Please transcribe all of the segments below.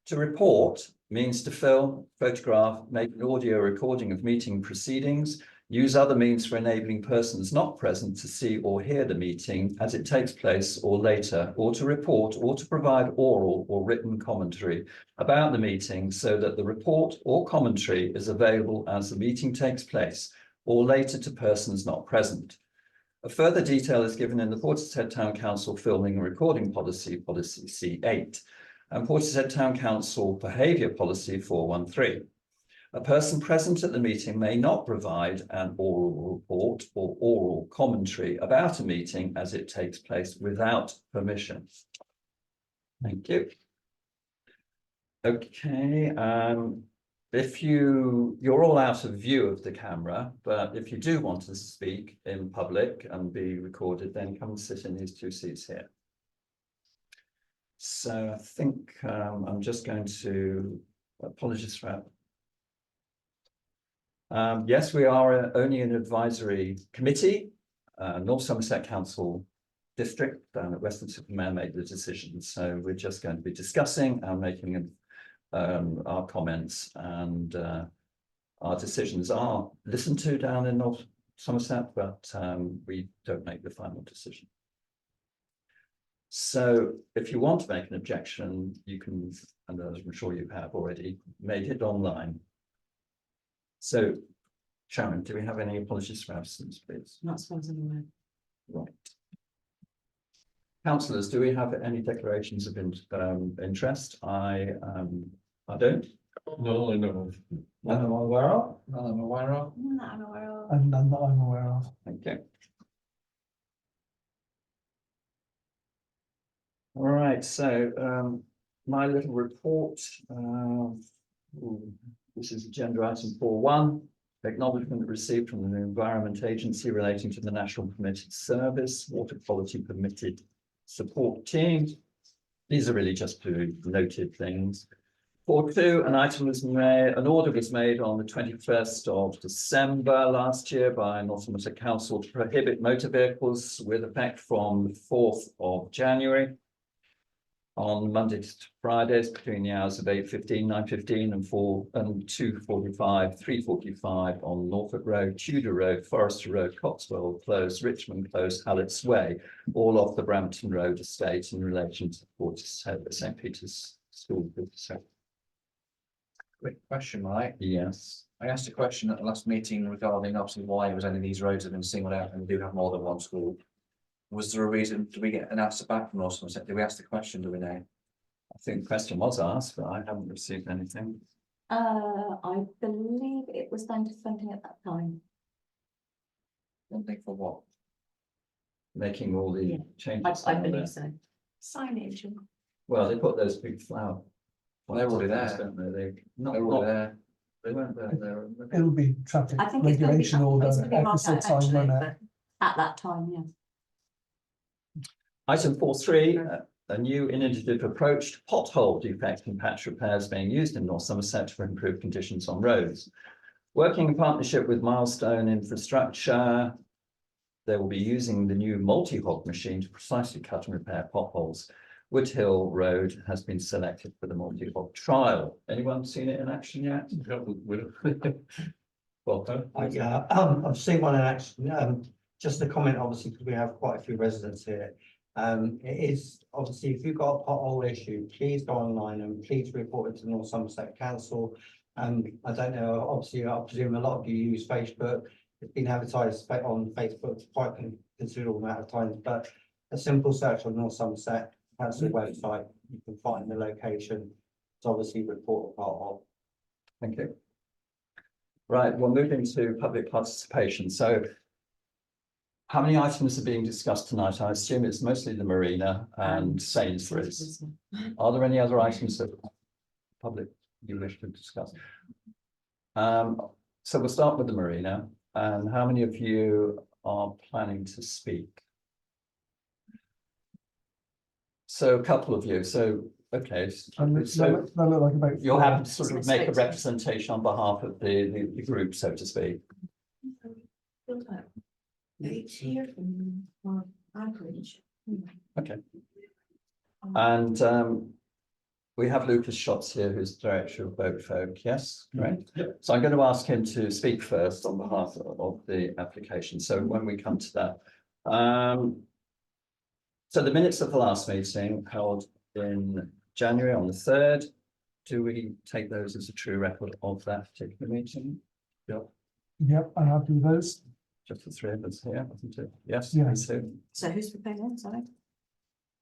To report means to film, photograph, make an audio recording of meeting proceedings, use other means for enabling persons not present to see or hear the meeting as it takes place or later, or to report or to provide oral or written commentary about the meeting so that the report or commentary is available as the meeting takes place or later to persons not present. A further detail is given in the Portishead Town Council Filming and Recording Policy, Policy C8, and Portishead Town Council Behaviour Policy 413. A person present at the meeting may not provide an oral report or oral commentary about a meeting as it takes place without permission. Thank you. Okay, if you're all out of view of the camera, but if you do want to speak in public and be recorded, then come and sit in these 2 seats here. So I think I'm just going to apologize for that. Yes, we are only an advisory committee. North Somerset Council District down at Weston-super-Mare made the decision. So we're just going to be discussing and making our comments, and our decisions are listened to down in North Somerset, but we don't make the final decision. So if you want to make an objection, you can, and I'm sure you have already made it online. So, Sharon, do we have any apologies for absence, please? Not as far as I'm aware. Right. Councillors, do we have any declarations of interest? I don't. No, I know. None I'm aware of. None I'm aware of. None that I'm aware of. And none that I'm aware of. Thank you. All right, so my little report. This is agenda item 4.1. Acknowledgement received from the Environment Agency relating to the National Permitted Service Water Quality Permitted Support Team. These are really just noted things. 4.2, an order was made on the 21st of December last year by North Somerset Council to prohibit motor vehicles with effect from the 4th of January. On Mondays to Fridays between the hours of 8:15, 9:15 and 2:45, 3:45 on Norfolk Road, Tudor Road, Forester Road, Cotswold Close, Richmond Close, Hallett's Way, all off the Brampton Road estate in relation to Portishead, St. Peter's School. Quick question, right? Yes. I asked a question at the last meeting regarding obviously why it was any of these roads have been singled out and do have more than one school. Was there a reason? Did we get an answer back from North Somerset? Did we ask the question? Do we know? I think the question was asked, but I haven't received anything. I believe it was down to funding at that time. One thing for what? Making all the Yeah. changes. I down there. believe so. Signage. and- Well, they put those big flower. Well, they're already there. Don't they? Not, They were not, there. they weren't there. They were, It'll be traffic I think it's going to be, regulation order. it's going to be marked out Officer time eventually, limit. but at that time, yeah. Item 4.3, a new innovative approach to pothole defect and patch repairs being used in North Somerset to improve conditions on roads. Working in partnership with Milestone Infrastructure, they will be using the new multi-hog machine to precisely cut and repair potholes. Woodhill Road has been selected for the multi-hog trial. Anyone seen it in action yet? Well, Yeah, I've seen one in action. Just a comment, obviously, because we have quite a few residents here. It is obviously, if you've got a pothole issue, please go online and please report it to North Somerset Council. I don't know, obviously, I presume a lot of you use Facebook. It's been advertised on Facebook quite a considerable amount of times, but a simple search on North Somerset Council website, you can find the location to obviously report a pothole. thank you. Right, we're moving to public participation. So how many items are being discussed tonight? I assume it's mostly the marina and Sainsbury's. Are there any other items that public you wish to discuss? So we'll start with the marina. And how many of you are planning to speak? So a couple of you. So okay. So Like about you'll have to sort So of it's make a fixed. representation on behalf of the group, so to speak. It's here from average. Okay. And we have Lucas Schatz here, who's Director of Boat Folk, yes, correct? Yep. So I'm going to ask him to speak first on behalf of the application, so when we come to that. So the minutes of the last meeting held in January on the 3rd, do we take those as a true record of that particular meeting? Yep, Yep, I'm happy with those. just the three of us here, wasn't it? Yes, Yeah. me too. So who's proposing, sorry?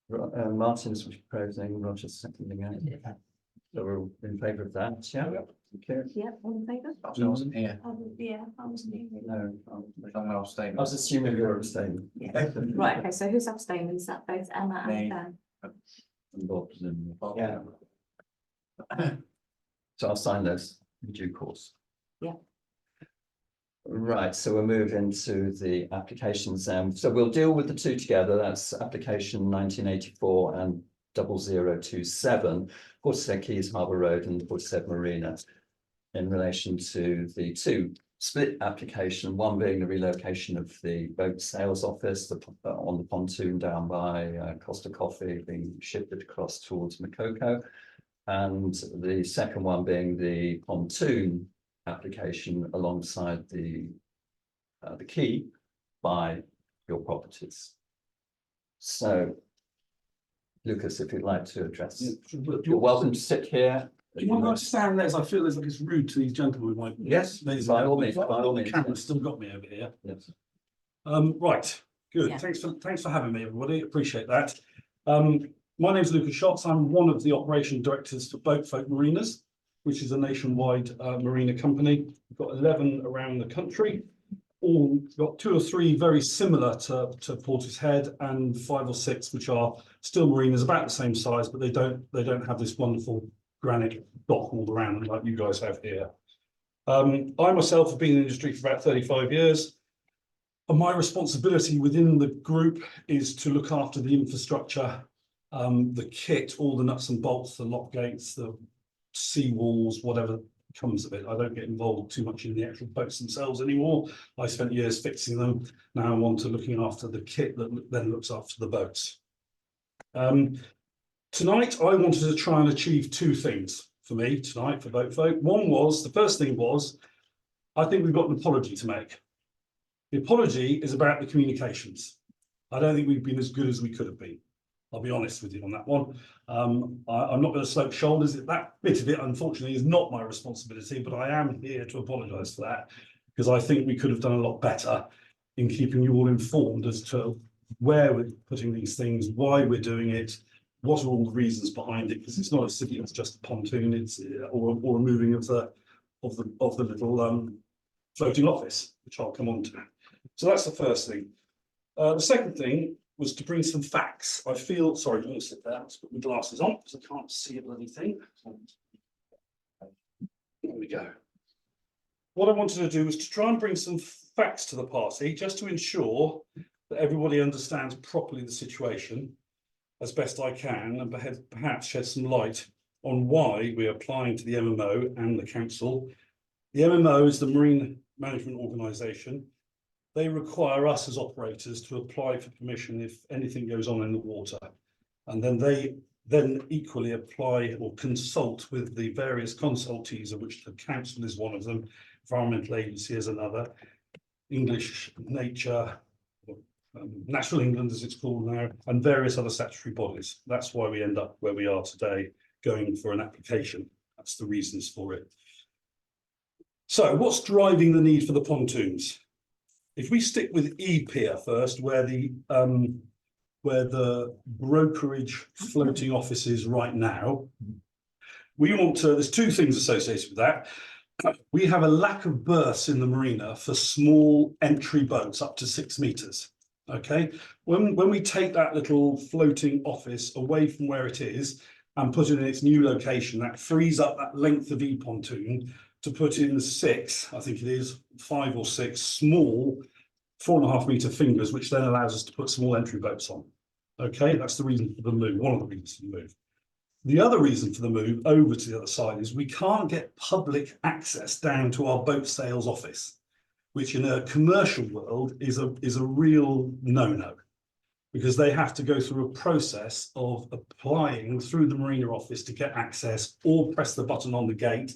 Martin's proposing, Roger's seconding it. So we're all in favour of that, yeah? Okay. Yeah, all in favour? I wasn't here. Yeah, I wasn't here. No, I'm gonna abstain. I was assuming you were abstaining. Yeah. Right, okay, so who's abstaining? Is that both Emma Me. and Ben? Involved in- Yeah. So I'll sign those in due course. Yeah. Right, so we'll move into the applications. So we'll deal with the two together. That's application 1984 and 0027, Portishead Quays Harbour Road and Portishead Marina. In relation to the two split application, one being the relocation of the boat sales office on the pontoon down by Costa Coffee being shifted across towards Makoko. And the second one being the pontoon application alongside the quay by your properties. So, Lucas, if you'd like to address, you're welcome to sit here. Do you want to stand there, as I feel as like it's rude to these gentlemen with my. Yes, by all means, by all means. The camera's still got me over here. Yes. Right, good. Yeah. Thanks for having me, everybody. Appreciate that. My name's Lucas Schatz. I'm one of the operation directors for Boat Folk Marinas, which is a nationwide marina company. We've got 11 around the country. All got 2 or 3 very similar to Portishead, and 5 or 6 which are still marinas about the same size, but they don't have this wonderful granite dock all around them like you guys have here. I myself have been in the industry for about 35 years. And my responsibility within the group is to look after the infrastructure, the kit, all the nuts and bolts, the lock gates, the sea walls, whatever comes of it. I don't get involved too much in the actual boats themselves anymore. I spent years fixing them. Now I'm on to looking after the kit that then looks after the boats. Tonight, I wanted to try and achieve 2 things for me tonight for Boat Folk. The first thing was, I think we've got an apology to make. The apology is about the communications. I don't think we've been as good as we could have been. I'll be honest with you on that one. I'm not going to slope shoulders. That bit of it, unfortunately, is not my responsibility, but I am here to apologise for that, because I think we could have done a lot better in keeping you all informed as to where we're putting these things, why we're doing it, what are all the reasons behind it, because it's not as simple as just a pontoon, it's or a moving of the little floating office, which I'll come on to. So that's the first thing. The second thing was to bring some facts. I feel, sorry, I'm going to sit there, let's put my glasses on because I can't see a bloody thing. There we go. What I wanted to do was to try and bring some facts to the party, just to ensure that everybody understands properly the situation as best I can, and perhaps shed some light on why we're applying to the MMO and the council. The MMO is the Marine Management Organisation. They require us as operators to apply for permission if anything goes on in the water. And then they equally apply or consult with the various consultees, of which the council is one of them, Environmental Agency is another, English Nature, National England as it's called now, and various other statutory bodies. That's why we end up where we are today, going for an application. That's the reasons for it. So what's driving the need for the pontoons? If we stick with E-Pier first, where the brokerage floating office is right now, we want to, there's 2 things associated with that. We have a lack of berths in the marina for small entry boats up to 6 meters. Okay, when we take that little floating office away from where it is and put it in its new location, that frees up that length of E-pontoon to put in 6, I think it is 5 or 6 small 4.5 meter fingers, which then allows us to put small entry boats on. Okay, that's the reason for the move, one of the reasons for the move. The other reason for the move over to the other side is we can't get public access down to our boat sales office, which in a commercial world is a real no-no. because they have to go through a process of applying through the marina office to get access or press the button on the gate.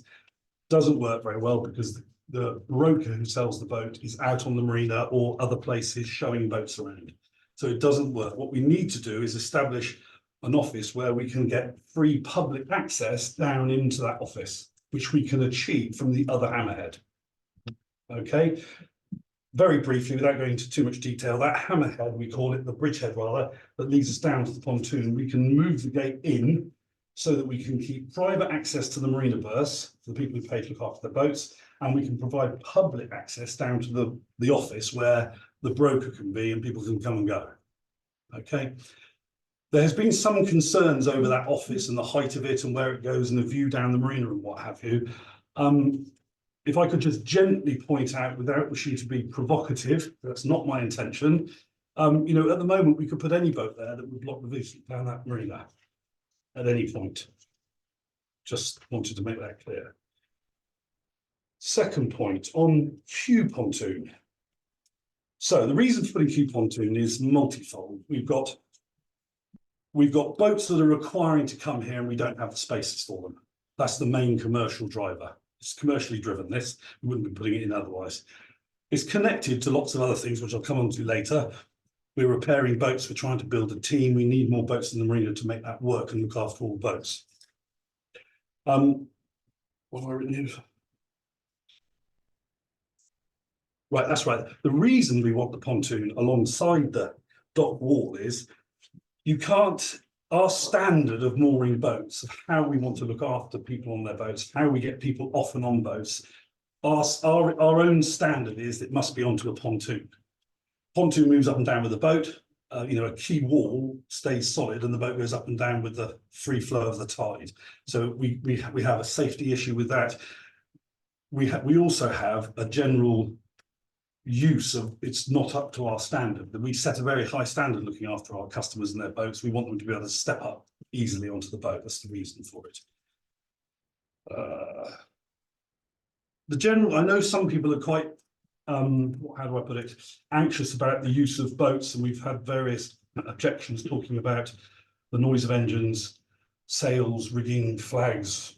Doesn't work very well because the broker who sells the boat is out on the marina or other places showing boats around. So it doesn't work. What we need to do is establish an office where we can get free public access down into that office, which we can achieve from the other hammerhead. Okay, very briefly, without going into too much detail, that hammerhead, we call it the bridgehead rather, that leads us down to the pontoon. We can move the gate in so that we can keep private access to the marina berths for the people who pay to look after their boats, and we can provide public access down to the office where the broker can be and people can come and go. Okay. There has been some concerns over that office and the height of it and where it goes and the view down the marina and what have you. If I could just gently point out, without wishing to be provocative, that's not my intention. You know, at the moment, we could put any boat there that would block the view down that marina at any point. Just wanted to make that clear. Second point on queue pontoon. So the reason for putting queue pontoon is multifold. We've got boats that are requiring to come here and we don't have the spaces for them. That's the main commercial driver. It's commercially driven, this. We wouldn't be putting it in otherwise. It's connected to lots of other things, which I'll come on to later. We're repairing boats. We're trying to build a team. We need more boats in the marina to make that work and look after all boats. What have I written here? Right, that's right. The reason we want the pontoon alongside the dock wall is you can't, our standard of mooring boats, of how we want to look after people on their boats, how we get people off and on boats, our own standard is it must be onto a pontoon. Pontoon moves up and down with the boat. You know, a quay wall stays solid and the boat goes up and down with the free flow of the tide. So we have a safety issue with that. We also have a general use of, it's not up to our standard. We set a very high standard looking after our customers and their boats. We want them to be able to step up easily onto the boat. That's the reason for it. The general, I know some people are quite, how do I put it, anxious about the use of boats, and we've had various objections talking about the noise of engines, sails, rigging, flags,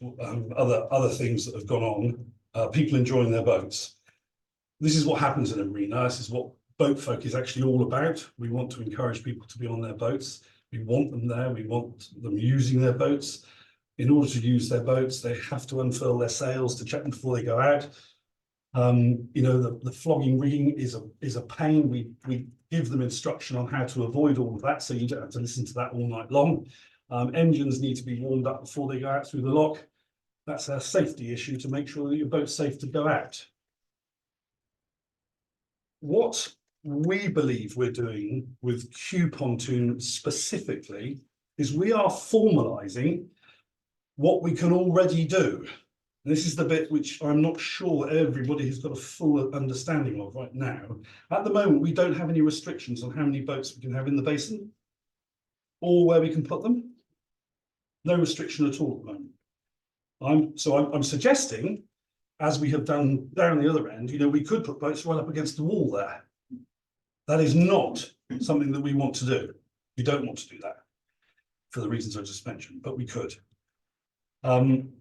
other things that have gone on, people enjoying their boats. This is what happens in a marina. This is what boat folk is actually all about. We want to encourage people to be on their boats. We want them there. We want them using their boats. In order to use their boats, they have to unfurl their sails to check them before they go out. You know, the flogging rigging is a pain. We give them instruction on how to avoid all of that, so you don't have to listen to that all night long. Engines need to be warmed up before they go out through the lock. That's a safety issue to make sure that your boat's safe to go out. What we believe we're doing with queue pontoon specifically is we are formalising what we can already do. This is the bit which I'm not sure everybody has got a full understanding of right now. At the moment, we don't have any restrictions on how many boats we can have in the basin or where we can put them. No restriction at all at the moment. I'm suggesting, as we have done down the other end, you know, we could put boats right up against the wall there. That is not something that we want to do. We don't want to do that for the reasons I just mentioned, but we could. On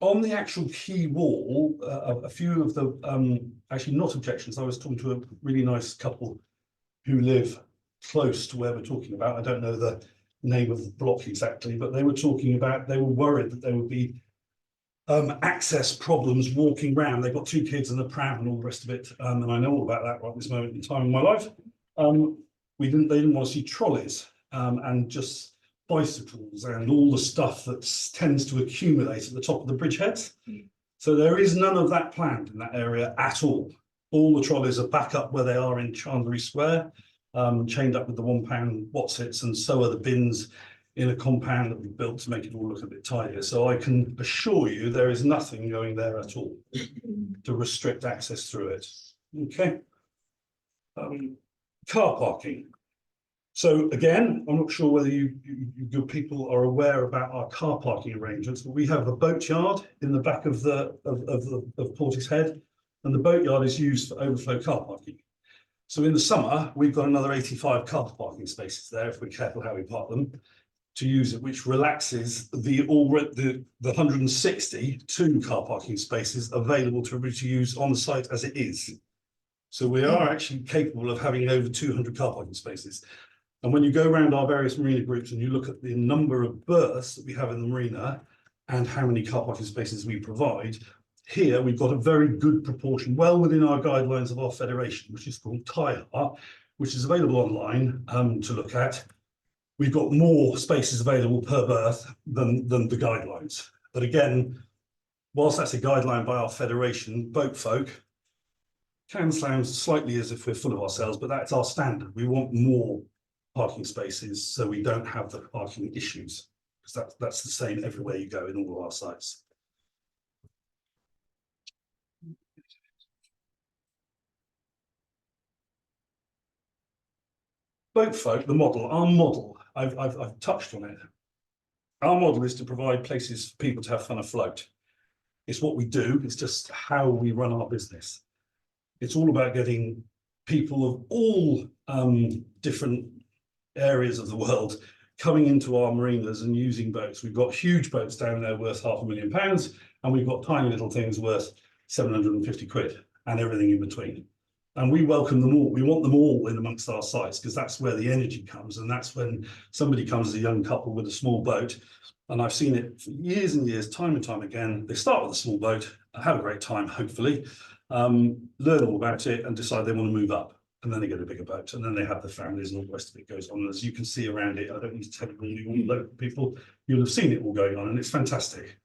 the actual quay wall, a few of the, actually not objections, I was talking to a really nice couple who live close to where we're talking about. I don't know the name of the block exactly, but they were talking about, they were worried that there would be access problems walking around. They've got 2 kids and a pram and all the rest of it, and I know all about that right this moment in time in my life. They didn't want to see trolleys and just bicycles and all the stuff that tends to accumulate at the top of the bridgeheads. So there is none of that planned in that area at all. All the trolleys are back up where they are in Chandlery Square, chained up with the £1 Watsits, and so are the bins in a compound that we built to make it all look a bit tidier. So I can assure you there is nothing going there at all to restrict access through it. Okay. Car parking. So again, I'm not sure whether you good people are aware about our car parking arrangements, but we have a boatyard in the back of Portishead, and the boatyard is used for overflow car parking. So in the summer, we've got another 85 car parking spaces there, if we're careful how we park them, to use it, which relaxes the 162 car parking spaces available to everybody to use on the site as it is. So we are actually capable of having over 200 car parking spaces. And when you go around our various marina groups and you look at the number of berths that we have in the marina and how many car parking spaces we provide, here we've got a very good proportion, well within our guidelines of our federation, which is called TIAR, which is available online to look at. We've got more spaces available per berth than the guidelines. But again, whilst that's a guideline by our federation, boat folk, can sound slightly as if we're full of ourselves, but that's our standard. We want more parking spaces so we don't have the parking issues, because that's the same everywhere you go in all of our sites. Boat folk, the model, our model, I've touched on it. Our model is to provide places for people to have fun afloat. It's what we do, it's just how we run our business. It's all about getting people of all different areas of the world coming into our marinas and using boats. We've got huge boats down there worth £500,000, and we've got tiny little things worth 750 quid and everything in between. And we welcome them all. We want them all in amongst our sites, because that's where the energy comes. And that's when somebody comes as a young couple with a small boat. And I've seen it for years and years, time and time again. They start with a small boat, have a great time, hopefully, learn all about it and decide they want to move up. And then they get a bigger boat, and then they have the families and all the rest of it goes on. And as you can see around it, I don't need to tell you, all the local people, you'll have seen it all going on, and it's fantastic.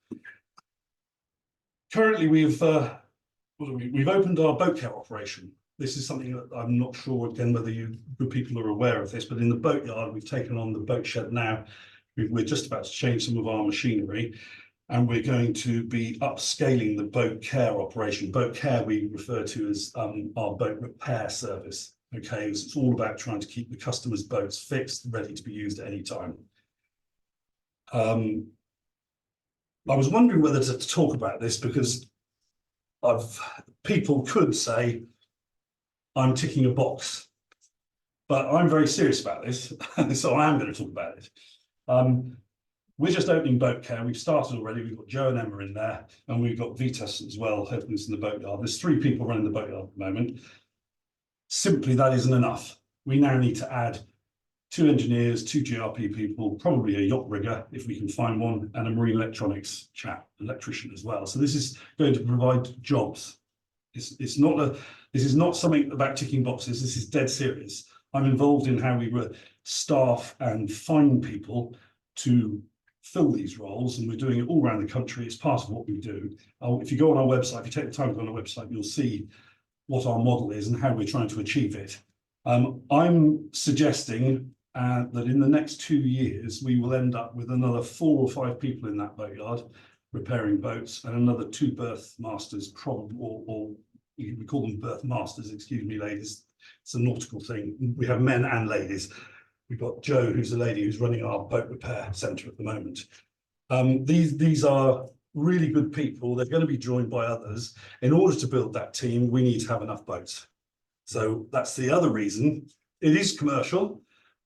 Currently, we've opened our boat care operation. This is something that I'm not sure, again, whether you good people are aware of this, but in the boatyard, we've taken on the boat shed now. We're just about to change some of our machinery, and we're going to be upscaling the boat care operation. Boat care we refer to as our boat repair service. Okay, it's all about trying to keep the customers' boats fixed, ready to be used at any time. I was wondering whether to talk about this, because people could say I'm ticking a box, but I'm very serious about this, so I am going to talk about it. We're just opening boat care. We've started already. We've got Joe and Emma in there, and we've got Vitas as well, helping us in the boatyard. There's 3 people running the boatyard at the moment. Simply, that isn't enough. We now need to add 2 engineers, 2 GRP people, probably a yacht rigger, if we can find one, and a marine electronics chap, electrician as well. So this is going to provide jobs. This is not something about ticking boxes. This is dead serious. I'm involved in how we staff and find people to fill these roles, and we're doing it all around the country. It's part of what we do. If you go on our website, if you take the time to go on our website, you'll see what our model is and how we're trying to achieve it. I'm suggesting that in the next 2 years, we will end up with another 4 or 5 people in that boatyard repairing boats, and another 2 berth masters, probably, or we call them berth masters, excuse me, ladies. It's a nautical thing. We have men and ladies. We've got Joe, who's a lady who's running our boat repair centre at the moment. These are really good people. They're going to be joined by others. In order to build that team, we need to have enough boats. So that's the other reason. It is commercial,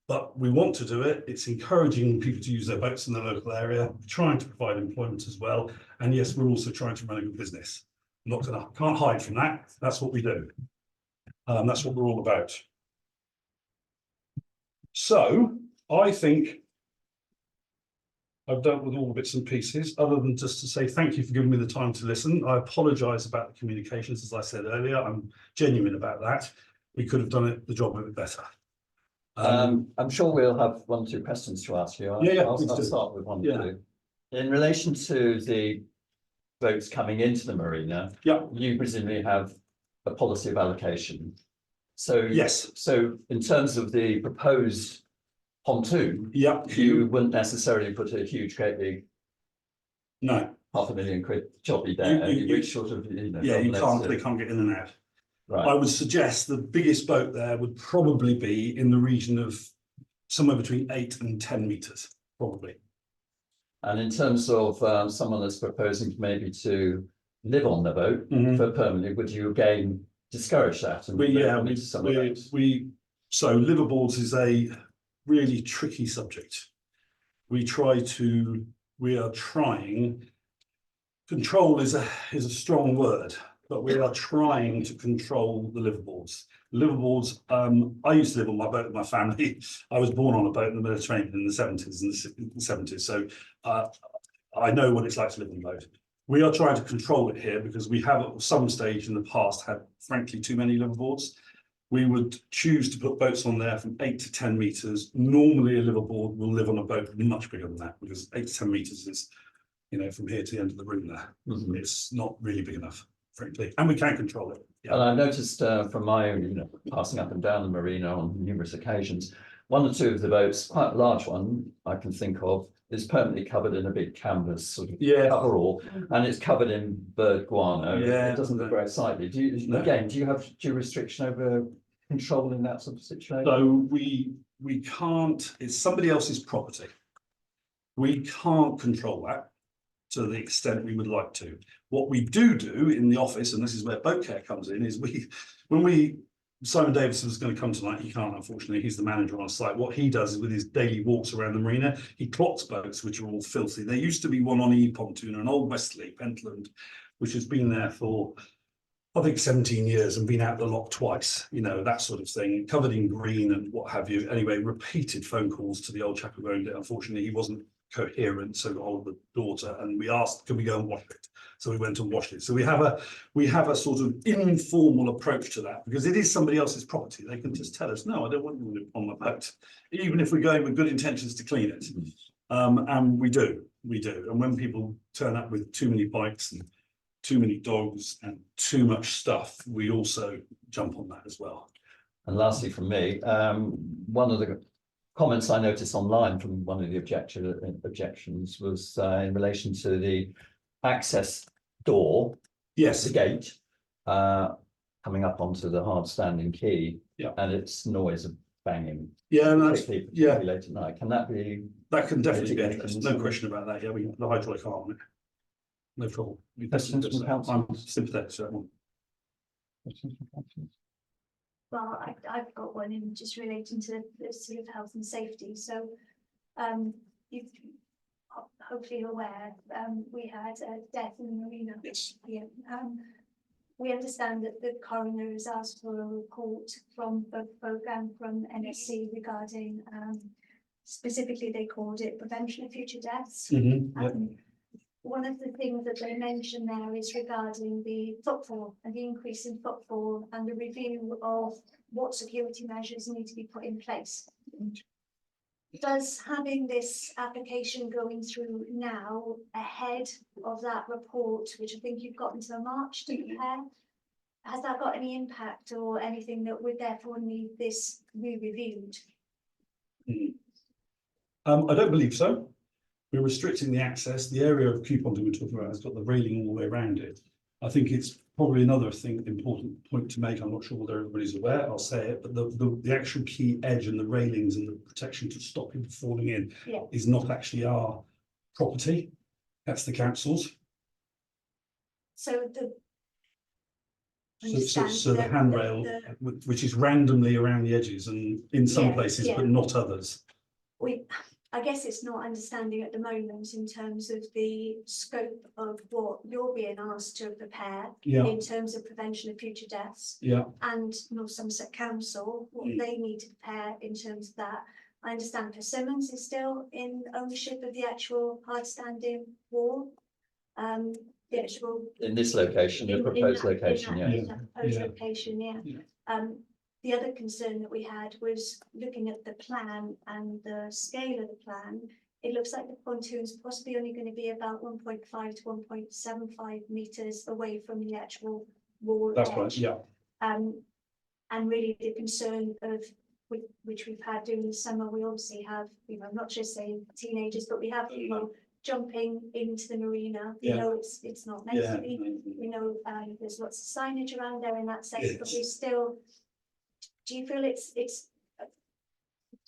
but we want to do it. It's encouraging people to use their boats in the local area, trying to provide employment as well. And yes, we're also trying to run a good business. Can't hide from that. That's what we do. That's what we're all about. So I think I've dealt with all the bits and pieces, other than just to say thank you for giving me the time to listen. I apologise about the communications, as I said earlier. I'm genuine about that. We could have done the job a bit better. I'm sure we'll have 1 or 2 questions to ask you. I'll start with 1 or 2. In relation to the boats coming into the marina, you presumably have a policy of allocation. So yes. So in terms of the proposed pontoon, you wouldn't necessarily put a huge, great big, no, £500,000 jobby there. Which sort of, you can't. They can't get in and out. Right. I would suggest the biggest boat there would probably be in the region of somewhere between 8 and 10 meters, probably. And in terms of someone that's proposing maybe to live on the boat for permanently, would you again discourage that and. We, move yeah, on we, into some of those. so liveaboards is a really tricky subject. We are trying, control is a strong word, but we are trying to control the liveaboards. Liveaboards, I used to live on my boat with my family. I was born on a boat in the Mediterranean in the 70s, so I know what it's like to live on a boat. We are trying to control it here because we have at some stage in the past had frankly too many liveaboards. We would choose to put boats on there from 8 to 10 meters. Normally a liveaboard will live on a boat much bigger than that because 8 to 10 meters is, you know, from here to the end of the room there. Mhm. It's not really big enough, frankly, and we can control it. And Yeah, I noticed from my own, passing up and down the marina on numerous occasions, one or two of the boats, quite a large one I can think of, is permanently covered in a big canvas sort of yeah, coverall, and it's covered in bird guano. Yeah. It doesn't look very sightly. Do you, No. again, do you have restriction over controlling that sort of situation? so we can't, it's somebody else's property. We can't control that to the extent we would like to. What we do in the office, and this is where boat care comes in, is Simon Davis was going to come tonight. He can't, unfortunately. He's the manager on site. What he does is with his daily walks around the marina, he clocks boats which are all filthy. There used to be one on E Pontoon, an old Westley, Pentland, which has been there for, I think, 17 years and been out the lock twice, you know, that sort of thing, covered in green and what have you. Anyway, repeated phone calls to the old chap who owned it. Unfortunately, he wasn't coherent, so got hold of the daughter and we asked, can we go and wash it? So we went and washed it. So we have a sort of informal approach to that because it is somebody else's property. They can just tell us, no, I don't want you on my boat, even if we're going with good intentions to clean it. And we do. And when people turn up with too many bikes and too many dogs and too much stuff, we also jump on that as well. And lastly, from me, one of the comments I noticed online from one of the objections was in relation to the access door, Yes, the gate, coming up onto the hard standing quay. Yeah. And its noise of banging, yeah, and that's, particularly late at night. Can that be? that can definitely be Mitigation, addressed. No something. question about that. Yeah, we the hydraulic arm on it. No trouble. We Questions definitely from address that. council? I'm sympathetic to that one. Well, I've got one in just relating to the sort of health and safety, so, you've hopefully aware, we had a death in the marina. Yes. Yeah, we understand that the coroner has asked for a report from both Vogue and from NSC regarding, specifically they called it prevention of future deaths. Mm-hmm. One of the things that they mention there is regarding the footfall and the increase in footfall and the review of what security measures need to be put in place. Does having this application going through now ahead of that report, which I think you've got until March to prepare, has that got any impact or anything that would therefore need this re-reviewed? I don't believe so. We're restricting the access. The area of coupon that we're talking about has got the railing all the way around it. I think it's probably another important point to make. I'm not sure whether everybody's aware, I'll say it, but the actual key edge and the railings and the protection to stop people falling in Yeah. is not actually our property. That's the council's. So the. So the handrail, which is randomly around the edges and in some Yeah, places, yeah. but not others. I guess it's not understanding at the moment in terms of the scope of what you're being asked to prepare Yeah, in terms of prevention of future deaths, yeah, and North Somerset Council, what Mm. they need to prepare in terms of that. I understand Persimmons is still in ownership of the actual hard standing wall. The actual. In this location, the in proposed that- in location, that- yeah. in that proposed Yeah. location, yeah. Yeah. The other concern that we had was looking at the plan and the scale of the plan. It looks like the pontoon's possibly only going to be about 1.5 to 1.75 meters away from the actual wall that's edge. right, yeah. And really the concern of which we've had during the summer, we obviously have, not just saying teenagers, but we have people jumping into the marina. We Yeah. know it's not meant Yeah. to be. We know there's lots of signage around there in that sense, but Yes. we still. Do you feel it's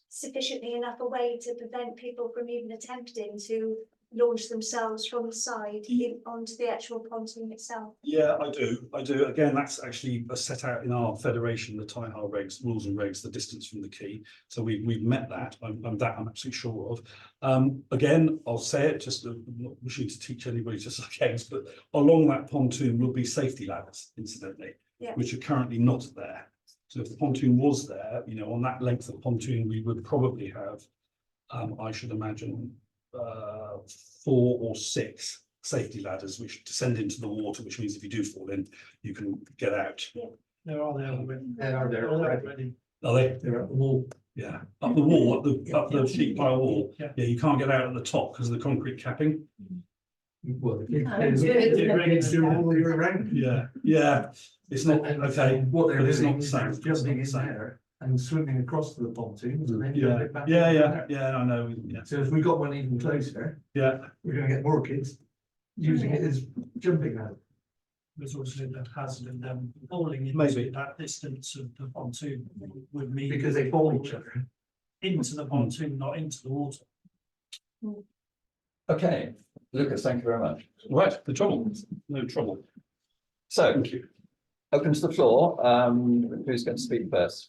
sufficiently enough away to prevent people from even attempting to launch themselves from the side in onto the actual pontoon itself? Yeah, I do. Again, that's actually set out in our federation, the TIHAR regs, rules and regs, the distance from the quay. So we've met that. I'm absolutely sure of. Again, I'll say it, just I'm not wishing to teach anybody to suck eggs, but along that pontoon will be safety ladders, incidentally, Yeah. which are currently not there. So if the pontoon was there, you know, on that length of pontoon, we would probably have, I should imagine, 4 or 6 safety ladders which descend into the water, which means if you do fall in, you can get out. There are there already. They are there already. Are they? They're at the wall. Yeah, up the wall, up the sheet pile wall. Yeah. Yeah, you can't get out at the top because of the concrete capping. Well, the kids- Oh, kids- good. kids do all year round. Yeah, yeah. It's not, okay. What they're but it's doing not the is same. they're It's not jumping the in same. there and swimming across to the pontoons and then. Yeah, jumping back yeah, in yeah, there. yeah, I know, yeah, So if we got one even closer, yeah. we're gonna get more kids using it as jumping now. There's also the hazard of them falling Maybe. into that distance of the pontoon would mean. Because they fall each other. Into the pontoon, not into the water. Okay, Lucas, thank you very much. Right, the trouble, no trouble. So, Thank you. open to the floor. Who's going to speak first?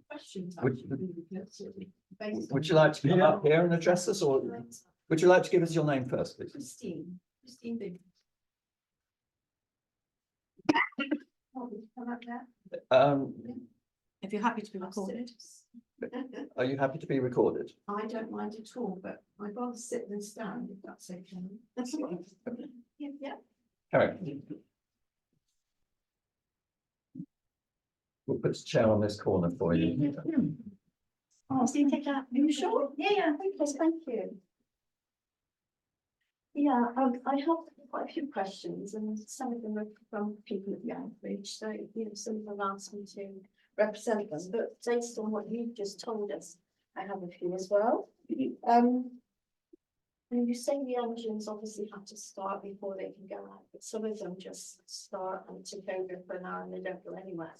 Questions. Would you like to come up here and address us, or would you like to give us your name first, please? Christine Big. Come up there. If you're happy to be recorded. Are you happy to be recorded? I don't mind at all, but I'd rather sit than stand if that's okay. That's all right. Yeah. Carry on. We'll put a chair on this corner for you. Oh, so you take that, are you sure? Yeah, okay, thank you. Yeah, I have quite a few questions and some of them are from people at the Anchorage, so you know, some of them asked me to represent them, but based on what you've just told us, I have a few as well. And you say the engines obviously have to start before they can go out, but some of them just start and take over for an hour and they don't go anywhere.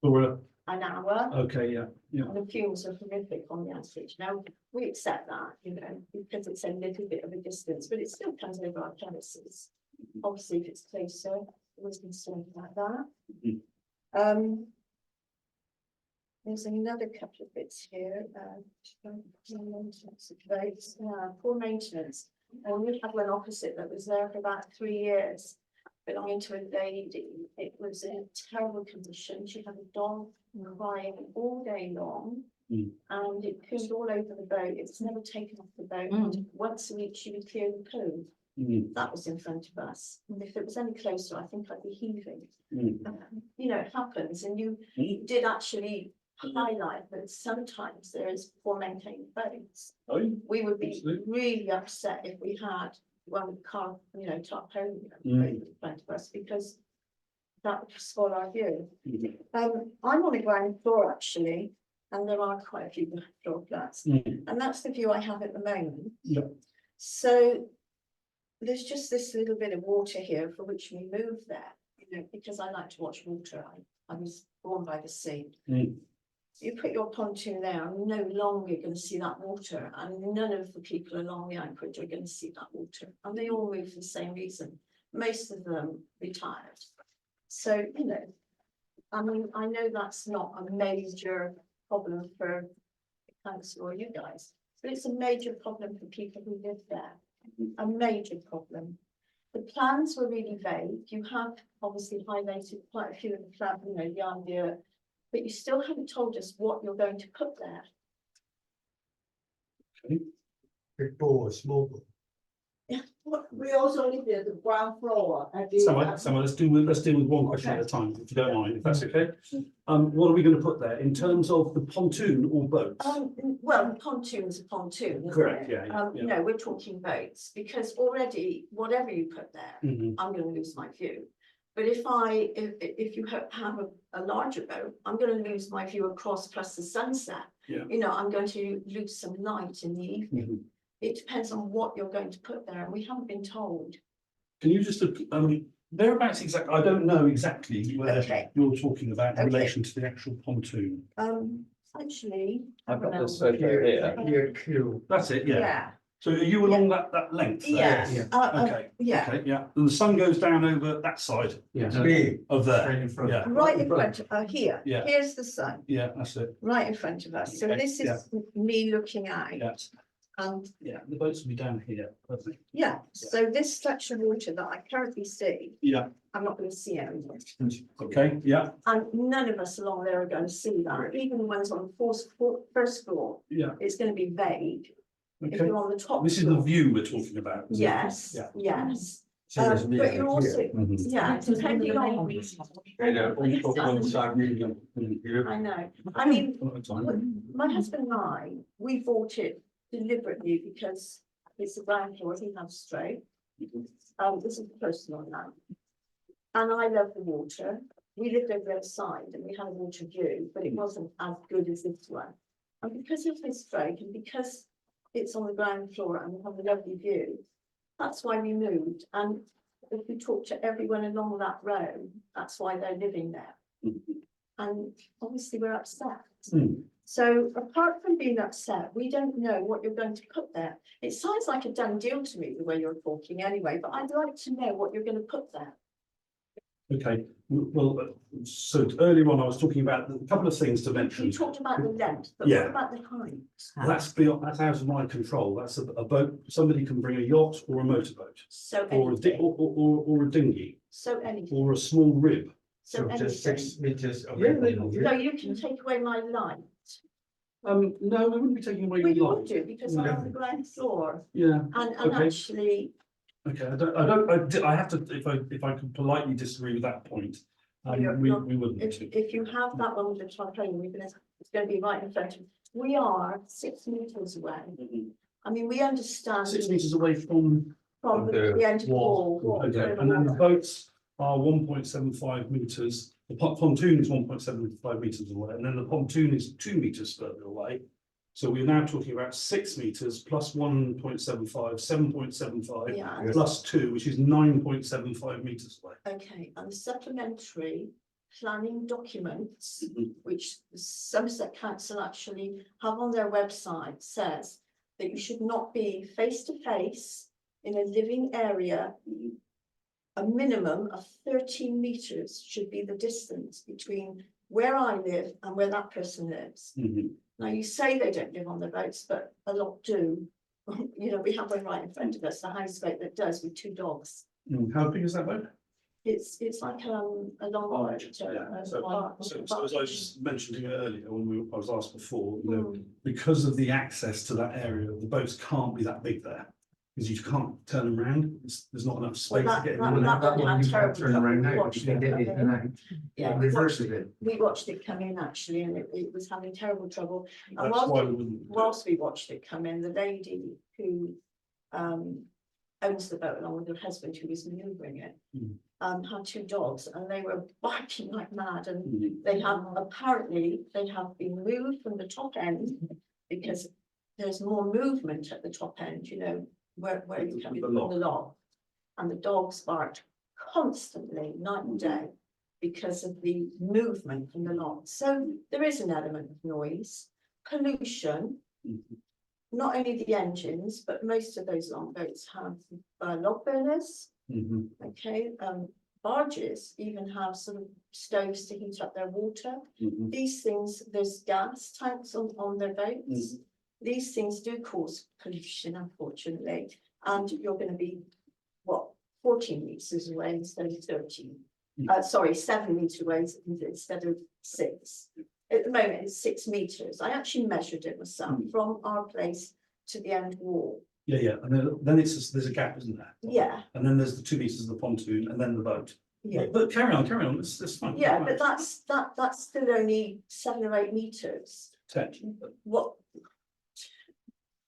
For, An hour. okay, yeah, yeah. And the fumes are horrific on the Anchorage. Now, we accept that, you know, because it's a little bit of a distance, but it still comes over our premises. Obviously, if it's closer, always concerned about that. There's another couple of bits here, poor maintenance. And we have one opposite that was there for about 3 years. Belonging to a lady, it was in terrible condition. She had a dog crying all day long. Mm. And it pooed all over the boat. It was never taken off the boat. Mm. Once a week, she would clear the poo. Mm, That was in front of us. And if it was any closer, I think I'd be heaving. mm, You know, it happens. And you mm. did actually highlight that sometimes there is poor maintained boats. Oh, We would be Absolutely. really upset if we had one with car, you know, top home Mm. in front of us, because that would spoil our view. mm, I'm on the ground floor actually, and there are quite a few ground floor flats, mm. and that's the view I have at the moment. Yeah. So there's just this little bit of water here for which we move there, you know, because I like to watch water. I was born by the sea. Mm. You put your pontoon there, I'm no longer going to see that water, and none of the people along the Anchorage are going to see that water, and they all move for the same reason. Most of them retired. So, you know, I mean, I know that's not a major problem for the council or you guys, but it's a major problem for people who live there, a major problem. The plans were really vague. You have obviously highlighted quite a few of the plans, you know, the idea, but you still haven't told us what you're going to put there. Big ball, small ball. We also need the ground floor. Someone, let's deal with one question at a time, if you don't mind, if that's okay. What are we going to put there in terms of the pontoon or boats? Well, pontoon's a pontoon, isn't Correct, it? yeah, yeah, yeah. No, we're talking boats, because already, whatever you put there, Mhm. I'm gonna lose my view. But if you have a larger boat, I'm gonna lose my view across plus the sunset. Yeah. You know, I'm going to lose some light in the evening. Mhm. It depends on what you're going to put there, and we haven't been told. Can you just, thereabouts exactly, I don't know exactly where Okay. you're talking about in Okay. relation to the actual pontoon. Actually. I've got this remember. photo here. Here, queue. That's it, yeah. Yeah, So are you along that length? there? Yeah, Okay, yeah, okay, yeah, and the sun goes down over that side Me, of there, straight in front. yeah, right in front, here, Yeah. here's the sun, yeah, that's it, right in front of us, so Okay, this yeah. is me looking out. Yeah. And, yeah, the boats will be down here, I think. yeah, so this stretch of water that I currently see, Yeah, I'm not gonna see anymore. okay, yeah, And none of us along there are gonna see that, even the ones on the first floor, yeah, it's gonna be vague. If okay. you're on the top This is the floor, view we're talking about. isn't it? yes, Yeah. yes, So there's me but you're out also, here. Mhm. yeah, depending on. I know, I mean, my husband and I, we bought it deliberately because it's a ground floor, he has stroke. This is personal now. And I love the water. We lived over the other side and we had a water view, but it wasn't as good as this one. And because of his stroke and because it's on the ground floor and we have a lovely view, that's why we moved. And if we talk to everyone along that road, that's why they're living there. And obviously we're upset. Mm. So apart from being upset, we don't know what you're going to put there. It sounds like a done deal to me, the way you're talking anyway, but I'd like to know what you're going to put there. Okay, well, so earlier on, I was talking about a couple of things to mention. You talked about the length, but Yeah. what about the height? That's out of my control. That's a boat, somebody can bring a yacht or a motorboat, So or anything, or a dinghy, so anything, or a small rib. so So just anything. 6 meters. Yeah, away they- from So you can take away my light. No, we wouldn't be taking away Well, your you would light. do because I'm on the ground floor Yeah, and Okay. actually, okay, I have to, if I could politely disagree with that point, You're- we you're- wouldn't. if you have that one with the trampoline, it's going to be right in front of, we are 6 meters away. I mean, we understand 6 meters away from, from the end of the wall. okay, and then the boats are 1.75 meters. The pontoon is 1.75 meters away, and then the pontoon is 2 meters further away. So we're now talking about 6 meters plus 1.75, 7.75 Yeah, plus 2, which is 9.75 meters away. okay, and the supplementary planning documents, Mhm. which Somerset Council actually have on their website, says that you should not be face to face in a living area. A minimum of 13 meters should be the distance between where I live and where that person lives. Mhm. Now, you say they don't live on the boats, but a lot do. You know, we have one right in front of us, the houseboat that does with 2 dogs. How big is that boat? It's like a long boat. Yeah, so as I just mentioned to you earlier, when I was asked before, you know, Mm. because of the access to that area, the boats can't be that big there. Because you can't turn them around, there's not enough space to get in. that- and out. that one had terrible Turn around trouble now, watching you can it get it come in in. and out. Yeah, Reverse it. we watched it come in actually, and it was having terrible trouble. And That's whilst why it- we wouldn't. do it. whilst we watched it come in, the lady who owns the boat along with her husband who was manoeuvring it, Mm. had 2 dogs and they were barking like mad, and Mhm. they have been moved from the top end because there's more movement at the top end, you know, where you come in The from lock. the lock. And the dogs barked constantly, night and day, because of the movement from the lock. So there is an element of noise, pollution. Mhm. Not only the engines, but most of those long boats have log burners, Mhm. okay, barges even have sort of stoves to heat up their water. Mhm. These things, there's gas tanks on their boats. These things do cause pollution, unfortunately, and you're gonna be, what, 14 meters away instead of 13. Sorry, 7 meters away instead of 6. At the moment, it's 6 meters. I actually measured it myself from our place to the end wall. Yeah, and then there's a gap, isn't there? Yeah, And then there's the 2 meters of the pontoon and then the boat. yeah. But carry on, it's fine. Yeah, but that's still only 7 or 8 meters. 10. What?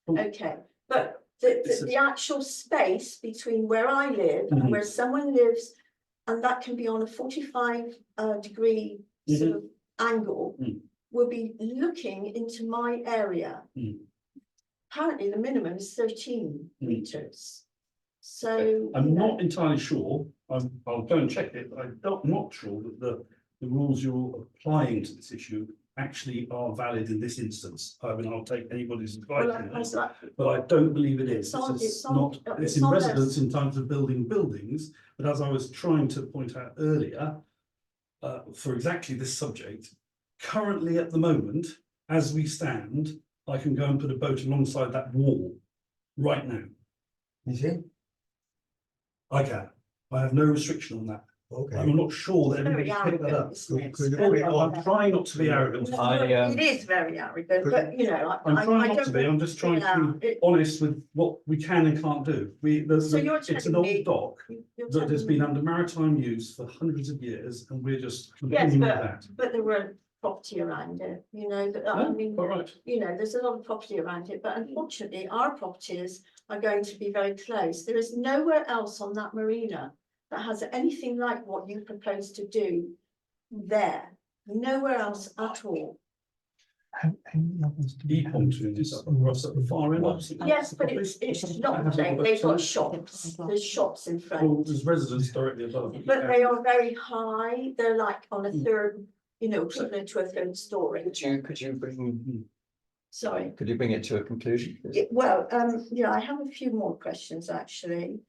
Oh. Okay, but the actual space between where I live and Mhm. where someone lives, and that can be on a 45 degree sort of angle, Mm. will be looking into my area. Mm. Apparently, the minimum is 13 Mm. meters. So. I'm you know, not entirely sure, I'll go and check it, but I'm not sure that the rules you're applying to this issue actually are valid in this instance. I mean, I'll take anybody's Well, advice, on this, like, but I don't believe it is. It's on- It's it's on- not, it's it's in on this. residence in terms of building buildings, but as I was trying to point out earlier, for exactly this subject, currently at the moment, as we stand, I can go and put a boat alongside that wall right now. You see? I can. I have no restriction on that. Okay. I'm not sure that It's very everybody's picked that up. arrogant, isn't it? Could you It's very put it I'm arrogant. trying not to be arrogant. It is very arrogant, but you know, I'm I trying not to don't. be, I'm just trying to Yeah, be it- honest with what we can and can't do. So you're It's an telling me- old dock You're that has telling been me- under maritime use for hundreds of years and we're just Yes, continuing with that. but there were property around it, you know, that, I No, mean, all right. you know, there's a lot of property around it, but unfortunately, our properties are going to be very close. There is nowhere else on that marina that has anything like what you propose to do there. Nowhere else at all. E-pontoon is up across at the far end. opposite the Yes, but property. it's not, It hasn't got a they've got toilet. shops, there's shops in Well, front. there's residents directly above. But they are very high, they're like on a third, you know, equivalent to a third story. Could you bring, Sorry. could you bring it to a conclusion? please? Well, yeah, I have a few more questions, actually.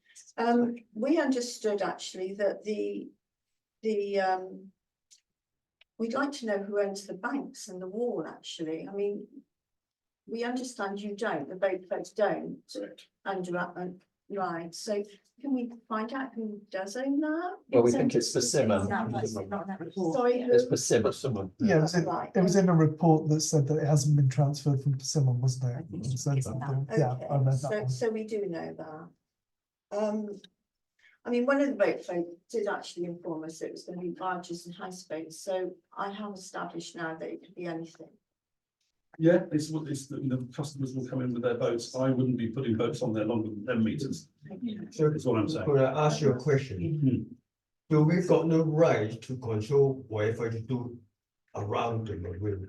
We understood actually that we'd like to know who owns the banks and the wall, actually. I mean, we understand you don't, the boat folks don't. Correct. Right, so can we find out who does own that? Well, we think it's Persimmon. Sorry, who? It's Persimmon. Yeah, Right, it was in a report that said that it hasn't been transferred from Persimmon, wasn't it? It said something. Yeah, I read okay, that so, one. so we do know that. I mean, one of the boat folk did actually inform us it was going to be barges and houseboats, so I have established now that it could be anything. Yeah, it's what it's, the customers will come in with their boats. I wouldn't be putting boats on there longer than 10 meters. So That's what I'm saying. could I ask you a question? Hmm. Do we got no right to control whatever you do around the marina?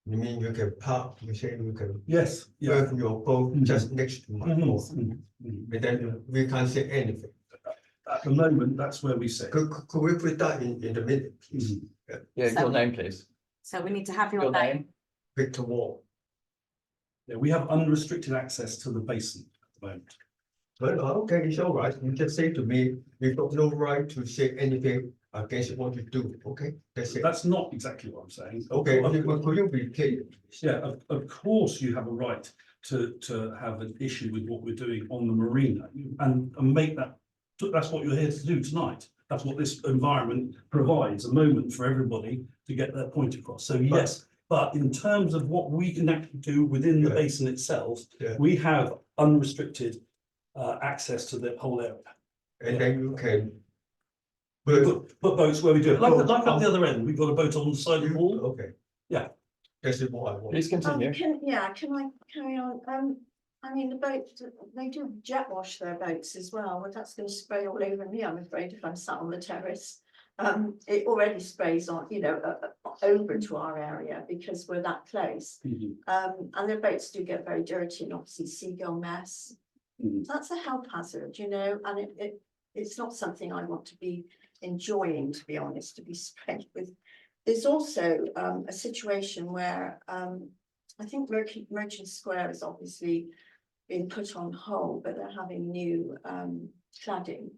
You mean you can park, you say you can Yes, yeah. have your boat just next to my Mhm, boat, mhm, mhm. and then we can't say anything. At the moment, that's where we sit. Could we put that in the minute, please? Mhm. Yeah, So- your name, please. So we need to have your Your name. name. Victor Wall. Yeah, we have unrestricted access to the basin at the moment. But okay, it's all right. You just say to me, we've got no right to say anything against what you do, okay? That's it. That's not exactly what I'm saying. Okay, Of- could you be clear? please? Yeah, of course you have a right to have an issue with what we're doing on the marina and make that, that's what you're here to do tonight. That's what this environment provides, a moment for everybody to get their point across. So yes, but in terms of what we can actually do within the Yeah. basin itself, Yeah. we have unrestricted access to the whole area. And then you can. We But put boats where we do it, like at the other end, we've got a boat on the side of the wall. okay. Yeah. This is what I want. Please continue. Can I carry on? I mean, the boats, they do jet wash their boats as well, but that's going to spray all over me, I'm afraid, if I'm sat on the terrace. It already sprays on, you know, over to our area because we're that close. Mhm. And their boats do get very dirty and obviously seagull mess. Mhm. That's a health hazard, you know, and it's not something I want to be enjoying, to be honest, to be sprayed with. There's also a situation where I think Merchant Square has obviously been put on hold, but they're having new cladding.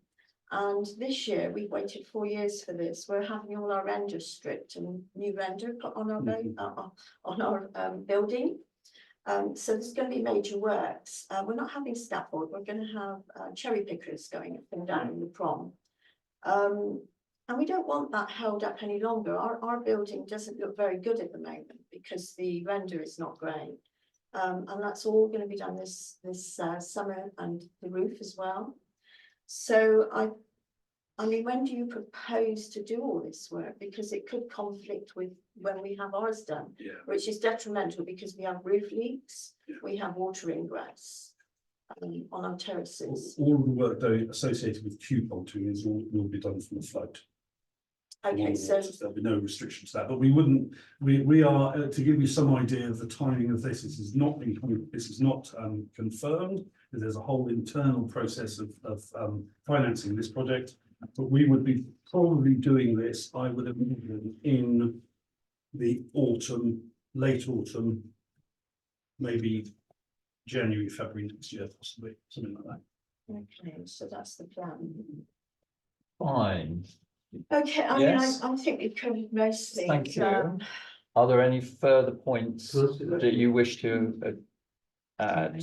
And this year, we've waited 4 years for this. We're having all our renders stripped and new render put on our on our building. So there's going to be major works. We're not having scaffold. We're going to have cherry pickers going up and down the prom. And we don't want that held up any longer. Our building doesn't look very good at the moment because the render is not great. And that's all going to be done this summer, and the roof as well. So I mean, when do you propose to do all this work? Because it could conflict with when we have ours done, Yeah. which is detrimental because we have roof leaks, we have water ingress on our terraces. All of the work though associated with queue pontoon will be done from the float. Okay, so There'll be no restrictions to that, but we wouldn't, we are, to give you some idea of the timing of this, this is not confirmed. There's a whole internal process of financing this project, but we would be probably doing this, I would imagine, in the autumn, late autumn, maybe January, February next year, possibly, something like that. Okay, so that's the plan. Fine. Okay, I mean, Yes. I think we've covered most things. Thank you. Are there any further points that you wish to add?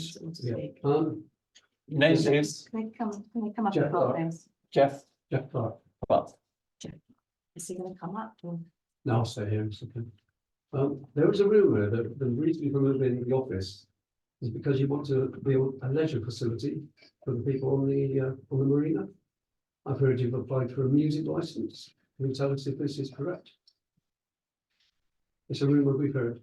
Name is Can they come up Jeff and Clark. names? Jeff. Jeff Clark. Clark. Is he gonna come up or? No, I'll stay here in a second. There was a rumour that the reason for moving the office is because you want to build a leisure facility for the people on the marina. I've heard you've applied for a music licence. Can you tell us if this is correct? It's a rumour we've heard.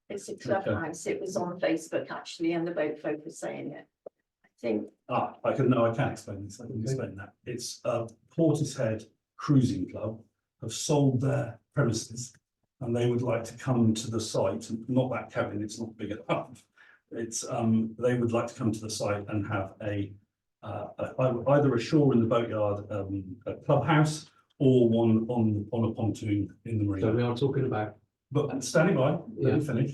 It's a clubhouse. It was on Facebook actually, and the boat folk were saying it. I think, I can explain this, I can explain that. It's Portishead Cruising Club have sold their premises. And they would like to come to the site, not that cabin, it's not big enough. It's, they would like to come to the site and have either a shore in the boatyard, a clubhouse, or one on a pontoon in the So marina. we are talking about, But standing by, let me finish.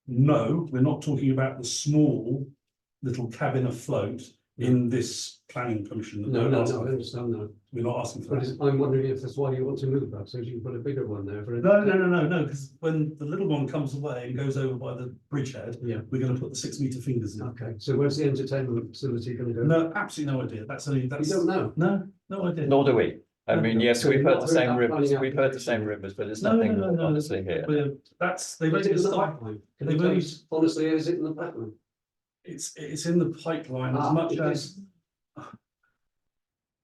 No, we're not talking about the small little cabin afloat in this planning permission. that no, we're no, asking no, I for. understand that. We're not asking for But that. I'm wondering if that's why you want to move that, so you can put a bigger one there for. No, because when the little one comes away and goes over by the bridgehead, Yeah, we're going to put the 6 metre fingers in. okay, so where's the entertainment facility going to go? No, absolutely no idea. You don't know? No idea. Nor do we. I mean, yes, So we've you've heard not the heard same that rumours, planning we've heard the same application? rumours, but there's No, nothing no. honestly here. They've Is only it in just the started. pipeline? Can They've you tell only- us honestly, is it in the pipeline? It's in the pipeline as Ah, much it as.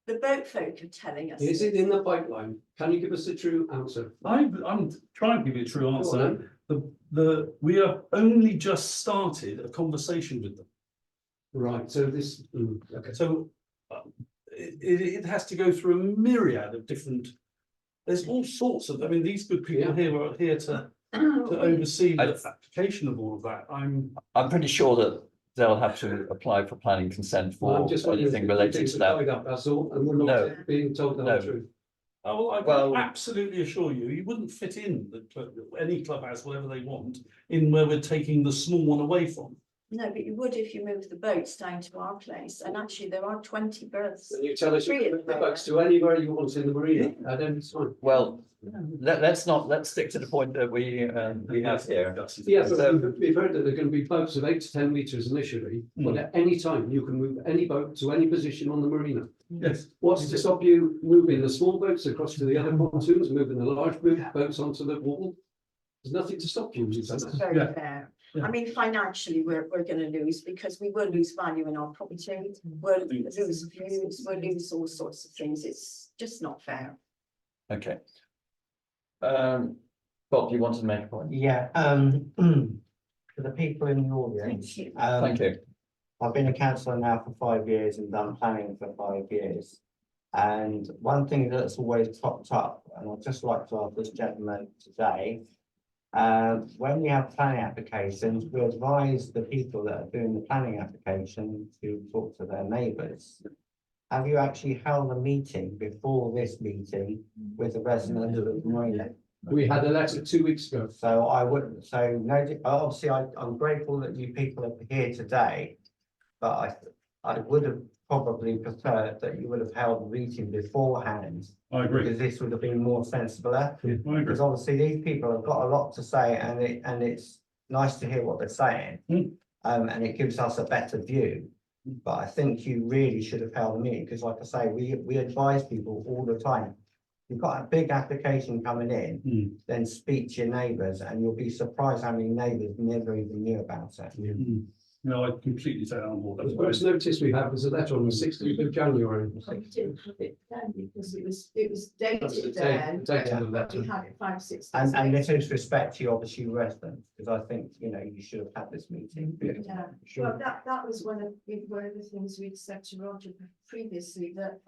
the boat folk are telling us. Is it in the pipeline? Can you give us a true answer? I'm trying to give you a true Go on answer. then. We have only just started a conversation with them. Right, so this, okay. So it has to go through a myriad of different. There's all sorts of, I mean, these good people Yeah. here are here to oversee the application of all of that. I'm pretty sure that they'll have to apply for planning consent Well, I'm for just wondering if anything the related things to are that. tied up, that's all, and we're not No. being told the No. whole truth. Oh, well, I Well- can absolutely assure you, you wouldn't fit in any clubhouse, whatever they want, in where we're taking the small one away from. No, but you would if you moved the boats down to our place, and actually there are 20 berths. Can you tell us you Free can at move the the boats to anywhere you want in the marina at any time? Well, let's stick to the point that we have here. Yes, but So- we've heard that there are going to be boats of 8 to 10 metres initially, but at any time you can move any boat to any position on the marina. Yes. What's to stop you moving the small boats across to the other pontoons, moving the large boats onto the wall? There's nothing to stop you. It's Susanna. very Yeah. fair. Yeah. I mean, financially, we're gonna lose because we will lose value in our property. We'll lose views, we'll lose all sorts of things. It's just not fair. Okay. Bob, you wanted to make a point? Yeah, for the people in the audience. Thank you. Thank you. I've been a councillor now for 5 years and done planning for 5 years. And one thing that's always popped up, and I'd just like to ask this gentleman today. When we have planning applications, we advise the people that are doing the planning application to talk to their neighbours. Have you actually held a meeting before this meeting with the residents of the marina? We had a letter 2 weeks ago. So I wouldn't, so no, obviously I'm grateful that you people are here today. But I would have probably preferred that you would have held the meeting beforehand. I agree. Because this would have been more sensible. I agree. Because obviously these people have got a lot to say and it's nice to hear what they're saying. And it gives us a better view. But I think you really should have held a meeting, because like I say, we advise people all the time. You've got a big application coming in, then speak to your neighbours and you'll be surprised how many neighbours never even knew about it. No, I completely take that on board. The That's first notice we had was a letter on the 16th of January. We didn't have it then because it was That's the dated date- then. the date of the but We letter. had it 5, 6 days. And later. this is respect to you, obviously residents, because I think, you know, you should have had this meeting. Yeah, well, that was one of the things we'd said to Roger previously, that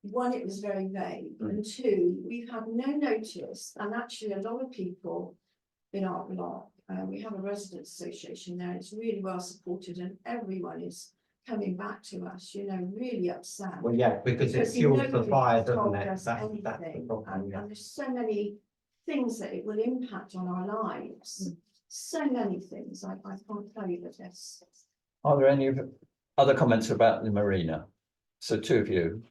one, it was very vague, and two, we've had no notice, and actually a lot of people in our block, we have a residents association there, it's really well supported, and everyone is coming back to us, you know, really upset. Well, yeah, because it Because fuels the nobody fire, told doesn't it? us That's the anything, problem, and yeah. there's so many things that it will impact on our lives. So many things, I can't tell you the list. Are there any other comments about the marina? So two of you,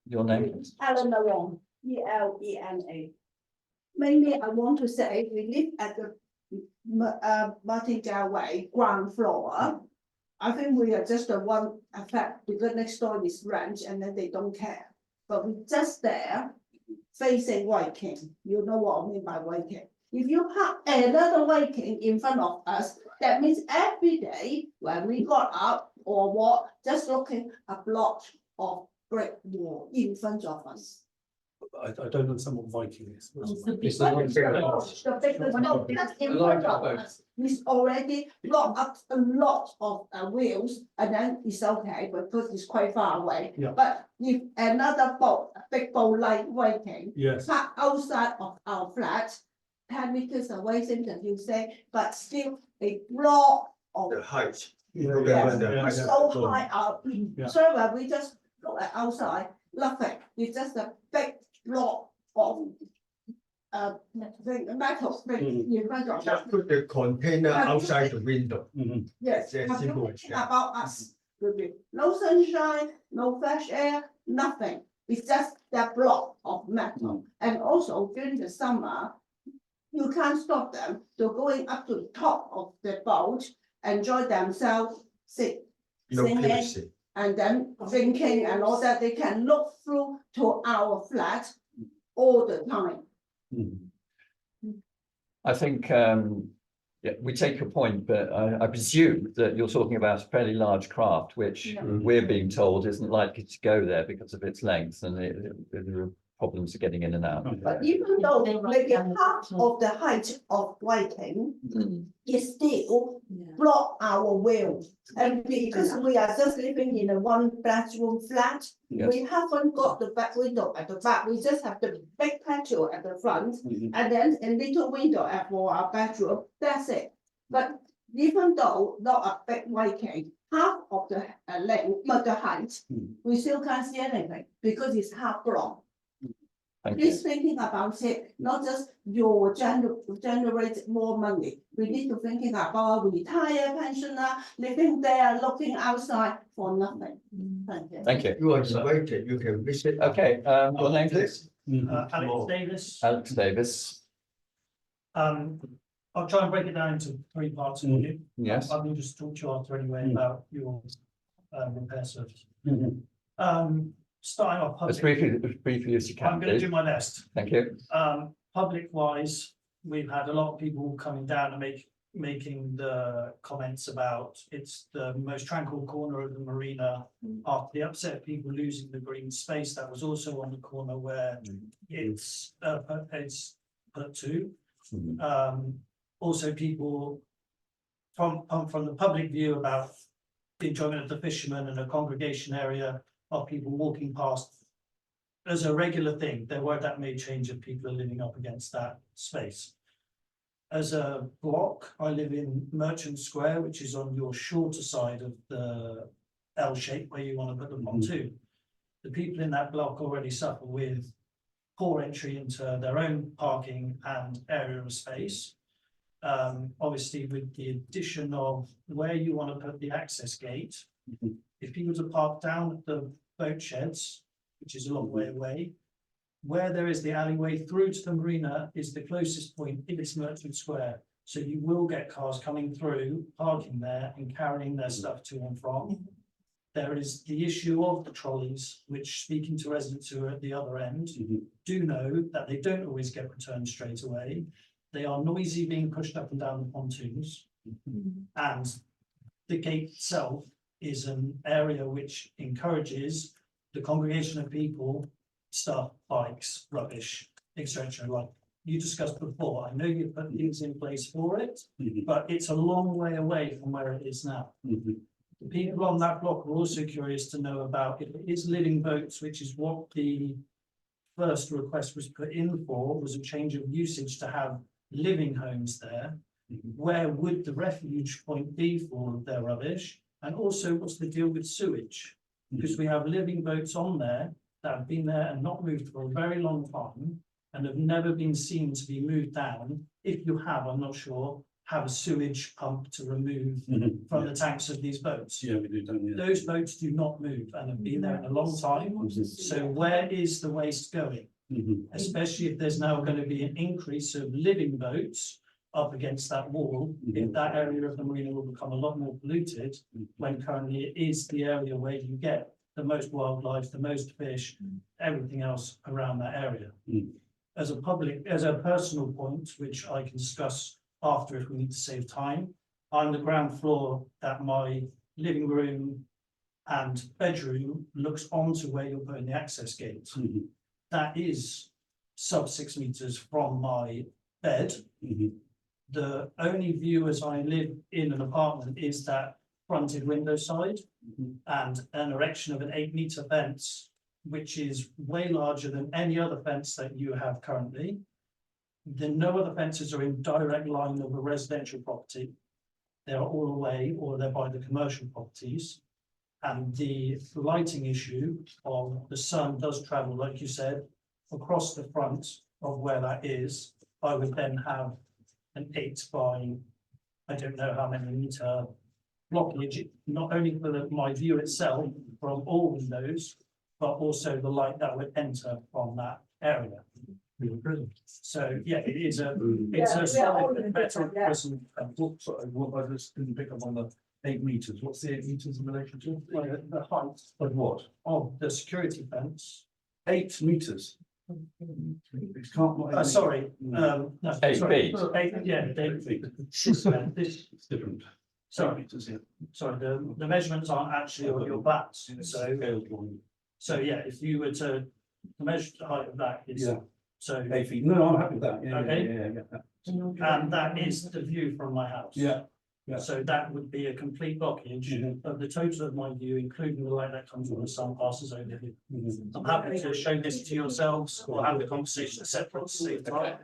your name? please? Eleanor Wong, ELENA. Mainly, I want to say we live at the Martindale Way ground floor. I think we are just the one effect because next door is rent and then they don't care. But we just there facing Viking. You know what I mean by Viking. If you have another Viking in front of us, that means every day when we got up or what, just looking a block of brick wall in front of us. I don't understand what Viking is. The biggest block that's in front of us is already blocked up a lot of wheels, and then it's okay because it's quite far away. Yeah. But if another boat, a big boat like Viking, Yes. park outside of our flat, 10 meters away, things that you say, but still a block of. The height. It's so high up, Yeah. so when we just look at outside, nothing, it's just a big block of. Metal thing in front of us. Just put the container outside the window. Mhm. Yes, That's have you simple, think yeah. about us? No sunshine, no fresh air, nothing, it's just that block of metal, and also during the summer. You can't stop them, they're going up to the top of the boat, enjoy themselves, No singing, privacy. and then drinking and all that, they can look through to our flat all the time. Mhm. I think, yeah, we take your point, but I presume that you're talking about a fairly large craft, which Yeah. we're being told isn't likely to go there because of its length and there are problems of getting in and out. But even though maybe half of the height of Viking Mm. is still block our view. And because we are just living in a one bedroom flat, Yes. we haven't got the back window at the back, we just have the big patio at the front. Mhm. And then a little window for our bedroom, that's it. But even though not a big Viking, half of the length, but the height, Mhm. we still can't see anything because it's half block. Thank you. Please thinking about it, not just your generate more money. We need to thinking about retired pensioner living there, looking outside for nothing. Thank you. Thank you. You are invited, you can visit. Okay, your name please? Mhm. Alex Davis. Alex Davis, I'll try and break it down into three parts for you. yes. I can just talk to you after anyway about your repair service. Mhm. Starting off As public, briefly as you I'm can, gonna do please. my best. Thank you. Public wise, we've had a lot of people coming down and making the comments about it's the most tranquil corner of the marina. After the upset of people losing the green space, that was also on the corner where it's put to. Mhm. Also people from the public view about the enjoyment of the fishermen and the congregation area of people walking past. As a regular thing, there weren't that many change of people are living up against that space. As a block, I live in Merchant Square, which is on your shorter side of the L shape where you want to put the pontoon. The people in that block already suffer with poor entry into their own parking and area of space. Obviously with the addition of where you want to put the access gate. Mhm. If people to park down at the boat sheds, which is a long way away. Where there is the alleyway through to the marina is the closest point in this Merchant Square. So you will get cars coming through, parking there and carrying their stuff to and from. There is the issue of the trolleys, which speaking to residents who are at the other end, Mhm. do know that they don't always get returned straight away. They are noisy being pushed up and down the pontoons. And the gate itself is an area which encourages the congregation of people, stuff, bikes, rubbish, etc. Like you discussed before, I know you've put things in place for it, Mhm. but it's a long way away from where it is now. Mhm. The people on that block are also curious to know about if it is living boats, which is what the first request was put in for, was a change of usage to have living homes there. Where would the refuge point be for all of their rubbish? And also, what's the deal with sewage? Because we have living boats on there that have been there and not moved for a very long time. and have never been seen to be moved down. If you have, I'm not sure, have a sewage pump to remove from the tanks of these boats. Yeah, we do, don't we? Those boats do not move and have been there in a long time. So where is the waste going? Especially if there's now going to be an increase of living boats up against that wall, if that area of the marina will become a lot more polluted, when currently it is the area where you get the most wildlife, the most fish, everything else around that area. As a personal point, which I can discuss after if we need to save time, on the ground floor that my living room and bedroom looks onto where you're putting the access gate. That is sub 6 meters from my bed. The only view as I live in an apartment is that fronted window side and an erection of an 8-meter fence, which is way larger than any other fence that you have currently. Then no other fences are in direct line of a residential property. They're all away or they're by the commercial properties. And the lighting issue of the sun does travel, like you said, across the front of where that is. I would then have an 8 by, I don't know how many meter blockage, not only for my view itself from all windows, but also the light that would enter from that area. So, yeah, it's a slightly better person. What I just didn't pick up on the 8 meters. What's the 8 meters in relation to? The height Of what? of the security fence. 8 meters. It can't. not 8 meters. Sorry, no. 8 sorry. feet. 8 feet. This, It's different. sorry, Meters, yeah. sorry, the measurements aren't actually on your bats, so yeah, if you were to measure the height of that, it's, Yeah. so, 8 feet. No, I'm happy with that. Yeah, Okay. yeah. and that is the view from my house. Yeah. Yeah. So that would be a complete blockage of the total of my view, including the light that comes when the sun passes over here. I'm happy to show this to yourselves or have the conversation separate to save time,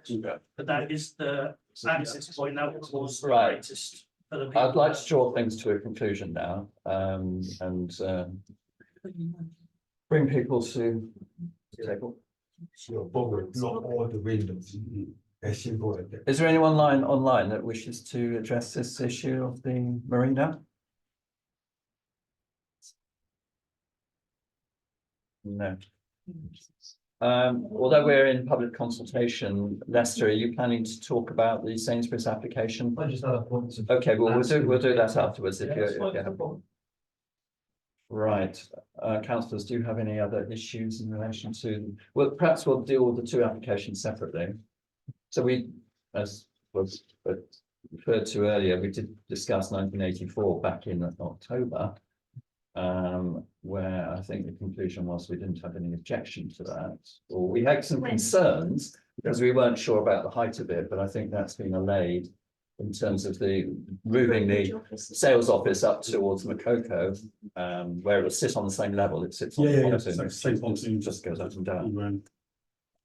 but that is the access point now towards the Right. greatest for the people. I'd like to draw things to a conclusion now, bring people to the table. Your board, not all the windows. As simple as that. Is there anyone online that wishes to address this issue of the marina? No. Although we're in public consultation, Lester, are you planning to talk about the Sainsbury's application? I just had a point of. Okay, well, we'll do that afterwards if That's you fine, have. no problem. Right, councillors, do you have any other issues in relation to, well, perhaps we'll deal with the 2 applications separately. So we, as was referred to earlier, we did discuss 1984 back in October. Where I think the conclusion was we didn't have any objection to that, or we had some concerns because we weren't sure about the height of it, but I think that's been allayed in terms of the moving the sales office up towards Makoko, where it will sit on the same level. It sits on the pontoon. Same pontoon. Just goes up and down.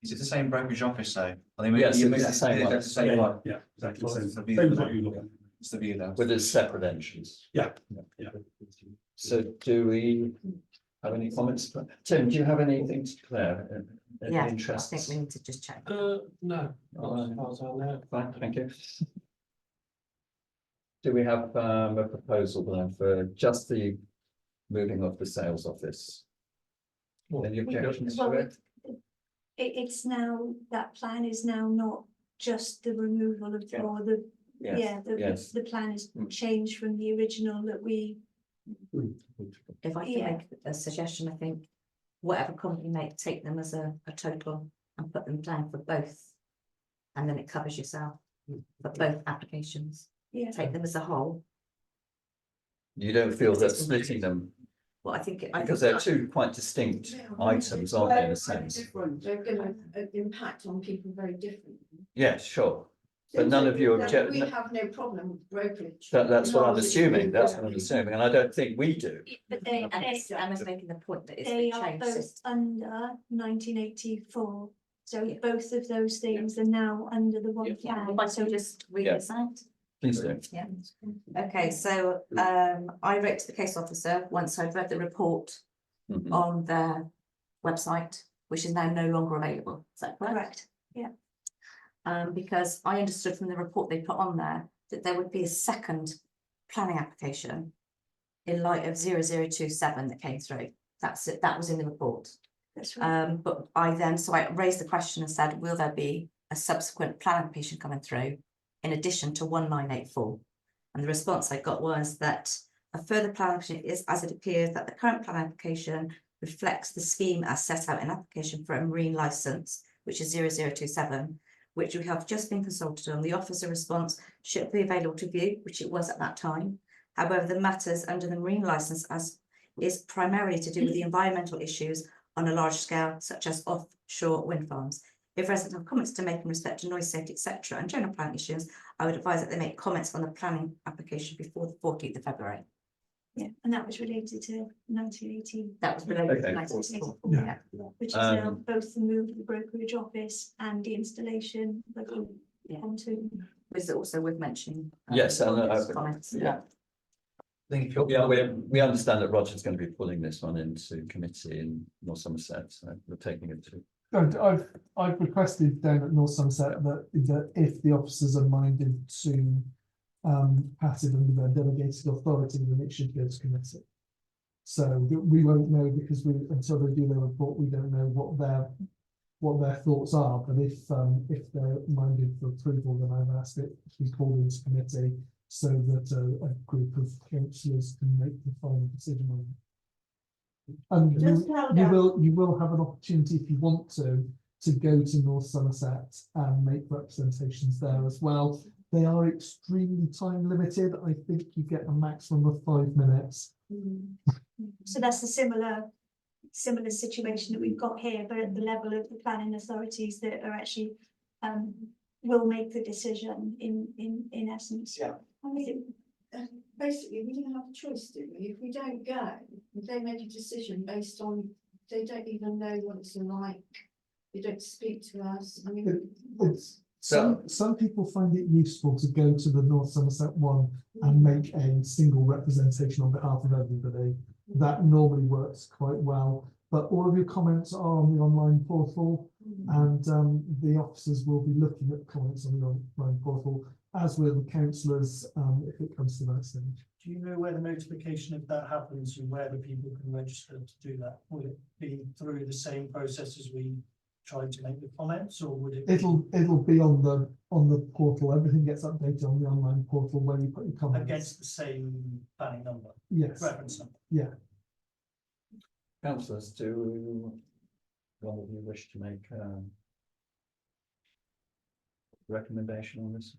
Is it the same brokerage office though? I think Yes, it's the same one. That's the same one. Yeah, exactly. It's Same the view. same as what you look at. It's the view though. With its separate entrance. Yeah. So do we have any comments? Tim, do you have anything to declare? Yeah, Interests? I think we need to just check. No. Fine, thank you. Do we have a proposal then for just the moving of the sales office? Any objections to it? It's now, that plan is now not just the removal of, or the, Yes. the plan is changed from the original that we. If I can Yeah. make a suggestion, I think whatever comment you make, take them as a total and put them down for both. And then it covers yourself for both applications. Yeah. Take them as a whole. You don't feel that splitting them, Well, I think. because they're 2 quite distinct items, aren't they, in a sense? Different, they're gonna impact on people very differently. Yes, sure. But none of you object. We have no problem with brokerage. That's what I'm No, assuming, that's what I'm assuming, and I don't think we do. But they, Anna's making the point that it's they been are changed. both under 1984. So both of those things are now under the one Yeah, plan. if I still just read this out. Please do. Yeah. Okay, so I wrote to the case officer once I'd read the report Mhm. on their website, which is now no longer available. Is that correct? Correct. Because I understood from the report they put on there that there would be a second planning application in light of 0027 that came through. That's it, that was in the report. That's right. But I raised the question and said, will there be a subsequent plan application coming through in addition to 1984? And the response I got was that a further plan application is as it appears that the current plan application reflects the scheme as set out in application for a marine licence, which is 0027, which we have just been consulted on. The officer response should be available to view, which it was at that time. However, the matters under the marine licence as is primarily to do with the environmental issues on a large scale, such as offshore wind farms. If residents have comments to make in respect to noise safety, etc., and general planning issues, I would advise that they make comments on the planning application before the 14th of February. Yeah, and that was related to 1918, That was related to Okay. 1984. Yeah. which is now Um, both the move of the brokerage office and the installation of the Yeah. pontoon. Was also worth mentioning. Yes, and, Comments. yeah. I think if you're. Yeah, we understand that Roger's going to be pulling this one into committee in North Somerset, so we're taking it to. I've requested down at North Somerset that if the officers are minded to pass it under their delegated authority, then it should go to committee. So we won't know because until they do their report, we don't know what their thoughts are. But if they're minded for approval, then I've asked it to be called into committee so that a group of councillors can make the final decision on it. And Just tell you them. will have an opportunity if you want to go to North Somerset and make representations there as well. They are extremely time limited. I think you get a maximum of 5 minutes. So that's a similar situation that we've got here, but at the level of the planning authorities that are actually will make the decision in essence. Yeah. I mean, basically, we don't have a choice, do we? If we don't go, if they make a decision based on, they don't even know what it's like, they don't speak to us, I mean. Some people find it useful to go to the North Somerset one and make a single representation on behalf of everybody. That normally works quite well. But all of your comments are on the online portal, and the officers will be looking at comments on the online portal, as will the councillors if it comes to that stage. Do you know where the notification if that happens and where the people can register to do that? Will it be through the same process as we tried to make the comments, or would it? It'll be on the portal. Everything gets updated on the online portal where you put your comments. Against the same planning number, Yes. reference number? Yeah. Councillors, do one of you wish to make a recommendation on this?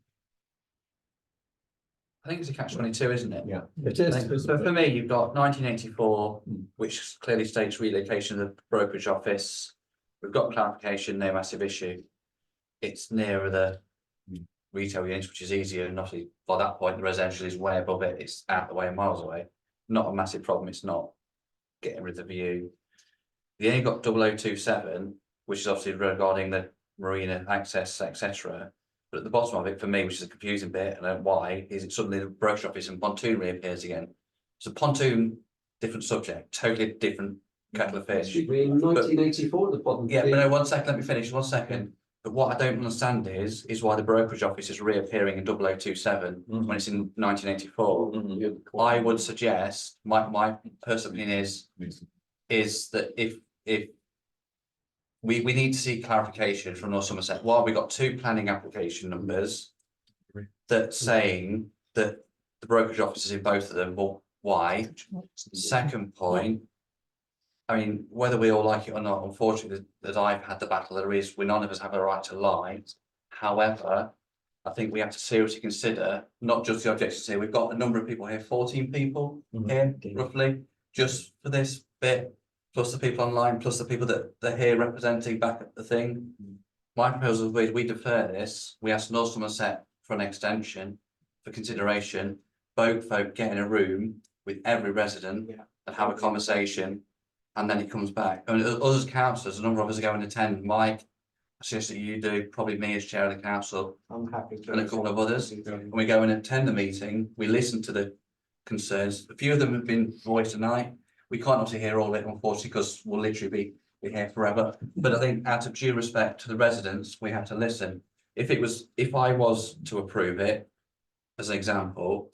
I think it's a catch-22, isn't it? Yeah, it I think- is. So for me, you've got 1984, which clearly states relocation of the brokerage office. We've got clarification, no massive issue. It's nearer the retail units, which is easier, and obviously by that point, the residential is way above it, it's out the way, miles away. Not a massive problem, it's not getting rid of the view. You only got 0027, which is obviously regarding the marina access, etc. But at the bottom of it, for me, which is a confusing bit, and I don't know why, is it suddenly the brokerage office and pontoon reappears again. So pontoon, different subject, totally different kettle of fish. Should be in 1984 at the bottom. Yeah, but no, 1 second, let me finish, 1 second. But what I don't understand is why the brokerage office is reappearing in 0027 when it's in 1984. I would suggest, my personal opinion is that if we need to see clarification from North Somerset, why we got 2 planning application numbers that saying that the brokerage office is in both of them, well, why? Second point, I mean, whether we all like it or not, unfortunately, that I've had the battle there is, none of us have a right to lie. However, I think we have to seriously consider not just the objections here. We've got a number of people here, 14 people here, roughly, just for this bit, plus the people online, plus the people that they're here representing back at the thing. My proposal is we defer this. We ask North Somerset for an extension for consideration. Both folk get in a room with every resident and have a conversation. And then he comes back. I mean, us as councillors, a number of us are going to attend. Mike, I suggest that you do, probably me as chair of the council. I'm happy to. And a couple of others. And we go and attend the meeting, we listen to the concerns. A few of them have been voiced tonight. We can't obviously hear all of it, unfortunately, because we'll literally be be here forever. But I think out of due respect to the residents, we have to listen. If I was to approve it, as an example,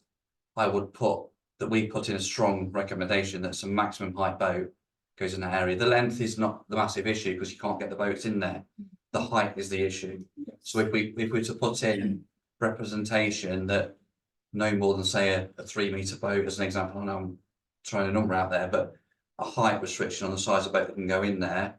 I would put that we put in a strong recommendation that some maximum height boat goes in that area. The length is not the massive issue because you can't get the boats in there. The height is the issue. So if we were to put in representation that no more than say a 3 metre boat as an example, I know I'm throwing a number out there, but a height restriction on the size of boat that can go in there,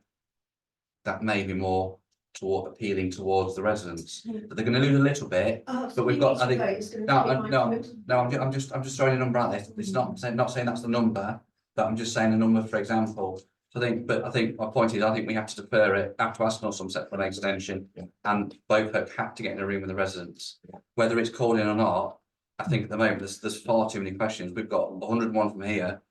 that may be more appealing towards the residents. But they're going to lose a little bit. But we've got, I think, I'm just throwing a number out there. It's not saying that's the number, but I'm just saying a number for example. So I think my point is, I think we have to defer it, have to ask North Somerset for an extension, and both have to get in a room with the residents, whether it's called in or not. I think at the moment there's far too many questions. We've got 101 from here.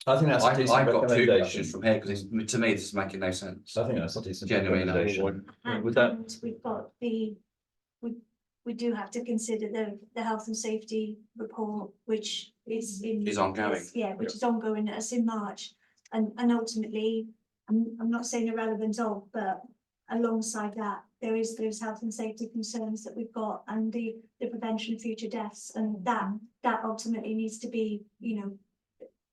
I think that's a decent I've got 2 recommendation. questions from here because to me this is making no sense. I think that's a decent Genuinely. recommendation. And Would that, and we've got we do have to consider the health and safety report, which is Is ongoing. Yeah, which is ongoing, that's in March. And ultimately, I'm not saying irrelevant of, but alongside that, there is those health and safety concerns that we've got and the prevention of future deaths, and that ultimately needs to be,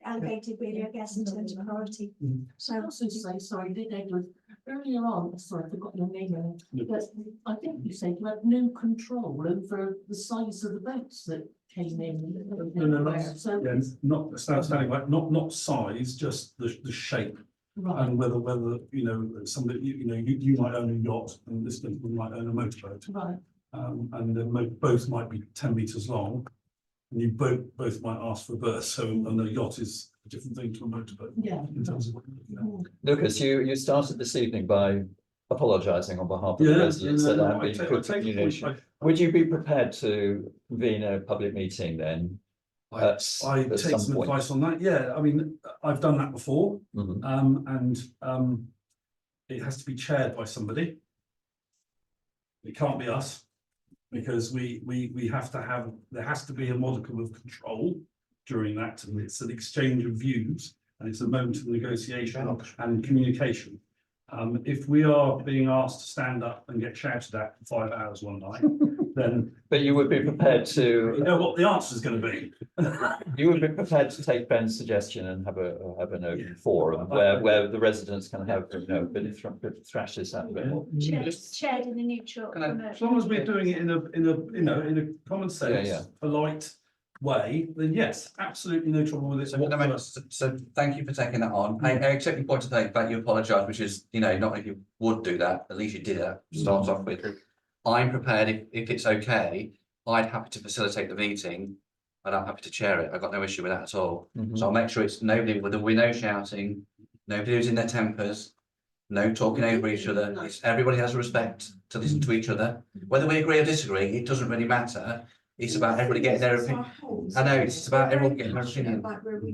elevated really, I guess, in terms of priority. So I also say, sorry, Edward, earlier on, sorry, I forgot your name, but I think you said you had no control over the size of the boats that came in. No, So, Yeah, not standing like not size, just the shape, right, and whether somebody you might own a yacht and this gentleman might own a motorboat, right. and then both might be 10 meters long, and you both might ask for berth. So and the yacht is a different thing to a motorboat. Yeah. In terms of what you're looking at. Lucas, you started this evening by apologising on behalf of the residents that there have been I good take the point. communication. Would you be prepared to convene a public meeting then? I at take some some point? advice on that. Yeah, I mean, I've done that before, Mhm. and it has to be chaired by somebody. It can't be us, because we have to have, there has to be a modicum of control during that, and it's an exchange of views, and it's a moment of negotiation and communication. If we are being asked to stand up and get shouted at for 5 hours one night, then But you would be prepared you to, know what the answer is going to be. you would be prepared to take Ben's suggestion and have an open Yeah. forum where the residents can have, a bit of thrash this out a bit more. Shared in a neutral. As long as we're doing it in a common sense, Yeah. polite way, then yes, absolutely no trouble with it. So, so thank you for taking that on. I accept your point to take that you apologise, which is, not if you would do that, at least you did it, to start off with. I'm prepared, if it's okay, I'd happy to facilitate the meeting, and I'm happy to chair it. I've got no issue with that at all. Mhm. So I'll make sure it's nobody, there'll be no shouting, nobody losing their tempers, no talking over each other. Everybody has respect to listen to each other. Whether we agree or disagree, it doesn't really matter. It's about everybody getting their opinion. I know, it's about everyone getting their opinion.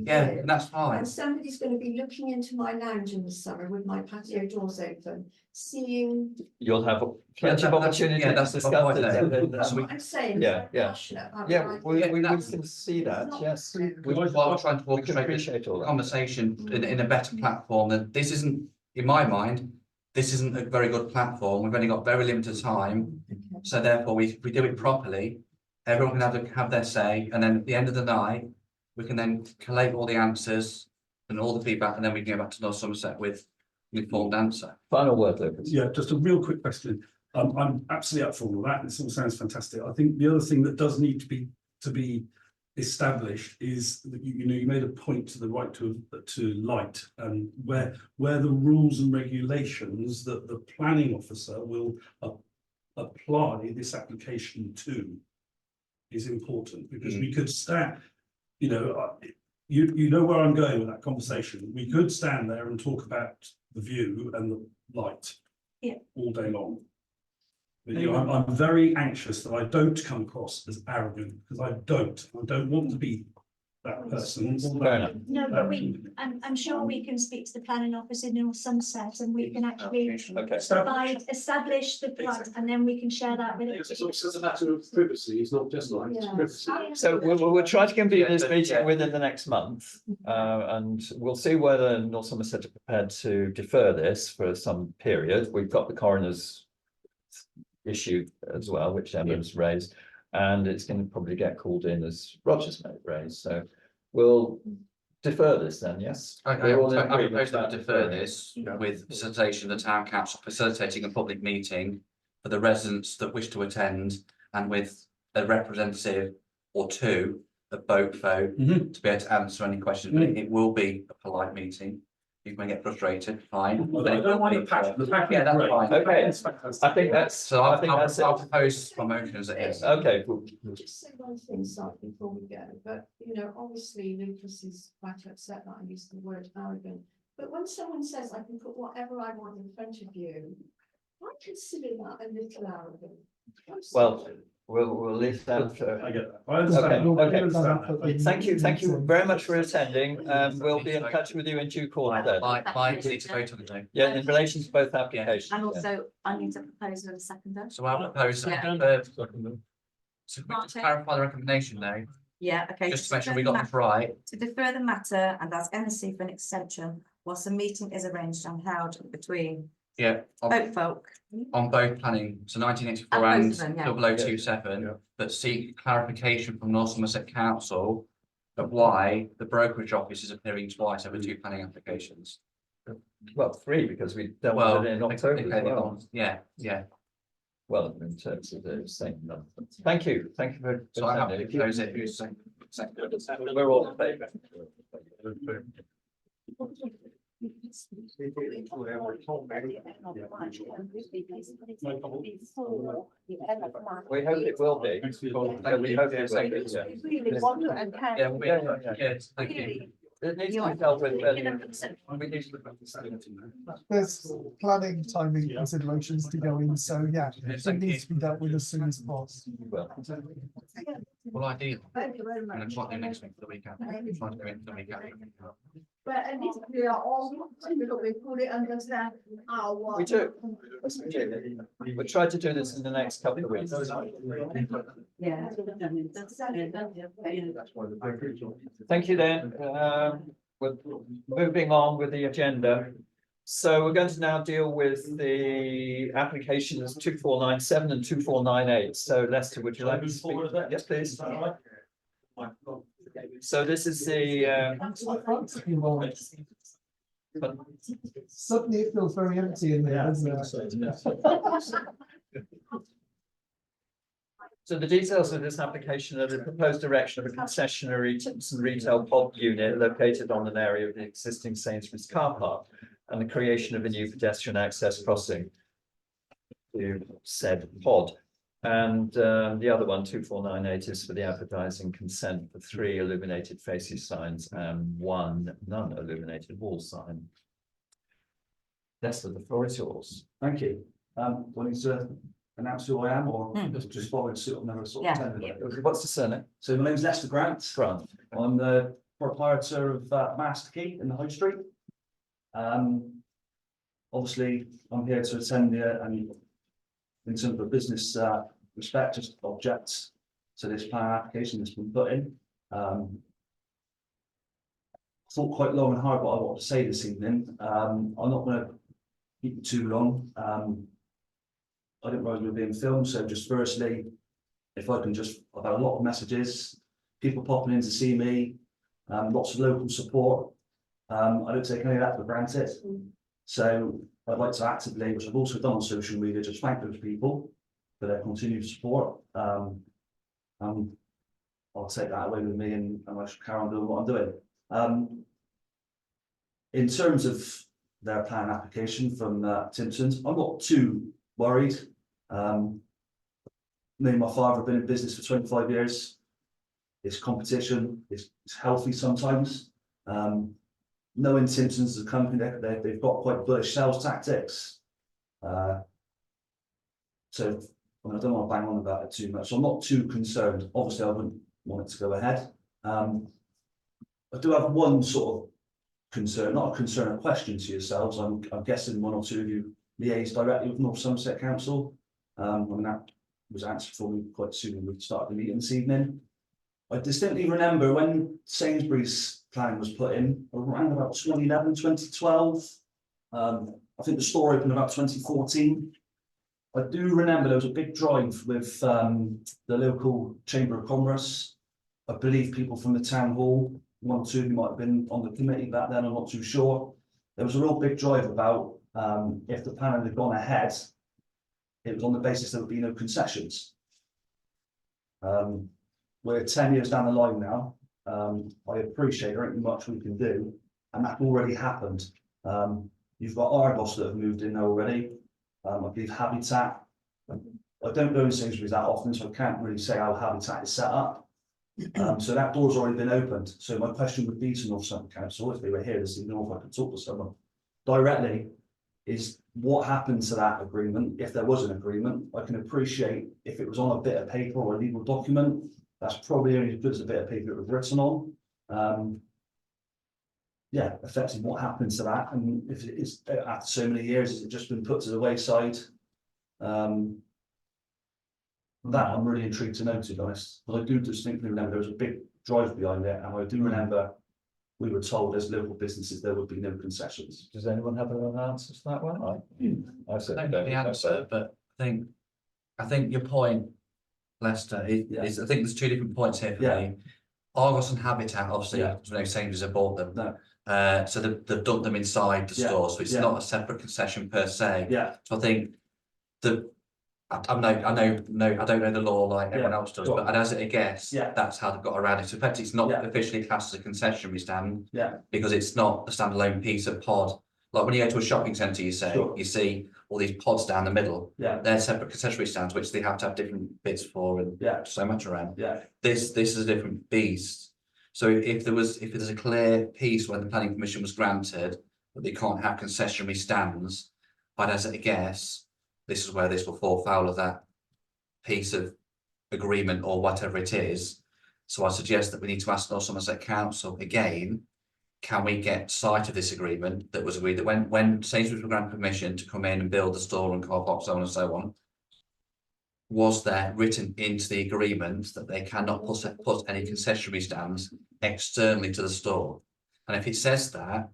Yeah, and that's fine. And somebody's going to be looking into my lounge in the summer with my patio doors open, seeing. You'll have plenty of opportunity to that's the discuss point it. there. and- That's and- what I'm saying. Yeah, yeah. Passionate about Yeah, my we idea. can see that, yes. Which is why I'm trying to We can orchestrate appreciate all the that. conversation in a better platform. That this isn't, in my mind, this isn't a very good platform. We've only got very limited time. So therefore, if we do it properly, everyone can have their say, and then at the end of the night, we can then collate all the answers and all the feedback, and then we can go back to North Somerset with an informed answer. Final word, Lucas. Yeah, just a real quick question. I'm absolutely up for all of that. This all sounds fantastic. I think the other thing that does need to be established is that you made a point to the right to light, and where the rules and regulations that the planning officer will apply this application to is important, because we could stand, you know where I'm going with that conversation. We could stand there and talk about the view and the light all day long. But, I'm very anxious that I don't come across as arrogant, because I don't want to be that person. Fair enough. No, but I'm sure we can speak to the planning office in North Somerset and we can actually Okay. establish the plan and then we can share that with it. It's a matter of privacy, it's not just like Yeah. privacy. So we'll try to convene this meeting within the next month, and we'll see whether North Somerset are prepared to defer this for some period. We've got the coroner's issue as well, which Emma's raised, and it's going to probably get called in as Roger's raised. So we'll defer this then. Yes. Okay, We're all in I agreement propose that about we defer deferring. this with facilitation of the town council facilitating a public meeting for the residents that wish to attend and with a representative or two of both folk Mhm. to be able to answer any questions, but it will be a polite meeting. You can get frustrated, fine. I but it don't will mind be the pack, the pack. Yeah, that's fine. Okay. It's fantastic. I think that's. So I think I'll that's I'll it. propose my motion as it is. Okay. Cool. Just say one thing, Si, before we go, but you know, obviously Lucas is quite upset that I used the word arrogant. But when someone says I can put whatever I want in front of you, I consider that a little arrogant. Well, we'll leave that. I get that. I understand. Okay, I understand that. Thank you very much for attending. We'll be in touch with you in due course then. My need to vote on it though. Yeah, in relation to both applications. And yeah. also, I need a proposal of a seconder. So I'll propose, Yeah. so can we just clarify the recommendation though, Yeah, okay. just to make sure we got this right. To defer the matter and ask NSC for an extension whilst a meeting is arranged and held between Yeah, both folk. on both planning, so 1984 And both and of them, yeah. 0027, that seek clarification from North Somerset Council of why the brokerage office is appearing twice over two planning applications. Well, three, because we dealt Well, with it in October as well. yeah. Well, in terms of the same number. Thank you for So I have to attending. close it. Who's second? We're all in favour. We hope it will be. Yeah, we hope it will be, yeah. Really want and can. Yeah, we, Yeah, yeah. yes, thank you. It needs to be dealt with. We need to look at the sanity now. There's planning timing considerations to go in, so yeah, it needs to be dealt with as soon as possible. Well, ideal. Thank you very And then much. try to do next week for the week after. Try to do it for the week after. But at least we are all, we fully understand our. We do. We'll try to do this in the next couple of weeks. Yeah. Thank you then. We're moving on with the agenda. So we're going to now deal with the applications 2497 and 2498. So Lester, would you like to speak? Yes, please. So this is the, Suddenly it feels very empty in there, doesn't it? so the details of this application are the proposed erection of a concessionary Timpson retail pod unit located on an area of the existing Sainsbury's car park and the creation of a new pedestrian access crossing to said pod. And the other one, 2498, is for the advertising consent for 3 illuminated faces signs and 1 non-illuminated wall sign. Lester, the floor is yours. Thank you. Do I need to announce who I am or just following suit? I've never sort of Yeah. attended. What's the surname? So my name's Lester Grant. Grant. I'm the proprietor of Master Key in the High Street. Obviously, I'm here to attend the and in terms of a business respect, just object to this plan application that's been put in. Thought quite long and hard what I want to say this evening. I'm not going to keep it too long. I didn't realize we were being filmed, so just firstly, if I can just, I've had a lot of messages, people popping in to see me, lots of local support. I don't take any of that for granted. So I'd like to actively, which I've also done on social media, just thank those people for their continued support. I'll take that away with me and I should carry on doing what I'm doing. In terms of their plan application from Timpson's, I'm not too worried. Me and my father have been in business for 25 years. It's competition, it's healthy sometimes. Knowing Timpson's as a company, they've got quite bullish sales tactics. So I don't want to bang on about it too much. So I'm not too concerned. Obviously, I wouldn't want it to go ahead. I do have one sort of concern, not a concern, a question to yourselves. I'm guessing one or two of you liaise directly with North Somerset Council. I mean, that was answered for me quite soon when we started the meeting this evening. I distinctly remember when Sainsbury's plan was put in around about 2011, 2012. I think the store opened about 2014. I do remember there was a big drive with the local Chamber of Commerce. I believe people from the town hall, one or two who might have been on the committee back then, I'm not too sure. There was a real big drive about if the plan had gone ahead, it was on the basis there would be no concessions. We're 10 years down the line now. I appreciate there ain't much we can do, and that already happened. You've got Argos that have moved in there already. I believe Habitat. I don't go in Sainsbury's that often, so I can't really say how Habitat is set up. So that door's already been opened. So my question would be to North Somerset Council, if they were here this evening, or if I could talk to someone directly, is what happened to that agreement, if there was an agreement. I can appreciate if it was on a bit of paper or a legal document, that's probably only as good as a bit of paper it was written on. Yeah, effectively what happened to that, and if it is after so many years, has it just been put to the wayside? That I'm really intrigued to know, to be honest, but I do distinctly remember there was a big drive behind it, and I do remember we were told as local businesses there would be no concessions. Does anyone have an answer to that one? I I certainly don't know the don't. answer, but I think your point, Lester, is I think there's two different points here for me. Argos and Habitat, obviously, there's no Sainsbury's have bought them. No. So they've dumped them inside the store, so it's not a separate concession per se. Yeah. So I think I don't know the law like everyone else does, but as it a guess, that's how they've got around it. So effectively, it's not officially classed as a concessionary stand, because it's not a standalone piece of pod. Like when you go to a shopping centre, you see all these pods down the middle. They're separate concessionary stands, which they have to have different bits for, and so much around. This is a different beast. So if there's a clear piece when the planning permission was granted that they can't have concessionary stands, I'd hazard a guess this is where this will fall foul of that piece of agreement or whatever it is. So I suggest that we need to ask North Somerset Council again, can we get sight of this agreement that was agreed that when Sainsbury's were granted permission to come in and build the store and car park, so on and so on, was there written into the agreement that they cannot put any concessionary stands externally to the store? And if it says that,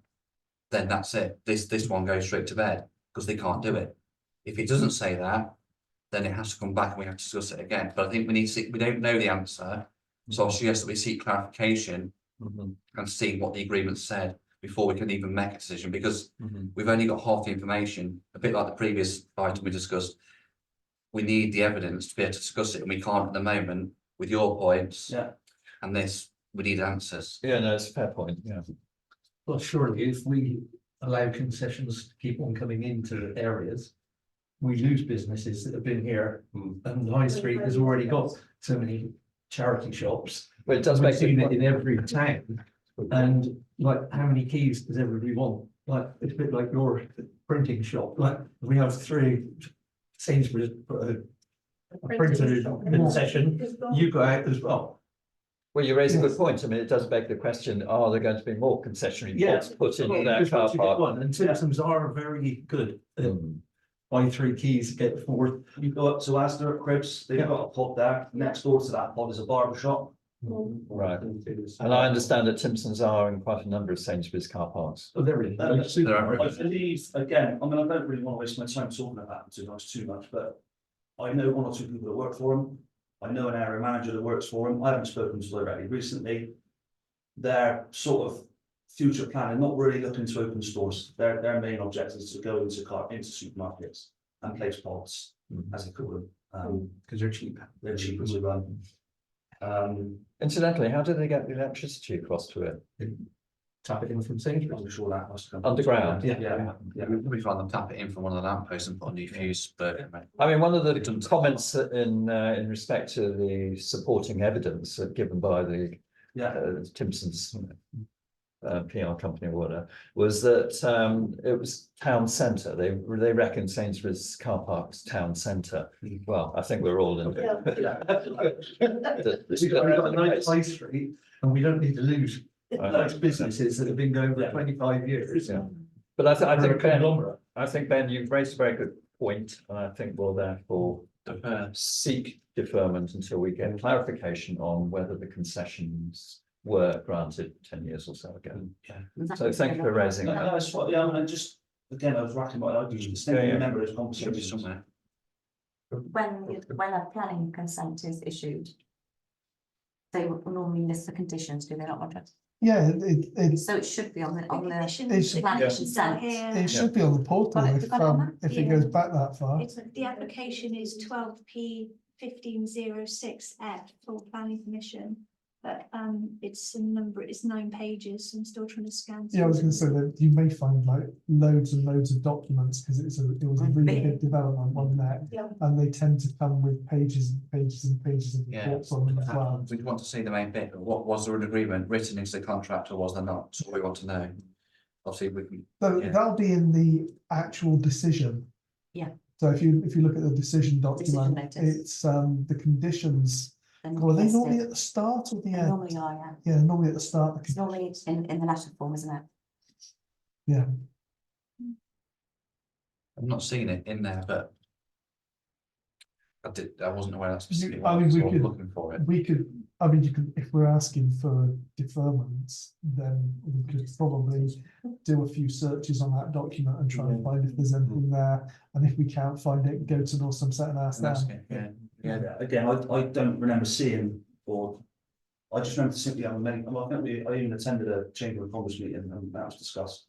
then that's it. This one goes straight to bed because they can't do it. If it doesn't say that, then it has to come back and we have to discuss it again. But I think we don't know the answer. So I'll suggest that we seek clarification and see what the agreement said before we can even make a decision, because we've only got half the information, a bit like the previous item we discussed. We need the evidence to be able to discuss it, and we can't at the moment with your points. And this, we need answers. Yeah, no, it's a fair point, Well, surely if we allow concessions to keep on coming into areas, we lose businesses that have been here, and the high street has already got so many charity shops. Well, it does We've make seen it in every town. And like, how many keys does everybody want? Like, it's a bit like your printing shop. Like, we have 3 Sainsbury's put a printer concession. You go out as well. Well, you raise a good point. I mean, it does beg the question: are there going to be more concessionary pods put into their car park? And Simpsons are very good. Buy 3 keys, get 4. You go up to Asda at Cribs, they've got a pod there. Next door to that pod is a barber shop. Right. And I understand that Timpsons are in quite a number of Sainsbury's car parks. Oh, they're in. I believe, again, I mean, I don't really want to waste my time talking about them too much, but I know 1 or 2 people that work for them. I know an area manager that works for them. I haven't spoken to them directly recently. Their sort of future planning, not really looking to open stores. Their main objective is to go into supermarkets and place pods, as they call them, because they're cheap. They're cheaper to run. Incidentally, how do they get the electricity across to it? Tap it in from Sainsbury's. I'm sure that must come Underground? Yeah. We find them tap it in from one of the lampposts and put a new fuse. But I mean, one of the comments in respect to the supporting evidence given by the Timpsons PR company or whatever, was that it was town centre. They reckon Sainsbury's car park's town centre. Well, I think we're all in it. We've got a nice high street, and we don't need to lose Those businesses that have been going for 25 years. Yeah. But I They're a think, Ben, conglomerate. I think, Ben, you've raised a very good point, and I think we'll therefore Defer. seek deferment until we get clarification on whether the concessions were granted 10 years or so ago. So thank you for raising No, that. that's what, yeah, I mean, just, again, I was racking my, I just distinctly remember those Should be conversations. somewhere. When a planning consent is issued, they would normally list the conditions, do they not, Roger? Yeah, it's, So it should be on the It's- planning consent. it should be on the portal Got it, if, got it on if it Yeah. goes back that far. It's, the application is 12P 1506F for planning permission. But it's a number, it's 9 pages, so I'm still trying to scan. Yeah, I was through gonna say that you may find like loads and loads of documents, because it was a really big development, wasn't it? Yeah. And they tend to come with pages and pages and pages of Yeah. reports on them as well. We want to see the main bit, but what was there an agreement written into the contract or was there not? That's what we want to know. Obviously, we can, So Yeah. that'll be in the actual decision. Yeah. So if you look at the decision document, notice. it's the conditions, Then well, are they listed. normally at the start or the They end? normally are, yeah. Yeah, normally at the start. the It's normally in the letter form, isn't it? Yeah, I'm not seeing it in there, but I wasn't aware that specifically. I mean, we so I was could- looking for it. we could, I mean, you could, if we're asking for deferments, then we could probably do a few searches on that document and try and find if there's anything there. And if we can't find it, go to North Somerset and ask And that's them. it, yeah. Yeah, again, I don't remember seeing, or, I just remember simply having many, well, I think I even attended a Chamber of Commerce meeting and that was discussed.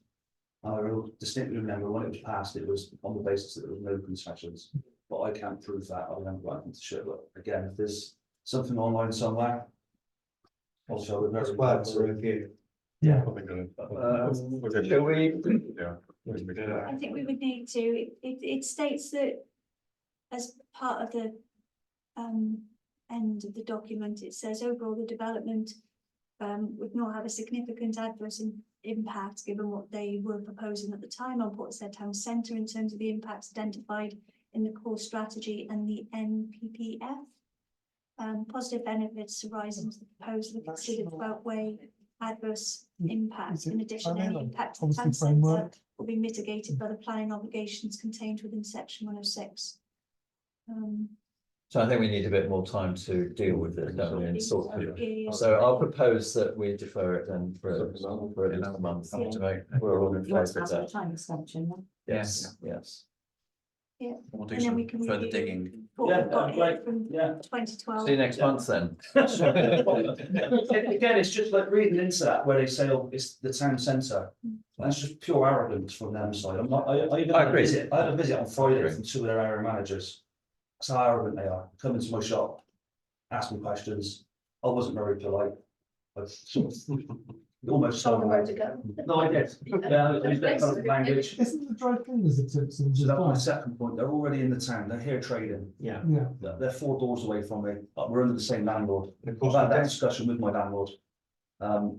And I distinctly remember when it was passed, it was on the basis that there was no concessions, but I can't prove that, I don't have anything to show, but again, if there's something online somewhere. Also, we're That's very why glad it's to a review. Yeah. Shall we? I think we would need to, it states that as part of the end of the document, it says overall the development would not have a significant adverse impact given what they were proposing at the time on Portishead Town Centre in terms of the impacts identified in the core strategy and the NPPF. Positive benefits arising to the proposal are considered to outweigh adverse impacts. In addition, any impact to the Policy town centre framework. will be mitigated by the planning obligations contained within section 106. So I think we need a bit more time to deal with it, don't we, and sort through it. Yeah. So I'll propose that we defer it then for another month to make, we're all in You want favour to of ask for a that. time extension, no? Yes, yes. Yeah. We'll do And then we some can further review digging. what Yeah, we've got here great. from Yeah. 2012. See you next month then. Again, it's just like reading into that where they say, oh, it's the town centre. That's just pure arrogance from them side. I'm not, I even I had a agree. visit, I had a visit on Friday agree. from 2 of their area managers. That's how arrogant they are. Come into my shop, ask me questions. I wasn't very polite. I sort of almost Told told them them. where to go. No, I did. Yeah, I used that kind of language. Isn't the dry cleaners exemption? So that's my second point. They're already in the town. They're here trading. Yeah. Yeah, They're 4 doors away from me, but we're under the same landlord. I've had that discussion with my landlord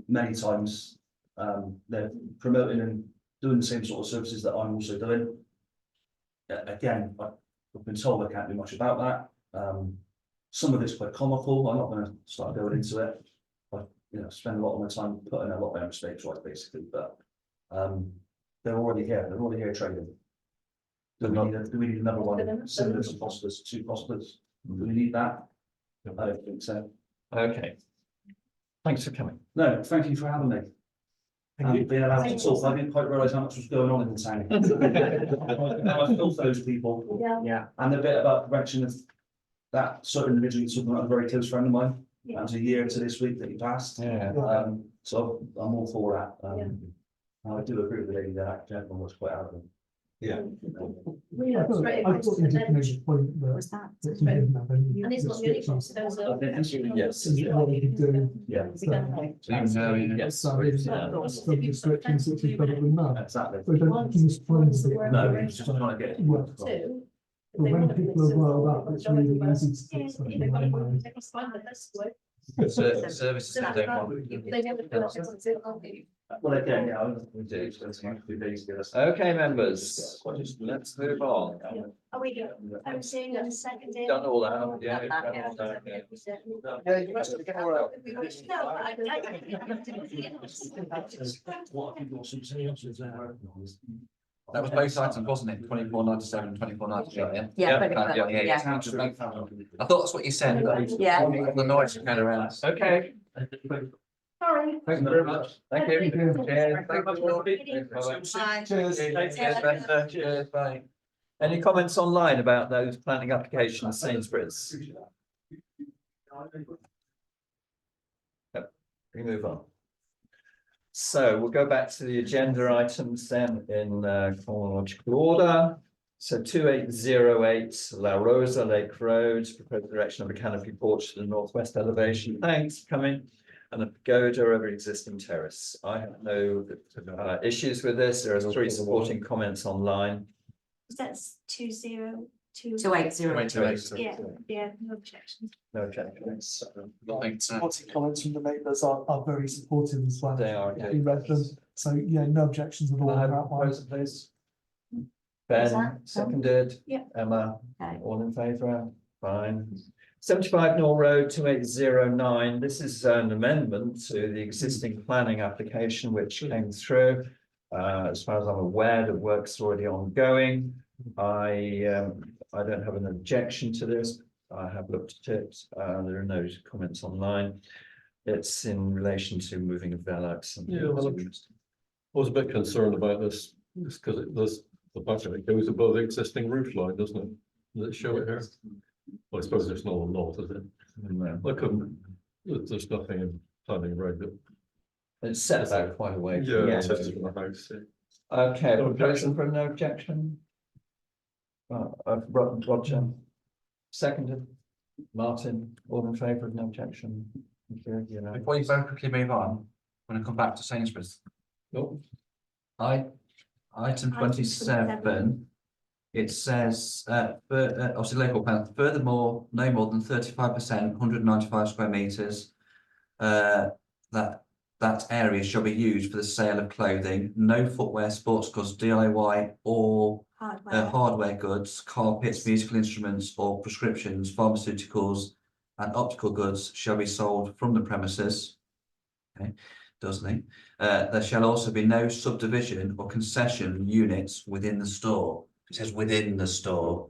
many times. They're promoting and doing the same sort of services that I'm also doing. Again, I've been told I can't do much about that. Some of it's quite comical. I'm not going to start going into it. I, spend a lot of my time putting a lot of my mistakes right, basically. But they're already here. They're already here trading. Do we need another one? Similar to Foster's, 2 Fosters. Do we need that? I don't think so. Okay. Thanks for coming. No, thank you for having me. And being allowed to talk. I didn't quite realise how much was going on in the town. I felt those people. Yeah. And the bit about prevention of that certain individual you're talking about, a very close friend of mine. That was a year to this week that he passed. Yeah. So I'm all for that. And I do agree with the lady that gentleman was quite arrogant. Yeah. We I look thought straight I across thought to you the did make bench. a point that. Was that? that he didn't have any And it's not the only restrictions. box, those I are. think that's really- Yes. Is it what he could do? Yeah. Yes. So it's some restrictions which is better than none. Exactly. So don't think he's trying to. No, he's just trying to get it. Yeah. Two. But when people are riled up, it's really easy to Yeah, take stuff if in they've got their a mind. they can find the best way. Services So they that's don't right. want. They never feel like it's on zero, aren't they? Well, again, yeah, we do. Okay, members, let's move on. Are we proposing and seconding? Done all that, yeah. Yeah, you must have all right. No, I That was both items, wasn't it? 2497, 2498, yeah? Yeah, Yeah. I thought that's what you said. Yeah. The noise going around. Okay, Sorry. thanks very much. Thank you. Cheers. Thank you. Bye. Cheers, bye. Any comments online about those planning applications, Sainsbury's? Yep, we move on. So we'll go back to the agenda items then in chronological order. So 2808 La Rosa Lake Road, proposed erection of a canopy porch to the northwest elevation. Thanks for coming. And a pagoda over existing terrace. I have no issues with this. There are 3 supporting comments online. That's 202. 280. Yeah, no objection. No objections. Supporting comments from the neighbours are very supportive as well. They are. We read them, so yeah, no objections at all. Can I have on a that one. proposal, please? Is Ben, that- seconded. Yeah. Emma, Okay. all in favour? Fine. 75 North Road, 2809. This is an amendment to the existing planning application which came through. As far as I'm aware, the work's already ongoing. I don't have an objection to this. I have looked at it. There are no comments online. It's in relation to moving of Velux. Yeah, well, I was a bit concerned about this, just because it does, the budget, it goes above the existing roof line, doesn't it? Does it show it here? Well, I suppose there's no north, is it? No. I couldn't, there's nothing in planning reg that. It's set back quite a way. Yeah, Yeah. it's just from the house, yeah. Okay, No proposal for no objection. Roger. Seconded. Martin, all in favour of no objection? Thank you, you know. Before you very quickly move on, when I come back to Sainsbury's. Nope. Item 27. It says, obviously local plan, furthermore, no more than 35%, 195 square meters. That area shall be used for the sale of clothing, no footwear, sports goods, DIY or hardware goods, carpets, musical instruments or prescriptions, pharmaceuticals and optical goods shall be sold from the premises. Okay, doesn't it? There shall also be no subdivision or concession units within the store. It says within the store.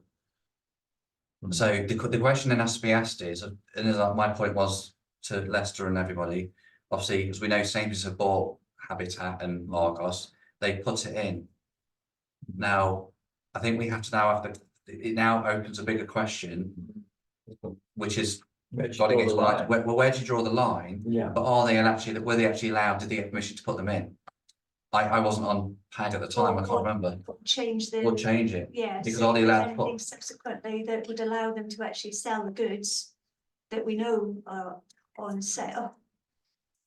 So the question then has to be asked is, and as my point was to Leicester and everybody, obviously, as we know, Sainsbury's have bought Habitat and Argos, they put it in. Now, I think we have to now it now opens a bigger question, which is where do you draw the line? Yeah. But were they actually allowed, did they get permission to put them in? I wasn't on PAG at the time, I can't remember. Change the. Or change it. Yeah. Because so are they if allowed there's to put? anything subsequently that would allow them to actually sell the goods that we know are on sale.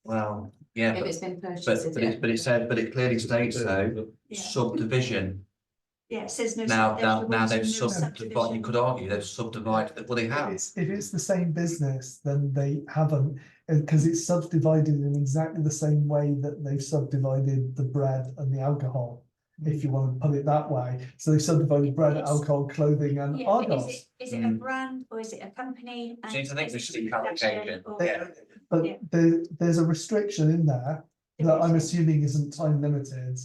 Well, yeah, If it's been purchased. but it clearly states though, Yeah. subdivision. Yeah, it says no. Now there they've shall be no subdivided, you could argue they've subdivided, well, they have. If it's the same business, then they haven't, because it's subdivided in exactly the same way that they've subdivided the bread and the alcohol, if you want to put it that way. So they subdivided bread, alcohol, clothing and Yeah, but Argos. is it a brand or is it a company? So I think is we it should see production clarification, or- yeah. But Yeah. there's a restriction in there that I'm assuming isn't time limited.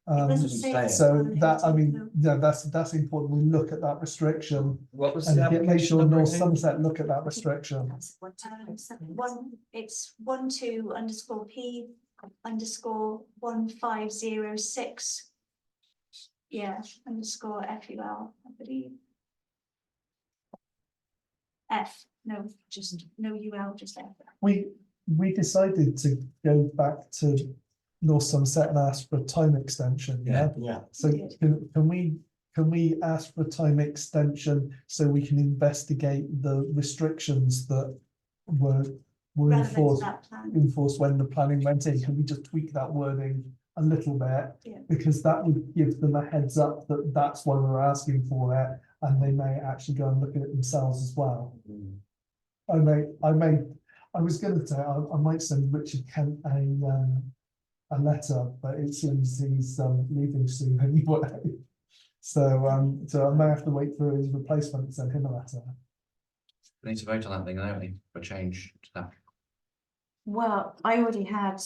doesn't say it's So time that, I limited, mean, yeah, that's important. We look at that restriction What was and the make application sure number North again? Somerset look at that restriction. It's 12_P_1506. Yeah, underscore FUL, I believe. F, no, just no UL, just F. We decided to go back to North Somerset and ask for a time extension, yeah? Yeah. So can we ask for a time extension so we can investigate the restrictions that were Relevant to enforced that plan. when the planning went in? Can we just tweak that wording a little bit? Yeah. Because that would give them a heads up that that's why we're asking for it, and they may actually go and look at it themselves as well. I was gonna say, I might send Richard Kent a letter, but it seems he's leaving soon anyway. So I may have to wait for his replacement to send him a letter. We need to vote on that thing, don't we, for change to that. Well, I already had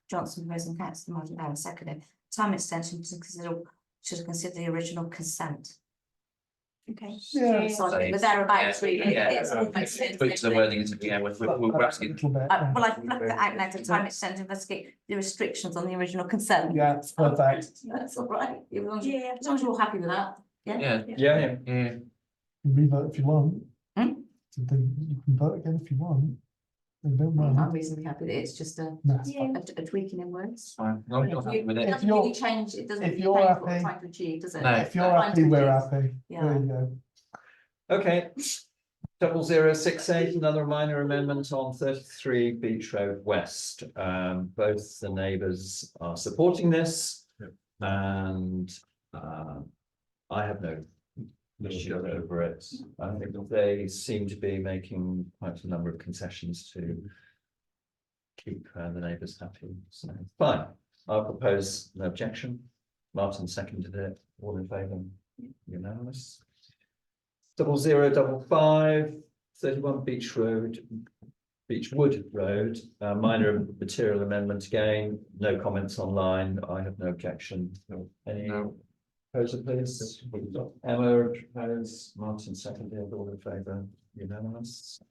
Johnson proposing councillor Martin Allen seconded time extension to consider the original consent. Okay. Yeah. So I think we're thereabouts really. Yeah. It's almost Tweaks the wording, yeah, we're asking. Little bit, Well, I've left it out now to time extension to investigate the restrictions on the original consent. Yeah, perfect. That's all right. As long Yeah. as you're all happy with that. Yeah. Yeah, Yeah, yeah. Revote if you want. Hmm? So then you can vote again if you want. They don't mind. I'm reasonably happy that it's just a No. Yeah. tweaking in words. Fine. No, you're happy with It it. doesn't really change, it doesn't if really change you're what we're happy- trying to achieve, does it? No. If you're Trying to happy, we're achieve. happy. Yeah. There you go. okay. 0068, another minor amendment on 33 Beach Road West. Both the neighbours are supporting this. And I have no issue over it. I think they seem to be making quite a number of concessions to keep the neighbours happy, so fine. I'll propose no objection. Martin seconded it, all in favour, unanimous. 0055, 31 Beechwood Road, minor material amendment again, no comments online, I have no objection. Any No. proposer, please? Emma proposed, Martin seconded, all in favour, unanimous.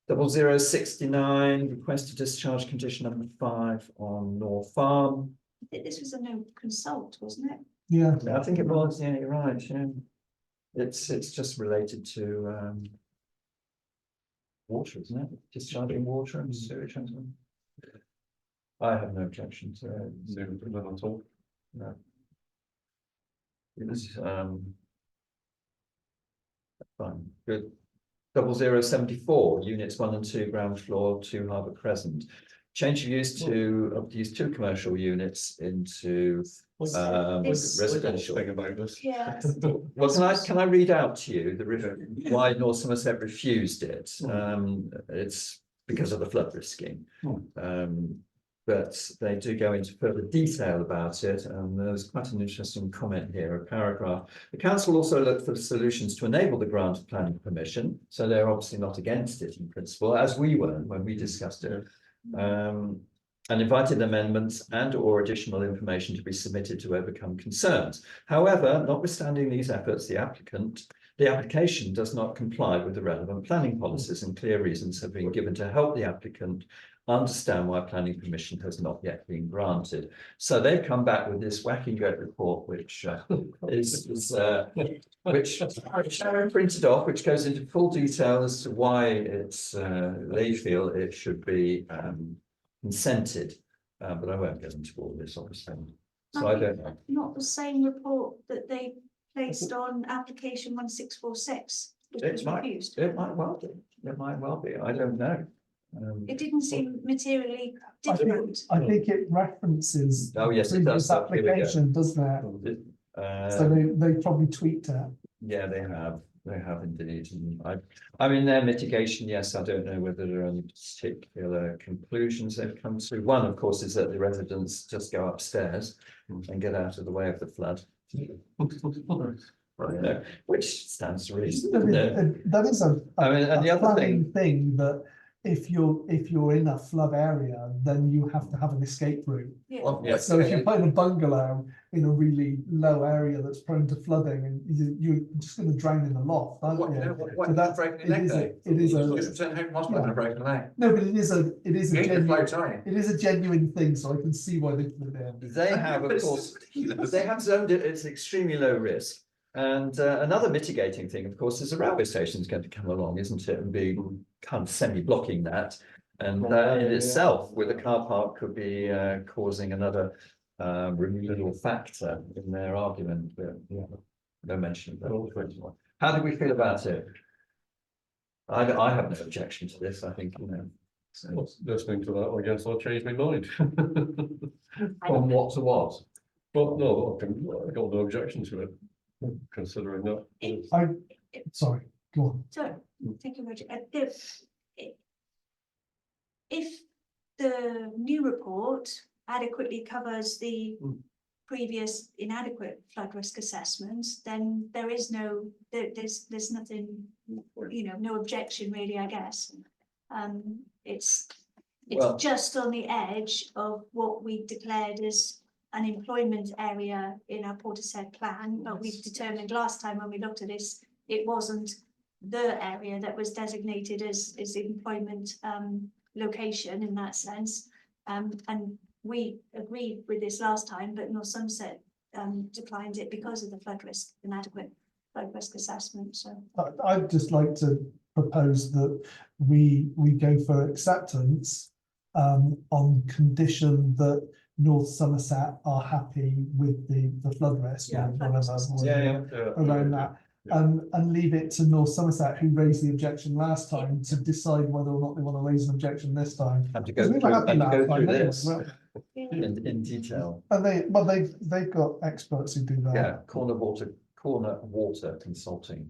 0069, request to discharge condition number 5 on North Farm. I think this was a no consult, wasn't it? Yeah. I think it was, yeah, you're right, yeah. It's just related to water, isn't it? Discharging water and sewage. I have no objection to it. None at all. No. It was fine, good. 0074, units 1 and 2, ground floor, 2 Harbour Crescent. Change of use to use 2 commercial units into residential. Thing about this. Yeah. Well, can I read out to you the why North Somerset refused it? It's because of the flood risk scheme. But they do go into further detail about it, and there's quite an interesting comment here, a paragraph. The council also looked for solutions to enable the grant of planning permission, so they're obviously not against it in principle, as we were when we discussed it. And invited amendments and or additional information to be submitted to overcome concerns. However, notwithstanding these efforts, the application does not comply with the relevant planning policies, and clear reasons have been given to help the applicant understand why planning permission has not yet been granted. So they've come back with this whacking goat report, which which Sharon printed off, which goes into full detail as to why it's they feel it should be consented, but I won't get into all this, obviously. So I don't know. Not the same report that they placed on application 1646, which was refused. It might well be. It might well be. I don't know. It didn't seem materially different. I think it references. Oh, yes, it does. Previous application, doesn't it? So they probably tweaked it. Yeah, they have. They have indeed. And I mean, their mitigation, yes, I don't know whether there are any particular conclusions they've come to. One, of course, is that the residents just go upstairs and get out of the way of the flood. Which stands to reason. That is a. I mean, and the other thing that if you're in a flood area, then you have to have an escape route. Yeah. Well, yes, So if you're putting a bungalow in a really low area that's prone to flooding, and you're just going to drown in the loft, aren't you? So that it is a no, but it is a genuine thing. So I can see why they put it there. They have, of course, they have zoned it as extremely low risk. And another mitigating thing, of course, is a railway station is going to come along, isn't it, and be kind of semi-blocking that. And in itself, with a car park, could be causing another removal factor in their argument. But no mention of that. How do we feel about it? I have no objection to this. I think, Well, listening to that, I guess I'll change my mind. From what to what? But no, I got no objection to it, considering that. Sorry, go on. So, thank you, Roger. If the new report adequately covers the previous inadequate flood risk assessments, then there is no, there's nothing, you know, no objection really, I guess. It's Well- just on the edge of what we declared as an employment area in our Portishead plan, but we've determined last time when we looked at this, it wasn't the area that was designated as employment location in that sense. And we agreed with this last time, but North Somerset declined it because of the flood risk, inadequate flood risk assessment, so. I'd just like to propose that we go for acceptance on condition that North Somerset are happy with the flood risk. Yeah. or whatever, Yeah. around that. And leave it to North Somerset, who raised the objection last time, to decide whether or not they want to raise an objection this time. Have to Because go we through, were happy and last go time, through anyway, this weren't in detail. we? And they've got experts who do that. Yeah, corner water consulting.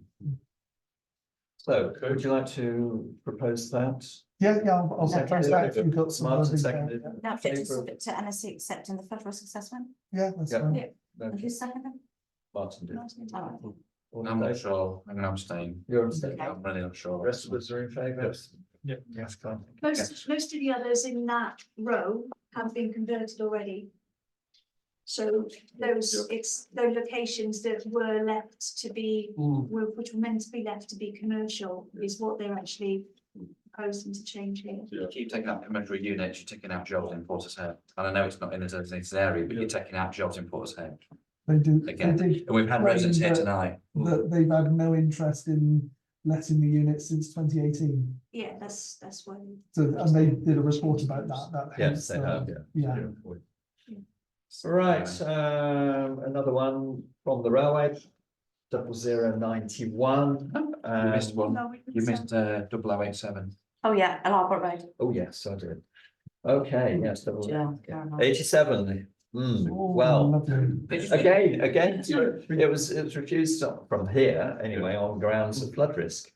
So would you like to propose that? Yeah, I'll propose that if you've got some. Martin wording there. seconded. Now, fit Favour? to NSC accepting the flood risk assessment, Yeah, that's Yeah. fine. and Okay, who's seconded? Martin did. All right. All in I'm not favour? sure, I'm gonna abstain. You're abstaining. I'm really not sure. The rest of us are in favour? Yes. Yeah. Yes, Carl. Most of the others in that row have been converted already. So those locations that were left to be, which were meant to be left to be commercial, is what they're actually proposing to change here. You keep taking out commercial units, you're taking out jobs in Portishead, and I know it's not in a designated area, but you're taking out jobs in Portishead. They do. Again, they did and we've had claim residents here that- tonight. That they've had no interest in letting the units since 2018. Yeah, that's when. So, and they did a report about that. Yes, hence, they have, yeah. Yeah. Right, another one from the railway, 0091. You missed one, No, we you can missed 0087. Oh, yeah, Albert Road. Oh, yes, I did. Okay, yes, Yeah, fair enough. 87. Oh, Well, lovely. again, it was refused from here anyway on grounds of flood risk,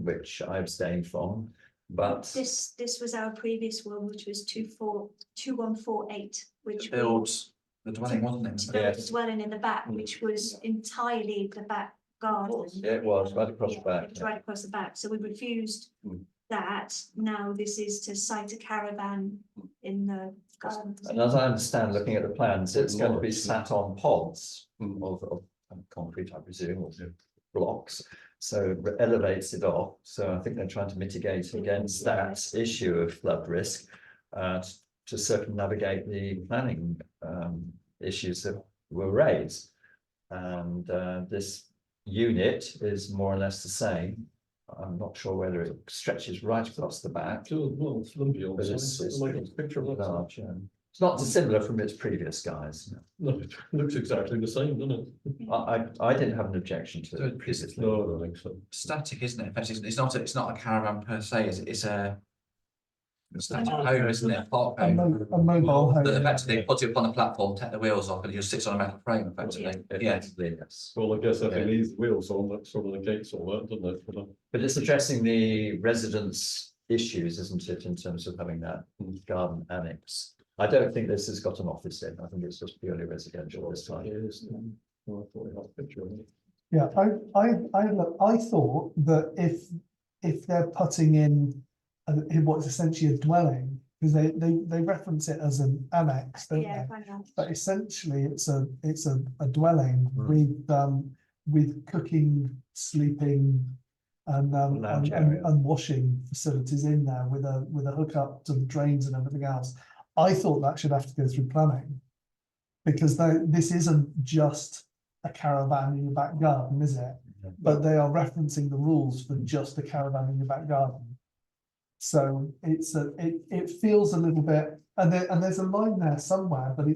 which I abstained from. But This was our previous one, which was 2148, which. we- Builds the dwelling, wasn't to it? build Yes. the dwelling in the back, which was entirely the back garden. it was right across the Yeah, back. it was right across the back, so we refused Mm. that. Now this is to site a caravan in the garden. And as I understand, looking at the plans, it's going to be sat on pods of concrete, I presume, or blocks. So it elevates it off. So I think they're trying to mitigate against that issue of flood risk. To circumnavigate the planning issues that were raised. And this unit is more or less the same. I'm not sure whether it stretches right across the back. Well, it's lumpy on the But side. it's Like a picture of that. large, yeah. It's not dissimilar from its previous guys. No, it looks exactly the same, doesn't it? I didn't have an objection to it previously. No, I don't think so. Static, isn't it? Effectively, it's not a caravan per se, it's a static Oh, home, isn't it? A park home. A mobile home. That effectively puts it up on the platform, take the wheels off, and it just sits on a metal frame effectively. Yeah, Effectively, yes. Well, I guess if Yeah. it needs wheels on, that's sort of the gates all that, doesn't it? But, But it's addressing the residents' issues, isn't it, in terms of having that garden annex? I don't think this has got an office in. I think it's just purely residential this time. it is, well, I thought we had a picture of it. Yeah, I thought that if they're putting in what's essentially a dwelling, because they reference it as an annex, don't Yeah, they? I know. But essentially, it's a dwelling with cooking, sleeping, and Lounge area. and washing facilities in there with a hookup to the drains and everything else. I thought that should have to go through planning, because this isn't just a caravan in your back garden, is it? But they are referencing the rules for just a caravan in your back garden. So it feels a little bit, and there's a line there somewhere, but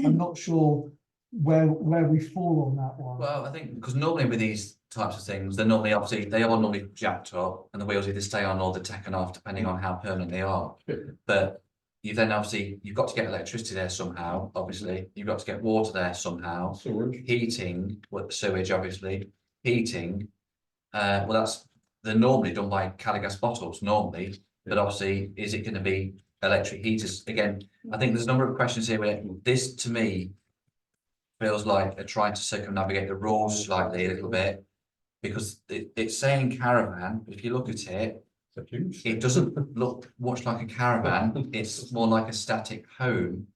I'm not sure where we fall on that one. well, I think, because normally with these types of things, they are normally jacked up, and the wheels either stay on or they're taken off, depending on how permanent they are. But you've got to get electricity there somehow, obviously, you've got to get water there somehow, Storage. heating, sewage, obviously, heating. They're normally done by Caligas bottles normally, but obviously, is it going to be electric heaters, again, I think there's a number of questions here where this to me feels like they're trying to circumnavigate the rules slightly a little bit. Because it's saying caravan, but if you look at it, it doesn't look much like a caravan, it's more like a static home.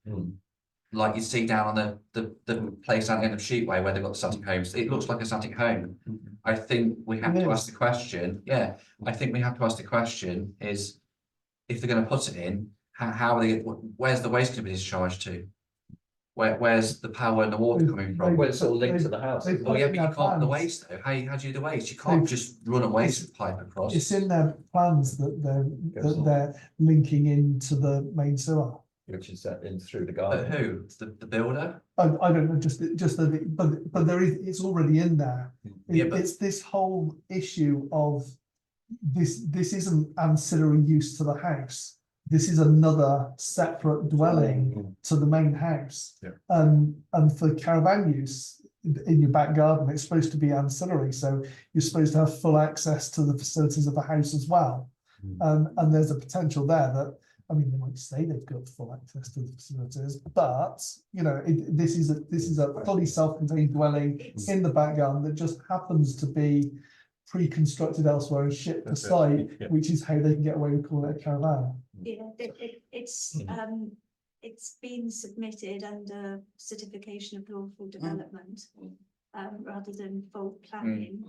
Like you see down on the place down the end of Sheepway where they've got the static homes, it looks like a static home. I think we have to ask the question, I think we have to ask the question is, if they're gonna put it in, how are they, where's the waste gonna be discharged to? Where's the power and the water coming from? Well, it's all linked to the house. They've Oh, put yeah, in but you their can't, the plans. waste though, how do you do the waste? You can't just run a waste pipe across. It's in their plans that they're linking into the main sewer. Which is in through the But garden. who? The builder? I don't know, just that, but there is, it's already in there. Yeah, but- It's this whole issue of this isn't ancillary use to the house. This is another separate dwelling to the main house. Yeah. And for caravan use in your back garden, it's supposed to be ancillary, so you're supposed to have full access to the facilities of the house as well. And there's a potential there that, I mean, they might say they've got full access to the facilities, but you know, this is a fully self-contained dwelling in the back garden that just happens to be pre-constructed elsewhere and shipped to That's it, site, yeah. which is how they can get away with calling it a caravan. Yeah, it's been submitted under certification of lawful development. Rather than full planning.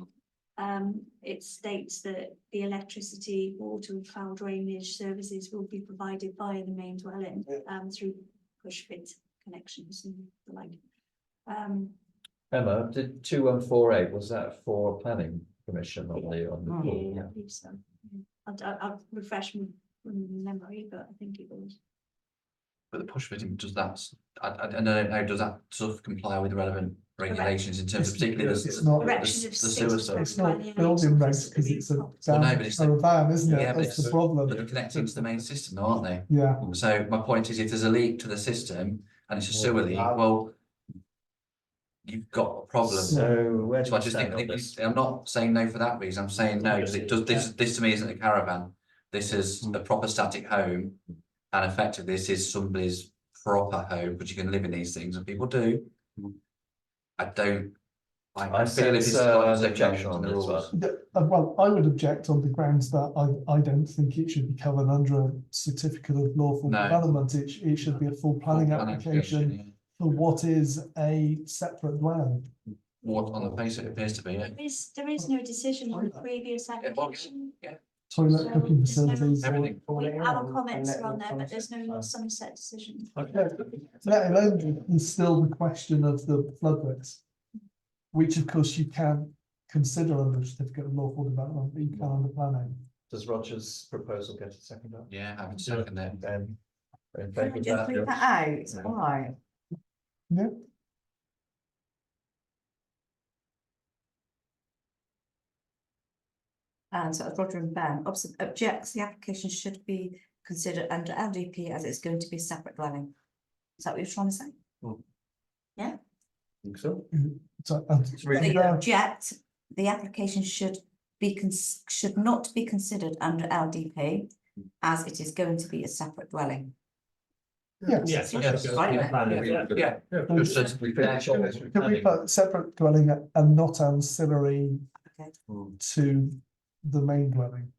It states that the electricity, water and foul drainage services will be provided via the main dwelling, through push fit connections and the like. Emma, did 2148, was that for planning permission on the pool? I believe so. I'll refresh my memory, but I think it was. But the push fitting, does that, I don't know, does that sort of comply with the relevant regulations in terms of particularly It's not- the sewer stuff? It's not building regs because it's a Well, no, but it's the- caravan, isn't it? Yeah, but That's it's the problem. But they're connecting to the main system, though, aren't they? Yeah. So my point is, if there's a leak to the system and it's a sewer leak, well, you've got a problem. So where do So I we just stand on think, this? I'm not saying no for that reason, I'm saying no, because it does, this to me isn't a caravan. This is a proper static home, and effectively this is somebody's proper home, but you can live in these things, and people do. I feel if sense, it's an objection on this one. Well, I would object on the grounds that I don't think it should be covered under a certificate of lawful No. development. It should be a full planning application for what is a separate dwelling. What on the face it appears to be, yeah. There is no decision on the previous application. Toilet, So cooking there's no- facilities. Everything. Our comments are on there, but there's no sunset decision. Let alone there's still the question of the flood risk, which of course you can consider under a certificate of lawful development, but you can under planning. Does Roger's proposal get a second up? Yeah, I would second that. Then we're in Can favour I of just that? read that out? Why? Yeah. And so Roger and Ben objects the application should be considered under LDP as it's going to be a separate dwelling. Is that what you're trying to say? Yeah. Think so? So, They object, the application should not be considered under LDP as it is going to be a separate dwelling. Yes. Yes. Right, Yeah. Just as We finish on this. Can we put separate dwelling and not ancillary Okay. to the main dwelling?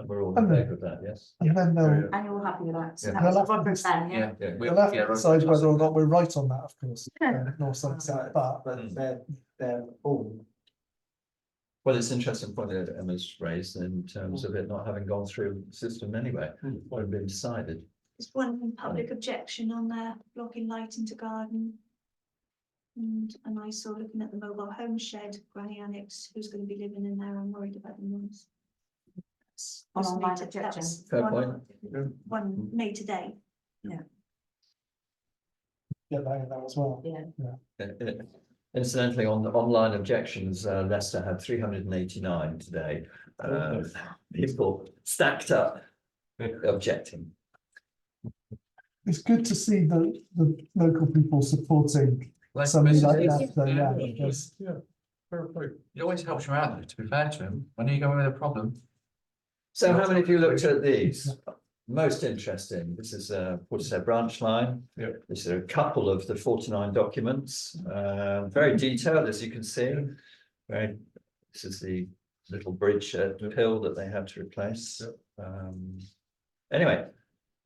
And we're all in favour of that, yes? And then they'll, And you're all happy with that? So Yeah. that was They'll have Roger and to Ben, yeah? Yeah. they'll have to decide whether or not we're right on that, of course. Nor sunset, but But they're all. Well, it's an interesting point that Emma's raised in terms of it not having gone through the system anyway, or been decided. There's one public objection on there, blocking light into garden. And I saw looking at the mobile home shed, granny annex, who's going to be living in there, I'm worried about the noise. On Was online made- that objection. was Fair one- point. One made today. get that in there as well. Incidentally, on the online objections, Leicester had 389 today. People stacked up objecting. It's good to see the local people supporting something like that, so yeah, because Yeah, fair play. It always helps you out, though, to be fair to him, when you go in with a problem. So how many of you looked at these? Most interesting. This is Portishead branch line. Yep. This is a couple of the 49 documents, very detailed, as you can see. This is the little bridge at Pill that they had to replace. Anyway,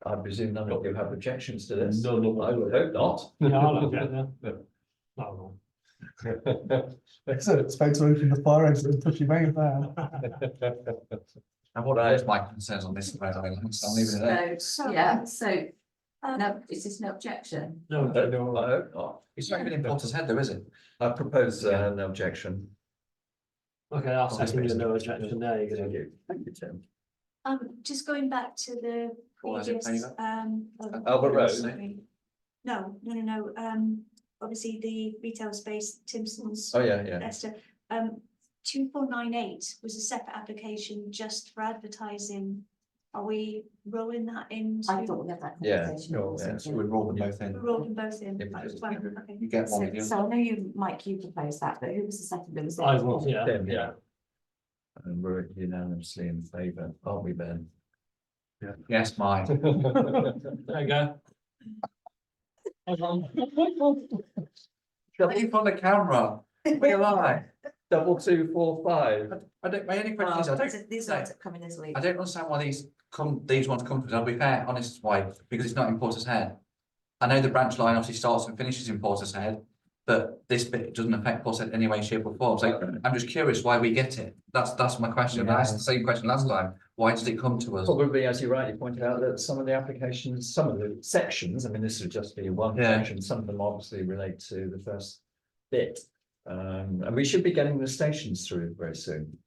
I presume none of you have objections to this. No, no, I would hope not. No, I like that, yeah. No. So it's supposed to open the fire exit and push your way down. And what are my concerns on this? I'll leave it there. So, yeah, so, no, is this no objection? No, no, I hope not. It's not even in Portishead though, is it? I propose an objection. Okay, I'll second you, no objection, there you go. Thank you. Thank you, Tim. Just going back to the All those in previous, favour? Albert Road. sorry. No, obviously the retail space, Timson's. Oh, yeah. Leicester, 2498 was a separate application just for advertising. Are we rolling that into? I thought we had that Yeah, conversation. sure, yeah. So we'd roll them both in. We're rolling both in. Yeah, as well, okay. You get one of So, you. so I know you, Mike, you proposed that, but who was the second? It was. I was, yeah. Tim, yeah. And we're unanimously in favour, aren't we, Ben? Yes, mine. There you go. Leave on the camera. We lie. 2245. I don't, my only question is, I Well, don't, these no. ones are coming this week. I don't understand why these ones come to us. I'll be fair, honest, why, because it's not in Portishead. I know the branch line obviously starts and finishes in Portishead, but this bit doesn't affect Portishead in any way, shape or form. So I'm just curious why we get it. That's my question. I asked the same question last time. Why does it come to us? Probably, as you rightly pointed out, that some of the applications, some of the sections, I mean, this would just be one Yeah. section, some of them obviously relate to the first bit. And we should be getting the stations through very soon.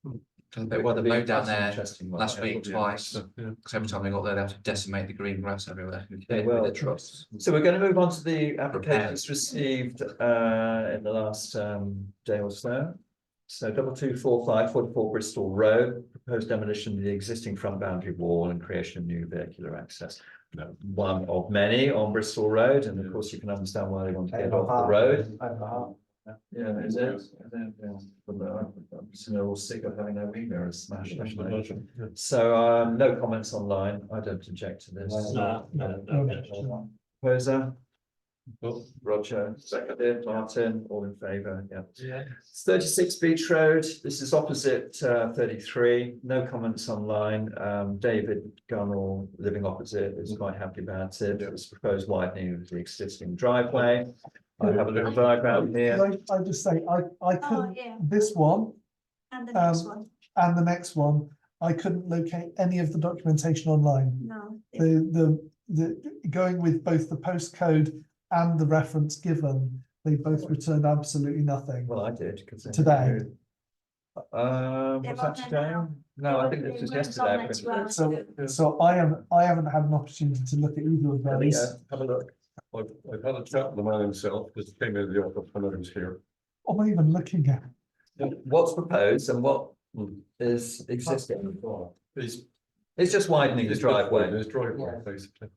Well, they mowed down there Interesting one, last yeah. week twice, because every time they got there, they have to decimate the green grass everywhere. They will. With the trucks. So we're going to move on to the applications received in the last day or so. So 2245 44 Bristol Road, proposed demolition of the existing front boundary wall and creation of new vehicular access. One of many on Bristol Road, and of course you can understand why they want to get off the road. Yeah, is it? So they're all sick of having their wing mirrors smashed. So no comments online. I don't object to this. No. Proposer? Roger, seconded, Martin, all in favour, yeah. Yeah. It's 36 Beach Road, this is opposite 33, no comments online. David Gunnell, living opposite, is quite happy about it. It was proposed widening of the existing driveway. I have a little diagram here. I just say, I Oh, couldn't, yeah, this one and the next Um, one, and the next one, I couldn't locate any of the documentation online. no. The going with both the postcode and the reference given, they both returned absolutely nothing. Well, I did. 'Cause they- Today. Was They're that on today? there now. No, I think this was It was on yesterday. there 12 So I haven't had an opportunity to look at either of There we those. go, have a look. I've had a chat with the man himself, because he came into the office when I was here. What am I even looking at? What's proposed and what is existing? It's just widening the driveway. His driveway, basically.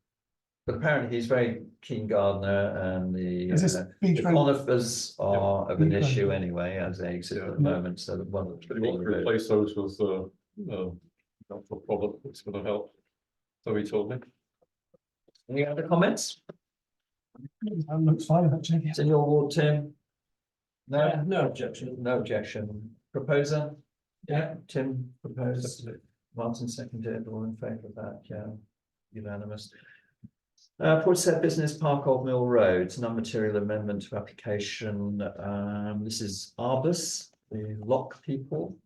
But apparently he's a very keen gardener and Is this the Beach Road? conifers are of an Beach Road. issue anyway, as they exist at the moment, so that one of But he wants to replace those with, natural product that's gonna help. So he told me. Any other comments? That looks fine, actually. It's in your ward, Tim? No, No objection. no objection. Proposer? Yeah, Tim proposed, Martin seconded, all in favour of that, yeah, unanimous. Portishead Business Park, Old Mill Road, non-material amendment to application. This is Arbus, the lock people.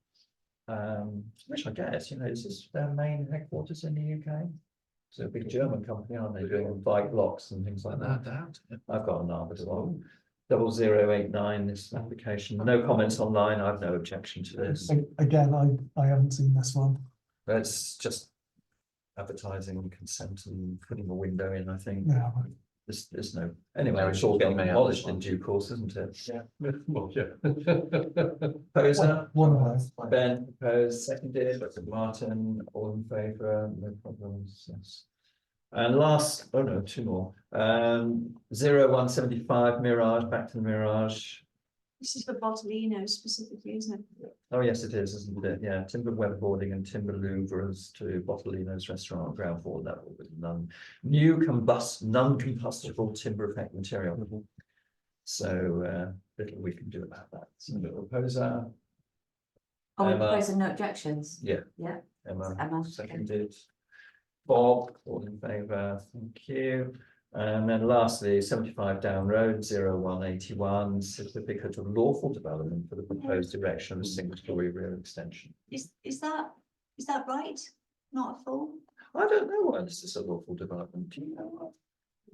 Which I guess, is this their main headquarters in the UK? It's a big German company, aren't they, doing bike locks and things like that? I've got an Arbus lock. 0089, this application, no comments online, I've no objection to this. Again, I haven't seen this one. It's just advertising consent and putting a window in, I think. Yeah. There's no, anyway, it's all getting demolished in due course, isn't it? Yeah. Well, yeah. Proposer? One of those. Ben proposed, seconded, Martin, all in favour, no problems, yes. And last, oh no, two more, 0175 Mirage, back to the Mirage. This is for Bottolino specifically, isn't it? Oh, yes, it is, isn't it? Yeah, timber weatherboarding and timber louvers to Bottolino's restaurant ground floor level with non-combustible timber effect material. So, little we can do about that. So the proposer, Oh, we're Emma. proposing no objections. yeah, Yeah, Emma, Emma. seconded. Bob, all in favour, thank you. And then lastly, 75 Down Road, 0181, certificate of lawful development for the proposed erection of a single-storey rear extension. Is that right? Not a full? I don't know why this is a lawful development, do you know what?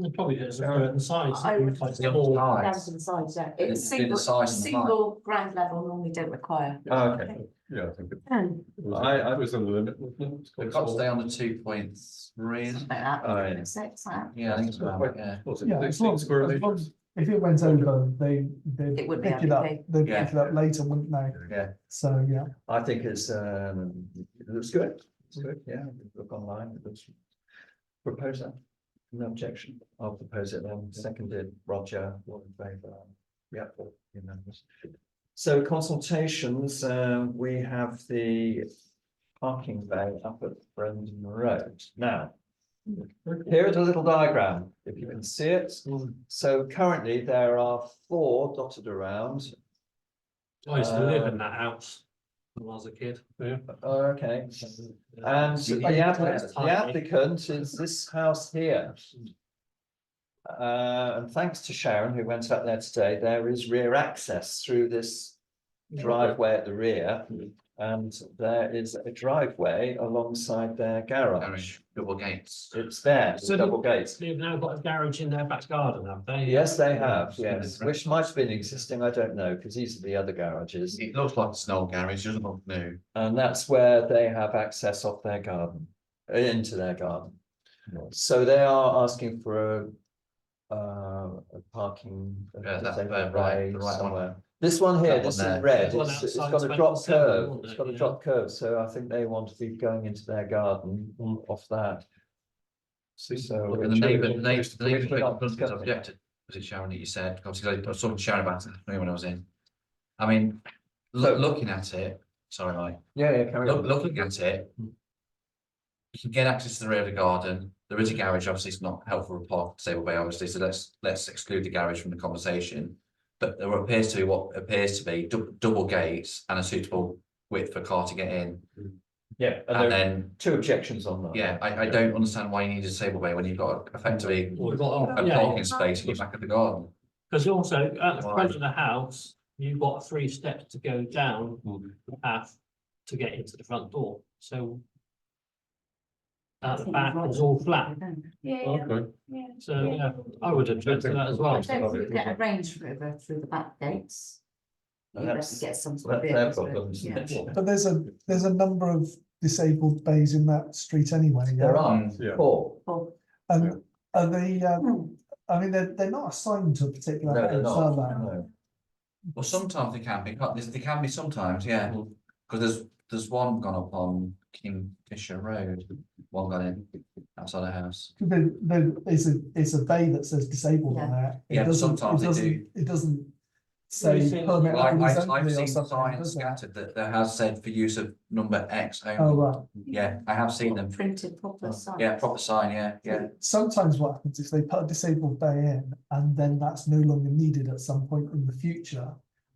It probably is certain size. I would- Like The small. size. Down to the sides, yeah. It's It's been the single, size and the height. single ground level normally don't require. Oh, okay. Yeah, I think it I was in the limit, wasn't it? It's We've quite got to small. stay on the 2.3. Like that, Oh, yeah. 6, that. Yeah, I think it's about, yeah. What's it, Yeah, as 16 long square as metres? if it went over, they'd It would be pick it up, okay. they'd Yeah. pick it up later, wouldn't they? Yeah, So, yeah. I think it's, it looks good. It's good, yeah, look online, it looks. Proposer, no objection, I'll propose it then, seconded, Roger, all in favour. Yeah, unanimous. So consultations, we have the parking bay up at Brendan Road. Now, here is a little diagram, if you can see it. So currently there are 4 dotted around. I used to live in that house when I was a kid. Yeah. Oh, okay. And the applicant is this house here. And thanks to Sharon, who went up there today, there is rear access through this driveway at the rear. And there is a driveway alongside their garage. Garage, double gates. It's there, So with double gates. They've now got a garage in their back garden, have they? Yes, they have, yes, which might have been existing, I don't know, because these are the other garages. It looks like it's an old garage, doesn't look new. And that's where they have access off their garden, into their garden. So they are asking for a parking. Yeah, that's disabled right, bay the right one. somewhere. This one here, That one this in there. red, There's one it's outside got a drop 27, curve, wasn't it's it? got a Yeah. drop curve, so I think they want to be going into their garden off that. So. Look, and the neighbour which we're not discussing. objected, was it Sharon that you said, obviously I was talking to Sharon about it when I was in. I mean, looking at it, sorry, Mike, Yeah, carry on. looking at it. You can get access to the rear of the garden, there is a garage, obviously it's not helpful to park disabled bay, obviously, so let's exclude the garage from the conversation. But there appears to be what appears to be double gates and a suitable width for car to get in. Yeah, and And there are then, 2 objections on that. yeah, I don't understand why you need a disabled bay when you've got effectively We've got, a yeah, parking space in the back of the garden. because also at the Why? front of the house, you've got 3 steps to go down the path to get into the front door, so. At the back is all flat, Yeah, Okay. yeah. so yeah, I would object to that as well. I don't think you get a range rover through the back gates. You better That's- get some sort of That's their vehicles through, problem, isn't yeah. it? But there's a number of disabled bays in that street anyway, yeah? There are Yeah. 4. Or- And are they, I mean, they're not assigned to a particular No, they're house, not, are they? no. Well, sometimes they can be, they can be sometimes, yeah, because there's one gone up on Kingfisher Road, one gone in outside the house. It's a bay that says disabled on there. It Yeah, but doesn't- sometimes it they doesn't- do. It doesn't say We've seen- permit Like, I've horizontally or seen something, signs does it? scattered that there has said for use of number X Oh, only, right. yeah, I have seen them, Printed proper sign. yeah, proper sign, yeah. Sometimes what happens is they put a disabled bay in and then that's no longer needed at some point in the future.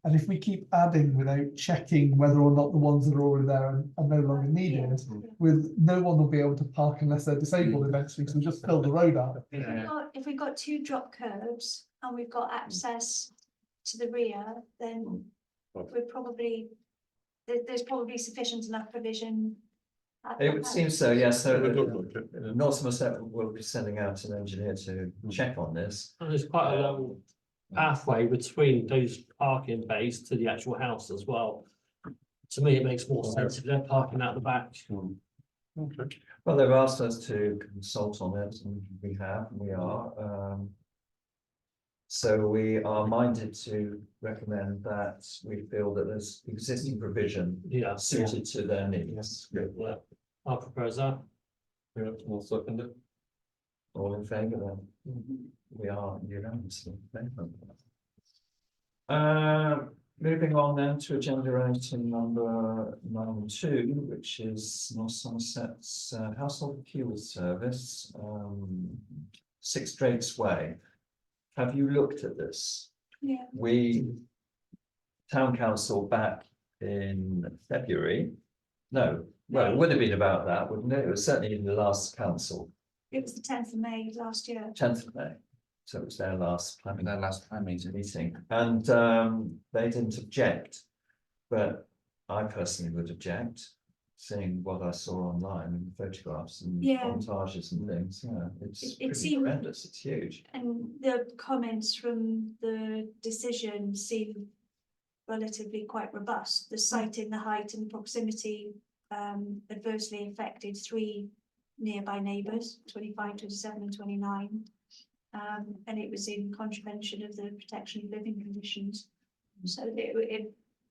And if we keep adding without checking whether or not the ones that are already there are no longer needed, with no one will be able to park unless they're disabled eventually, so we just fill the road up. If we've got 2 drop curbs and we've got access to the rear, then we're probably, there's probably sufficient enough provision. at the It would back. seem so, yes, It would so look like it, yeah. North Somerset will be sending out an engineer to check on this. And there's quite a long pathway between those parking bays to the actual house as well. To me, it makes more sense if they're parking out the back. Okay. Well, they've asked us to consult on it and we are. So we are minded to recommend that we feel that there's existing provision Yeah, suited to their needs. yeah, I'll propose that. Yeah, we'll second it. All in favour then? We are unanimously in favour. moving on then to agenda item number 2, which is North Somerset's household fuel service, 6 Drakes Way. Have you looked at this? Yeah. We, town council back in February, no, well, it would have been about that, wouldn't it? It was certainly in the last council, It was the 10th of May last year. 10th of May. So it was their last planning Their last time meeting. and they didn't object. But I personally would object, seeing what I saw online and photographs and Yeah. montages and things, yeah, it's It pretty seemed- horrendous, it's huge. And the comments from the decision seem relatively quite robust. The citing the height and proximity adversely affected 3 nearby neighbours, 25, 27 and 29. And it was in contravention of the protection of living conditions. So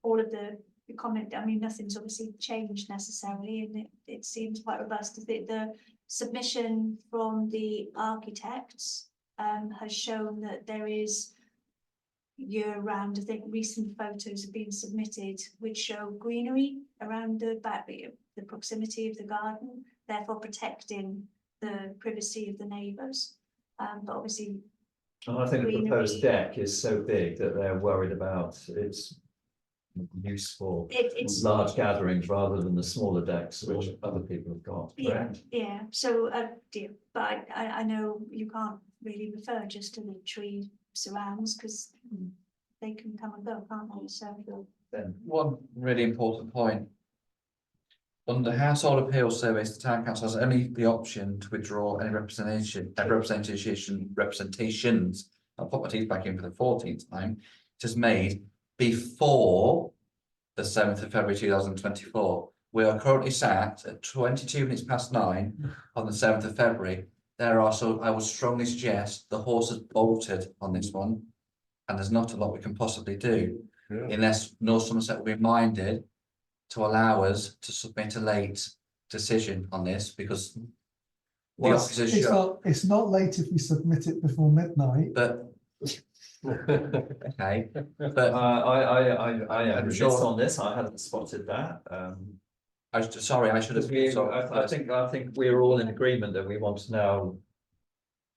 all of the comment, I mean, nothing's obviously changed necessarily, and it seems quite robust. The submission from the architects has shown that there is year-round, I think recent photos have been submitted which show greenery around the proximity of the garden, therefore protecting the privacy of the neighbours. But obviously, And I think the greenery- proposed deck is so big that they're worried about its use for it's large gatherings rather than the smaller decks which other people have got, yeah, correct? yeah. So but I know you can't really refer just to the tree surrounds because they can come and go, can't they? So Then, One really important point. Under household appeal service, the town council has only the option to withdraw any representations. I'll put my teeth back in for the 14th time. Just made before the 7th of February 2024. We are currently sat at 22 minutes past 9 on the 7th of February. I would strongly suggest the horse has bolted on this one, and there's not a lot we can possibly do unless North Somerset will be minded to allow us to submit a late decision on this, because the Well, officers It's show, not, it's not late if we submit it before midnight. but okay, but I am I'm remiss sure- on this, I hadn't spotted that, sorry, I should have. I think we're all in agreement that we want to now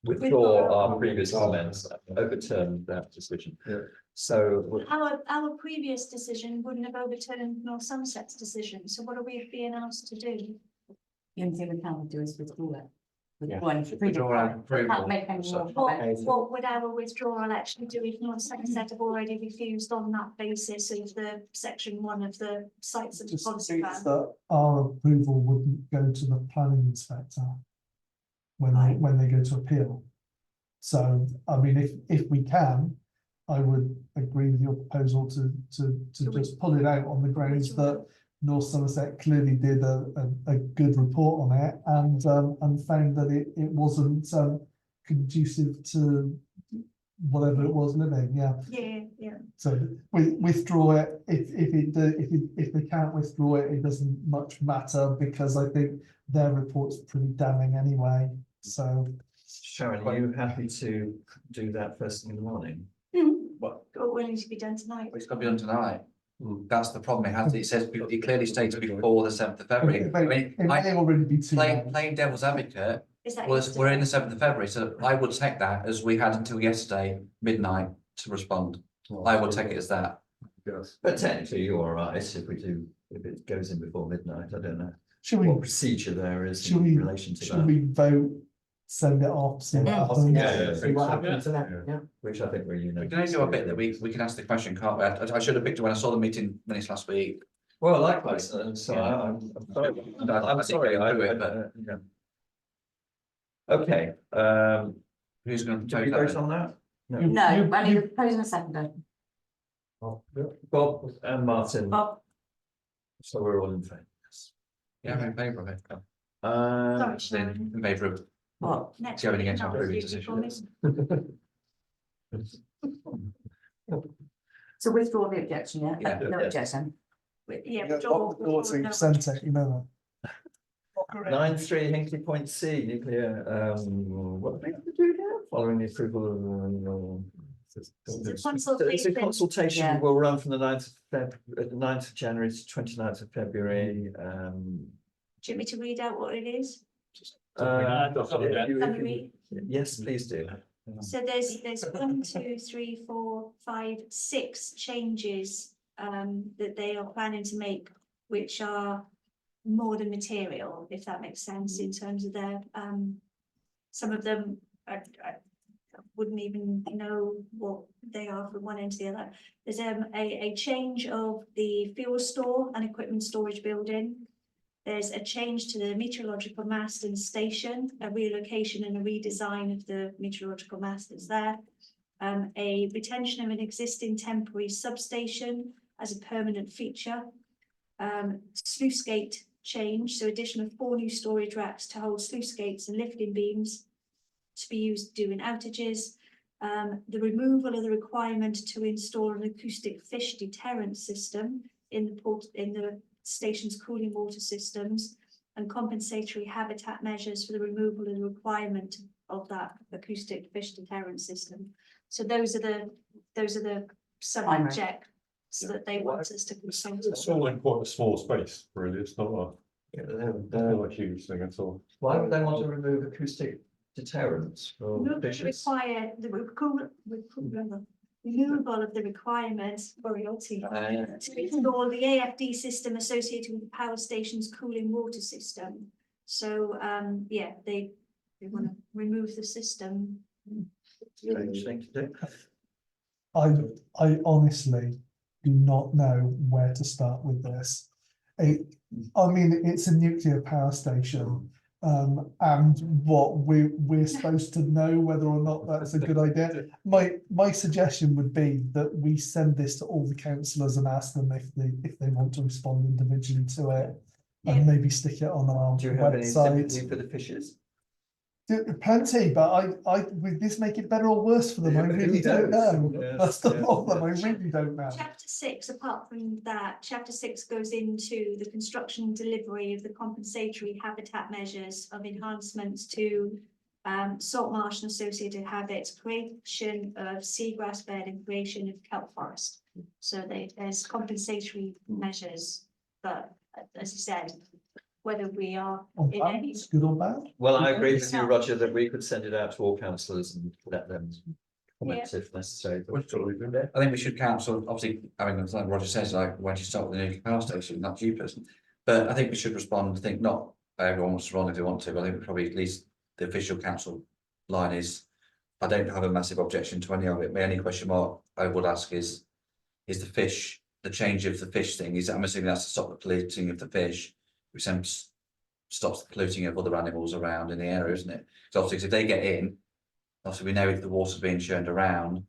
withdraw our previous comments, overturn that decision. Yeah. So, our previous decision wouldn't have overturned North Somerset's decision. So what are we being asked to do? The only thing we can do is withdraw it. Yeah. Withdraw any previous Withdraw our comment. We can't approval. make any more What, comments. what would our withdrawal actually do if North Somerset have already refused on that basis of the section 1 of the sites and Just policy states plan? that our approval wouldn't go to the planning inspector when they go to appeal. So, I mean, if we can, I would agree with your proposal to just pull it out on the grounds that North Somerset clearly did a good report on it and found that it wasn't conducive to whatever it was living, yeah. Yeah. So we withdraw it, if they can't withdraw it, it doesn't much matter because I think their report's pretty damning anyway, so. Sharon, are you happy to do that first thing in the morning? What? Or will need to be done tonight? It's got to be done tonight. That's the problem. It says, it clearly states before the 7th of February. I mean, It may already be too late. playing devil's advocate, Is that well, yesterday? we're in the 7th of February, so I would take that as we had until yesterday midnight to respond. I would take it as that. Yes. But technically, you're all right if if it goes in before midnight, I don't know Should we, what procedure there is should in we, relation to should that. we vote, send it off, see what happens? Yeah, See what happens to that, yeah. Which I think we're We can only do a bit that we can ask the question, can't we? I should have picked it when I saw the meeting minutes last week. Well, likewise, so Yeah. I'm sorry, I I'm think sorry, we I, can do it, but- yeah. Okay, Who's going to did we propose vote that? on that? No, I need a proposal and a seconder. Bob and Martin, Bob, so we're all in favour. Yeah, I'm in favour of it. Sorry, Sharon. In favour of what? Next going week, against not our this previous week, decision. promise. So withdraw the objection, yeah? Yeah. No Yeah. objection. Yeah. What's the percentage, you know? 9.3 Hinkley Point C nuclear, what do we have to do now? Following the approval of, It's a So it's a consultation. consultation Yeah. will run from the 9th of January to 29th of February. Do you want me to read out what it is? If you- Read? Yes, please do. So there's 1, 2, 3, 4, 5, 6 changes that they are planning to make, which are more than material, if that makes sense, in terms of their some of them I wouldn't even know what they are from one end to the other. There's a change of the fuel store and equipment storage building. There's a change to the meteorological mast and station, a relocation and a redesign of the meteorological mast that's there. A retention of an existing temporary substation as a permanent feature. Sluice gate change, so addition of 4 new storage racks to hold sluice gates and lifting beams to be used during outages. The removal of the requirement to install an acoustic fish deterrent system in the station's cooling water systems, and compensatory habitat measures for the removal of the requirement of that acoustic fish deterrent system. So those are the subjects that they want us to consult It's on. all in quite a small space, really. It's not a, Yeah, it's not a huge thing at all. Why would they want to remove acoustic deterrents for Removal fishes? require the removal of the requirements for royalty to install the AFD system associated with the power station's cooling water system. So yeah, they want to remove the system. Strange thing to do. I honestly do not know where to start with this. I mean, it's a nuclear power station. And what we're supposed to know whether or not that's a good idea. My suggestion would be that we send this to all the councillors and ask them if they want to respond individually to it, and maybe stick it on our Do you have any website. sympathy for the fishes? Plenty, but would this make it better or worse for them? Yeah, I but really who don't knows? know. Yes, That's the yes, problem. I yes. really don't know. Chapter 6, apart from that, chapter 6 goes into the construction and delivery of the compensatory habitat measures of enhancements to salt marsh and associated habits, creation of seagrass bed and creation of kelp forest. So there's compensatory measures, but as you said, whether we are On in any. balance, good or bad? Well, I agree with you, Roger, that we could send it out to all councillors and let them comment Yeah. if necessary. I think we should counsel, obviously, I mean, like Roger says, like, when you start with the nuclear power station, that's you person. But I think we should respond, I think not everyone wants to respond if they want to, but I think probably at least the official council line is, I don't have a massive objection to any of it. My only question mark I would ask is the fish, the change of the fish thing, I'm assuming that's to stop the polluting of the fish, which then stops the polluting of other animals around in the area, isn't it? So obviously, if they get in, obviously we know if the water's being churned around,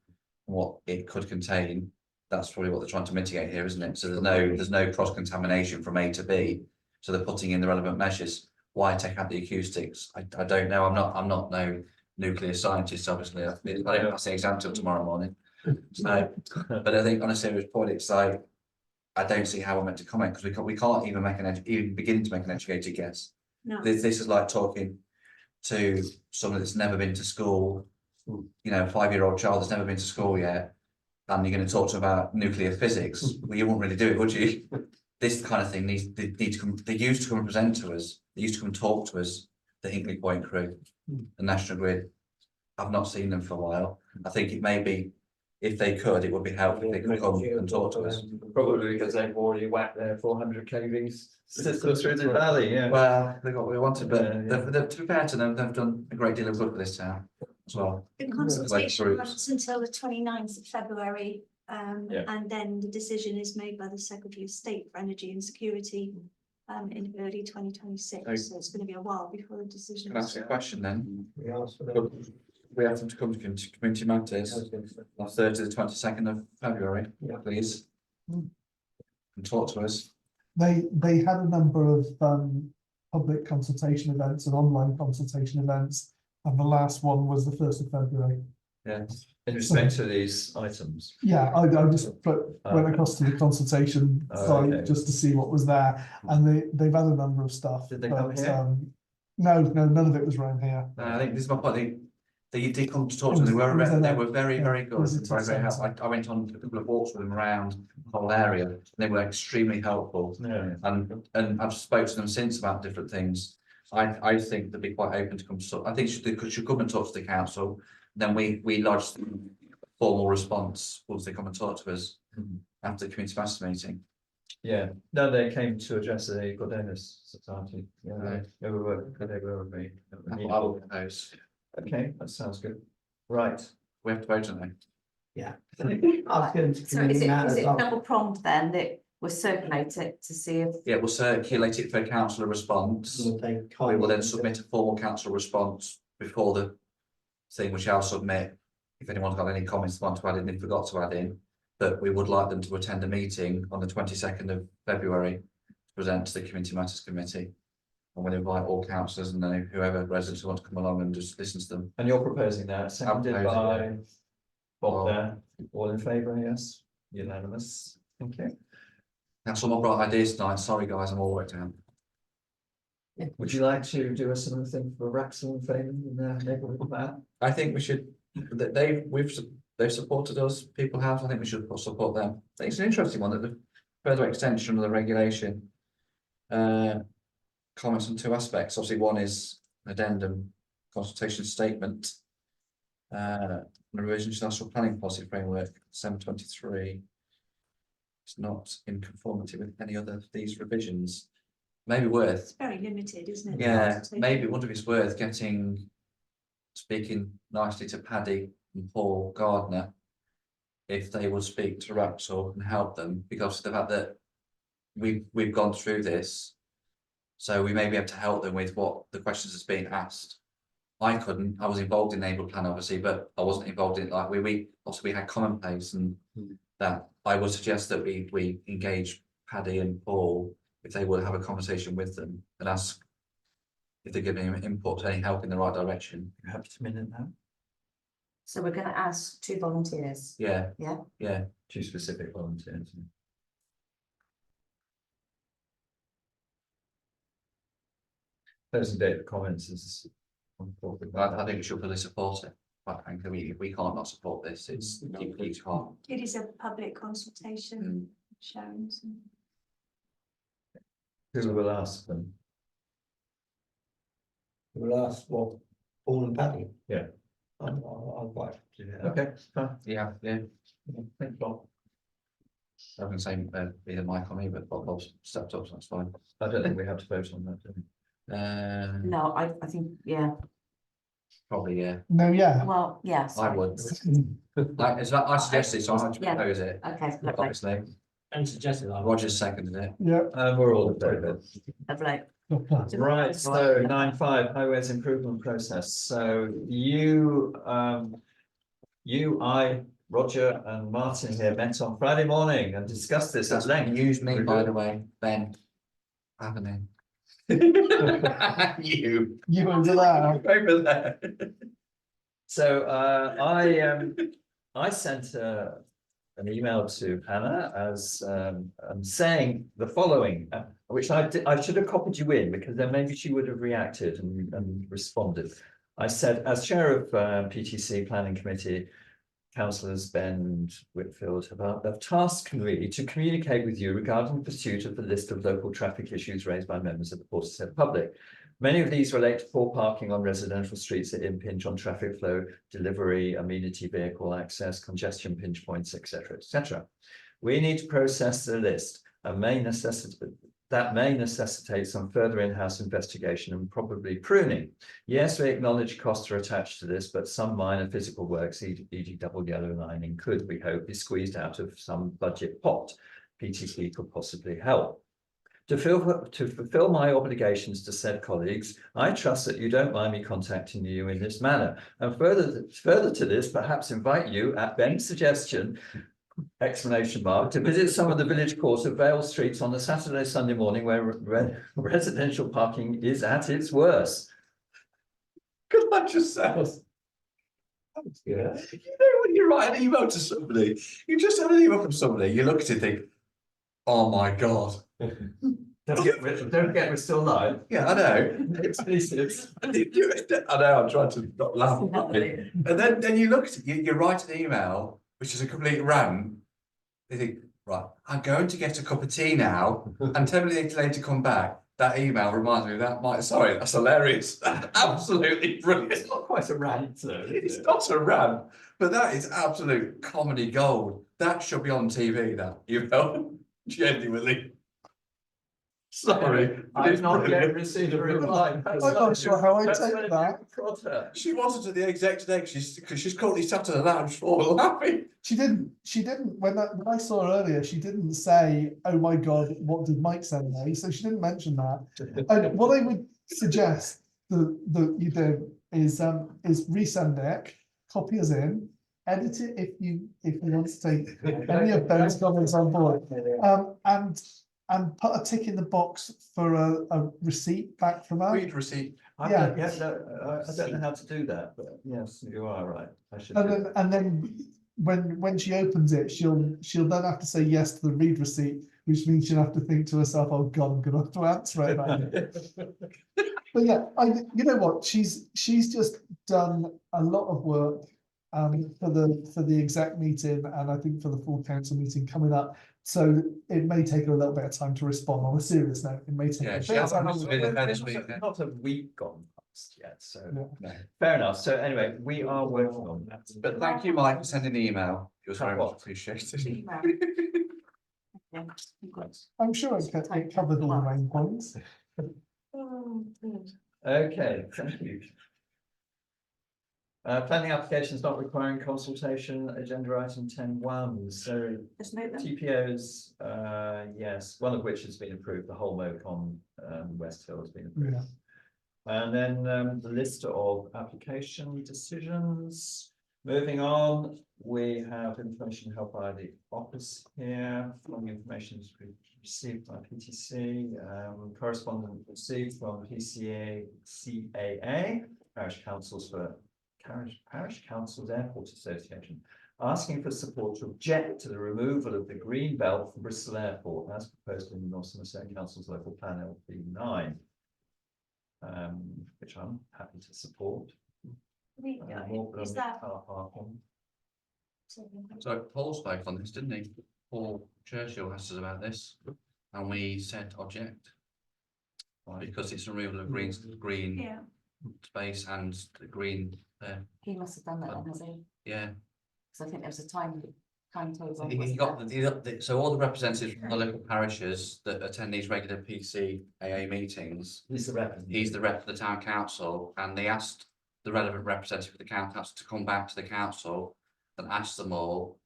what it could contain, that's probably what they're trying to mitigate here, isn't it? So there's no cross contamination from A to B. So they're putting in the relevant measures. Why take out the acoustics? I don't know. I'm not no nuclear scientist, obviously. I don't pass the exam till tomorrow morning. So, but I think on a serious point, it's like I don't see how we're meant to comment because we can't even even begin to make an educated guess. No. This is like talking to someone that's never been to school, you know, a 5-year-old child that's never been to school yet, and you're going to talk to them about nuclear physics. Well, you wouldn't really do it, would you? This kind of thing need to come. They used to come and present to us. They used to come and talk to us. The Hinkley Point crew, the National Grid. I've not seen them for a while. I think it may be, if they could, it would be helpful if they could come and talk to us. Probably because they've already whacked their 400 kVs system through the valley, yeah. Well, they got what they wanted, but Yeah, yeah. to be fair to them, they've done a great deal of good for this town as well. The consultation groups. runs until the 29th of February, Yeah. and then the decision is made by the Secretary of State for Energy and Security in early 2026. Okay. So it's going to be a while before the decision. Can I ask a question then? We asked for them. We have them to come to community matters on Thursday, the 22nd of February, Yeah. please. And talk to us. They had a number of public consultation events and online consultation events, and the last one was the 1st of February. Yeah. In respect to these items. Yeah, I just went across to the consultation Oh, site okay. just to see what was there, and they've had a number of stuff. Did they but, come here? no, none of it was around here. I think this is my point. They did come to talk to me, they were very, very good, Visitor very, very helpful. centre. I went on a couple of walks with them around the whole area, and they were extremely helpful. Yeah. And I've spoken to them since about different things. I think they'd be quite open to come to, I think they should come and talk to the council, then we lodge a formal response once they come and talk to us after the community master meeting. Yeah, no, they came to address the Good Owners Society. Yeah, they were with me. I will propose. Okay, that sounds good. Right. We have to vote on it. Yeah. I was going to So is that it as well. double pronged then that we'll circulate it to see if, Yeah, we'll circulate it for a councillor response. We'll take We will then kindly- submit a formal council response before the thing, which I'll submit. If anyone's got any comments they want to add in, they forgot to add in, but we would like them to attend a meeting on the 22nd of February to present to the Community Matters Committee. And we'll invite all councillors and then whoever residents who want to come along and just listen to them. And you're proposing that, seconded proposing by Bob there. All in favour, yes? Unanimous. Thank you. Now, some more bright ideas tonight. Sorry, guys, I'm all worked out. Would you like to do a similar thing for Wraxall and Fayman in their neighbourhood plan? I think we should. They've supported us. People have. I think we should support them. I think it's an interesting one that the further extension of the regulation. Comments on two aspects. Obviously, one is an addendum consultation statement. Revision to National Planning Policy Framework 7/23. It's not in conformity with any other of these revisions. Maybe worth. It's very limited, isn't it? Yeah, maybe wonder if it's worth speaking nicely to Paddy and Paul Gardner. If they would speak to Wraxall and help them, because of the fact that we've gone through this. So we may be able to help them with what the questions that's being asked. I couldn't, I was involved in neighbourhood plan obviously, but I wasn't involved in it like we obviously we had commonplace and that I would suggest that we engage Paddy and Paul if they would have a conversation with them and ask if they're giving him input, any help in the right direction. You happy to minute that? so we're going to ask 2 volunteers. Yeah. Yeah. Yeah. 2 specific volunteers. Closing date for comments is. I think we should fully support it. Quite frankly, we can't not support this. It's you can't. It is a public consultation, Sharon. So. Who will ask them? We'll ask what, Paul and Paddy? Yeah. I'll quite happy to do that. Okay, fine. Yeah. Thank you, Bob. I can say either Mike or me, but Bob's stepped up, so that's fine. I don't think we have to vote on that, do we? No, I think, yeah, Probably, yeah. No, yeah. well, yes. I would. Like, is that I suggested, so I Yeah. propose it. Okay, lovely, Obviously, And suggested that. Roger's seconded it. Yeah. We're all in favour. lovely. Good plan. Right, so 9.5 highways improvement process. So you, I, Roger and Martin here met on Friday morning and discussed this at length. Use me, by the way, Ben. Avenue. You. You over there. Over there. So I sent an email to Hannah as saying the following, which I should have copied you in because then maybe she would have reacted and responded. I said, as chair of PTC Planning Committee, councillors Ben and Whitfield have tasked me to communicate with you regarding the pursuit of the list of local traffic issues raised by members of the Portishead public. Many of these relate to poor parking on residential streets that impinge on traffic flow, delivery, amenity vehicle access, congestion pinch points, etc., etc. We need to process the list and may necessitate some further in-house investigation and probably pruning. Yes, we acknowledge costs are attached to this, but some minor physical works, e.g. double yellow lining, could, we hope, be squeezed out of some budget pot. PTC could possibly help. To fulfill my obligations to said colleagues, I trust that you don't mind me contacting you in this manner. And further to this, perhaps invite you, at Ben's suggestion, to visit some of the village courts of Vale Streets on a Saturday, Sunday morning where residential parking is at its worst. Good luck yourself. Yeah. You know when you write an email to somebody, you just have an email from somebody, you look at it and think, oh my God. Don't get, we're still live. Yeah, I know. It's- I know, I'm trying to not laugh. And then you look at it, you write an email, which is a complete rant. You think, right, I'm going to get a cup of tea now, and 10 minutes later to come back. That email reminds me of that. Sorry, that's hilarious. Absolutely brilliant. It's not quite a rant, though. It's not a rant, but that is absolute comedy gold. That should be on TV, that, you know, genuinely. Sorry. but it's I've not yet brilliant. received a reply. I'm not sure how I That's take gonna that. prod her. She wasn't at the exec today because she's currently sat on the lounge floor laughing. She didn't, when I saw her earlier, she didn't say, oh my God, what did Mike say today? So she didn't mention that. And what I would suggest that you do is resend it, copy us in, edit it if you want to take any of those comments on board. And put a tick in the box for a receipt back from her. Read receipt. I Yeah. don't know how to do that, but yes, you are right. I should. And do then, and then when she opens it, she'll then have to say yes to the read receipt, which means she'll have to think to herself, oh God, I'm gonna have to answer it. But yeah, you know what, she's just done a lot of work for the exec meeting, and I think for the full council meeting coming up. So it may take her a little bit of time to respond. On a serious note, it may take Yeah, a she bit of hasn't time. must have been there this week. Not a week gone past yet, so Yeah. no. Fair enough. So anyway, we are working on that. But thank you, Mike, for sending the email. It was very much appreciated. Email. Yeah, I'm sure it covered all the main points. Oh, good. Okay, thank you. Planning applications not requiring consultation, agenda item 10.1, so Just move them. TPOs, yes, one of which has been approved, the whole MOC on West Hill has been approved. Yeah. And then the list of application decisions. Moving on, we have information held by the office here, from the information received by PTC, correspondence received from PCA, CAA, Parish Councils Airport Association, asking for support to object to the removal of the green belt from Bristol Airport as proposed in the North Somerset Council's local plan LP9. Which I'm happy to support. Is that? Car parking. So Paul spoke on this, didn't he? Paul Churchill asked us about this, and we said object. Because it's removal of green Yeah. space and the green He must have done that, then, has he? yeah. Because I think there was a timetable. He wasn't got there? so all the representatives from the local parishes that attend these regular PCAA meetings. He's the rep. He's the rep of the town council, and they asked the relevant representative of the council to come back to the council and ask them all,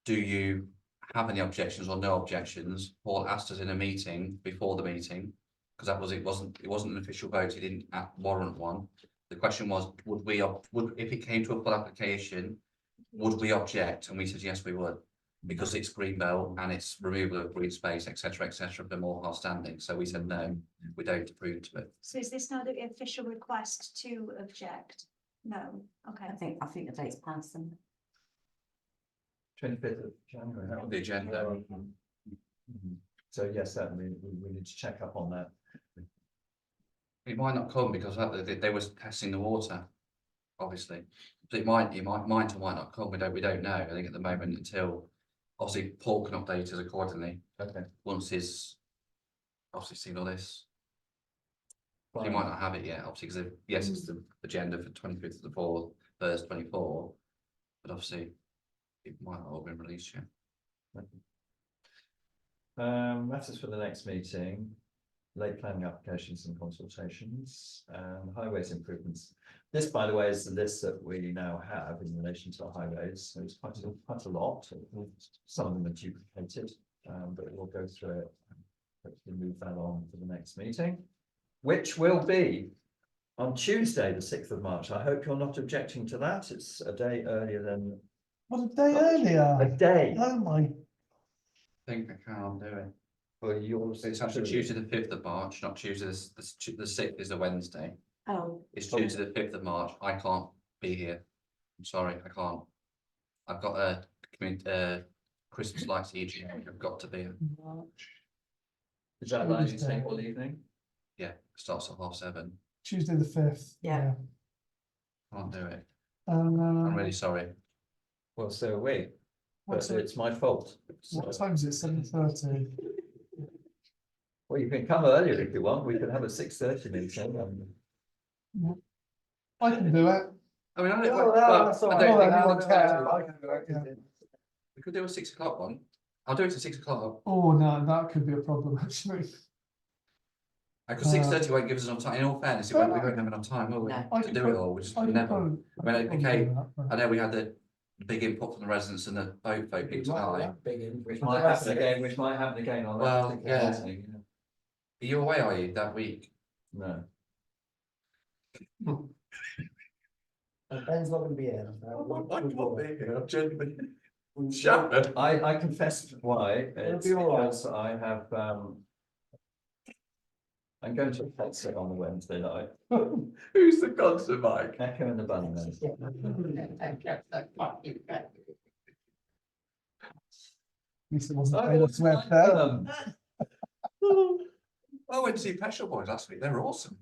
do you have any objections or no objections? Paul asked us in a meeting before the meeting, because it wasn't an official vote, he didn't warrant one. The question was, if it came to a full application, would we object? And we said, yes, we would, because it's green belt and it's removal of green space, etc., for more hard standing. So we said, no, we don't approve to it. So is this now the official request to object? No, okay. I think the date's passed them. 25th of January. That would be agenda. So yes, certainly we need to check up on that. It might not come because they were testing the water, obviously. So it might or might not come. We don't know. I think at the moment until obviously Paul can update us accordingly. Okay. Once he's obviously seen all this. He Fine. might not have it yet, obviously, because yes, it's the agenda for 25th of the 4th, Thursday 24, but obviously it might not have been released yet. Matters for the next meeting, late planning applications and consultations, highways improvements. This, by the way, is the list that we now have in relation to the highways. So it's quite a lot. Some of them are duplicated, but we'll go through it and hopefully move that on for the next meeting, which will be on Tuesday, the 6th of March. I hope you're not objecting to that. It's a day earlier than. What, a day earlier? A day. Oh my. I think I can't do it. Well, yours. It's actually Tuesday the 5th of March, not Tuesday, the 6th is a Wednesday. Oh. It's Tuesday the 5th of March. I can't be here. I'm sorry, I can't. I've got a Christmas lights each year. I've got to be here. March. Is that allowing you to take all evening? Yeah, starts at 7:30. Tuesday the 5th. Yeah. Can't do it. I'm Uh, really sorry. Well, so are we, but What's it? it's my fault. what So- time is it? 7:30. Well, you can come earlier if you want. We could have a 6:30 meeting. I can do it. I mean, I don't, Oh, well, that's all I right. don't Oh, think everyone we can. I can do it, yeah. we could do a 6 o'clock one. I'll do it at 6 o'clock. Oh, no, that could be a problem, actually. Because 6:30 won't give us enough time. In all fairness, we won't have enough time, will we? No. I To can do it pro- all, we just I can never. pro- I mean, probably okay, do that, but- I know we had the big input from the residents and the vote people tonight. Which might happen again, on that Well, particular yeah. meeting, yeah. Are you away, are you, that week? No. Ben's not gonna be here. I'm genuinely shattered. I confess why, it's be all right. because I have, I'm going to a concert on the Wednesday night, Who's the concert, Mike? Echo and the Bunnymen. At least it wasn't I Taylor always Swift like there. them. I went to see Pet Shop Boys last week, they were awesome.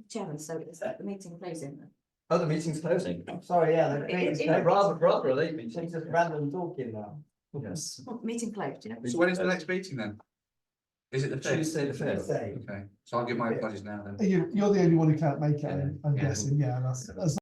Chairman, so is the meeting closing then? Oh, the meeting's closing. Sorry, yeah, the It- meeting's it- closed. Rather a late It's meeting. just random talking now. Yes. Oh, meeting closed, you know? So when is the next meeting then? Is it the 5th? Tuesday the 5th. Say. Okay, so I'll give my apologies now then. You're the only one who can't make it, I'm Yeah. guessing, yeah, that's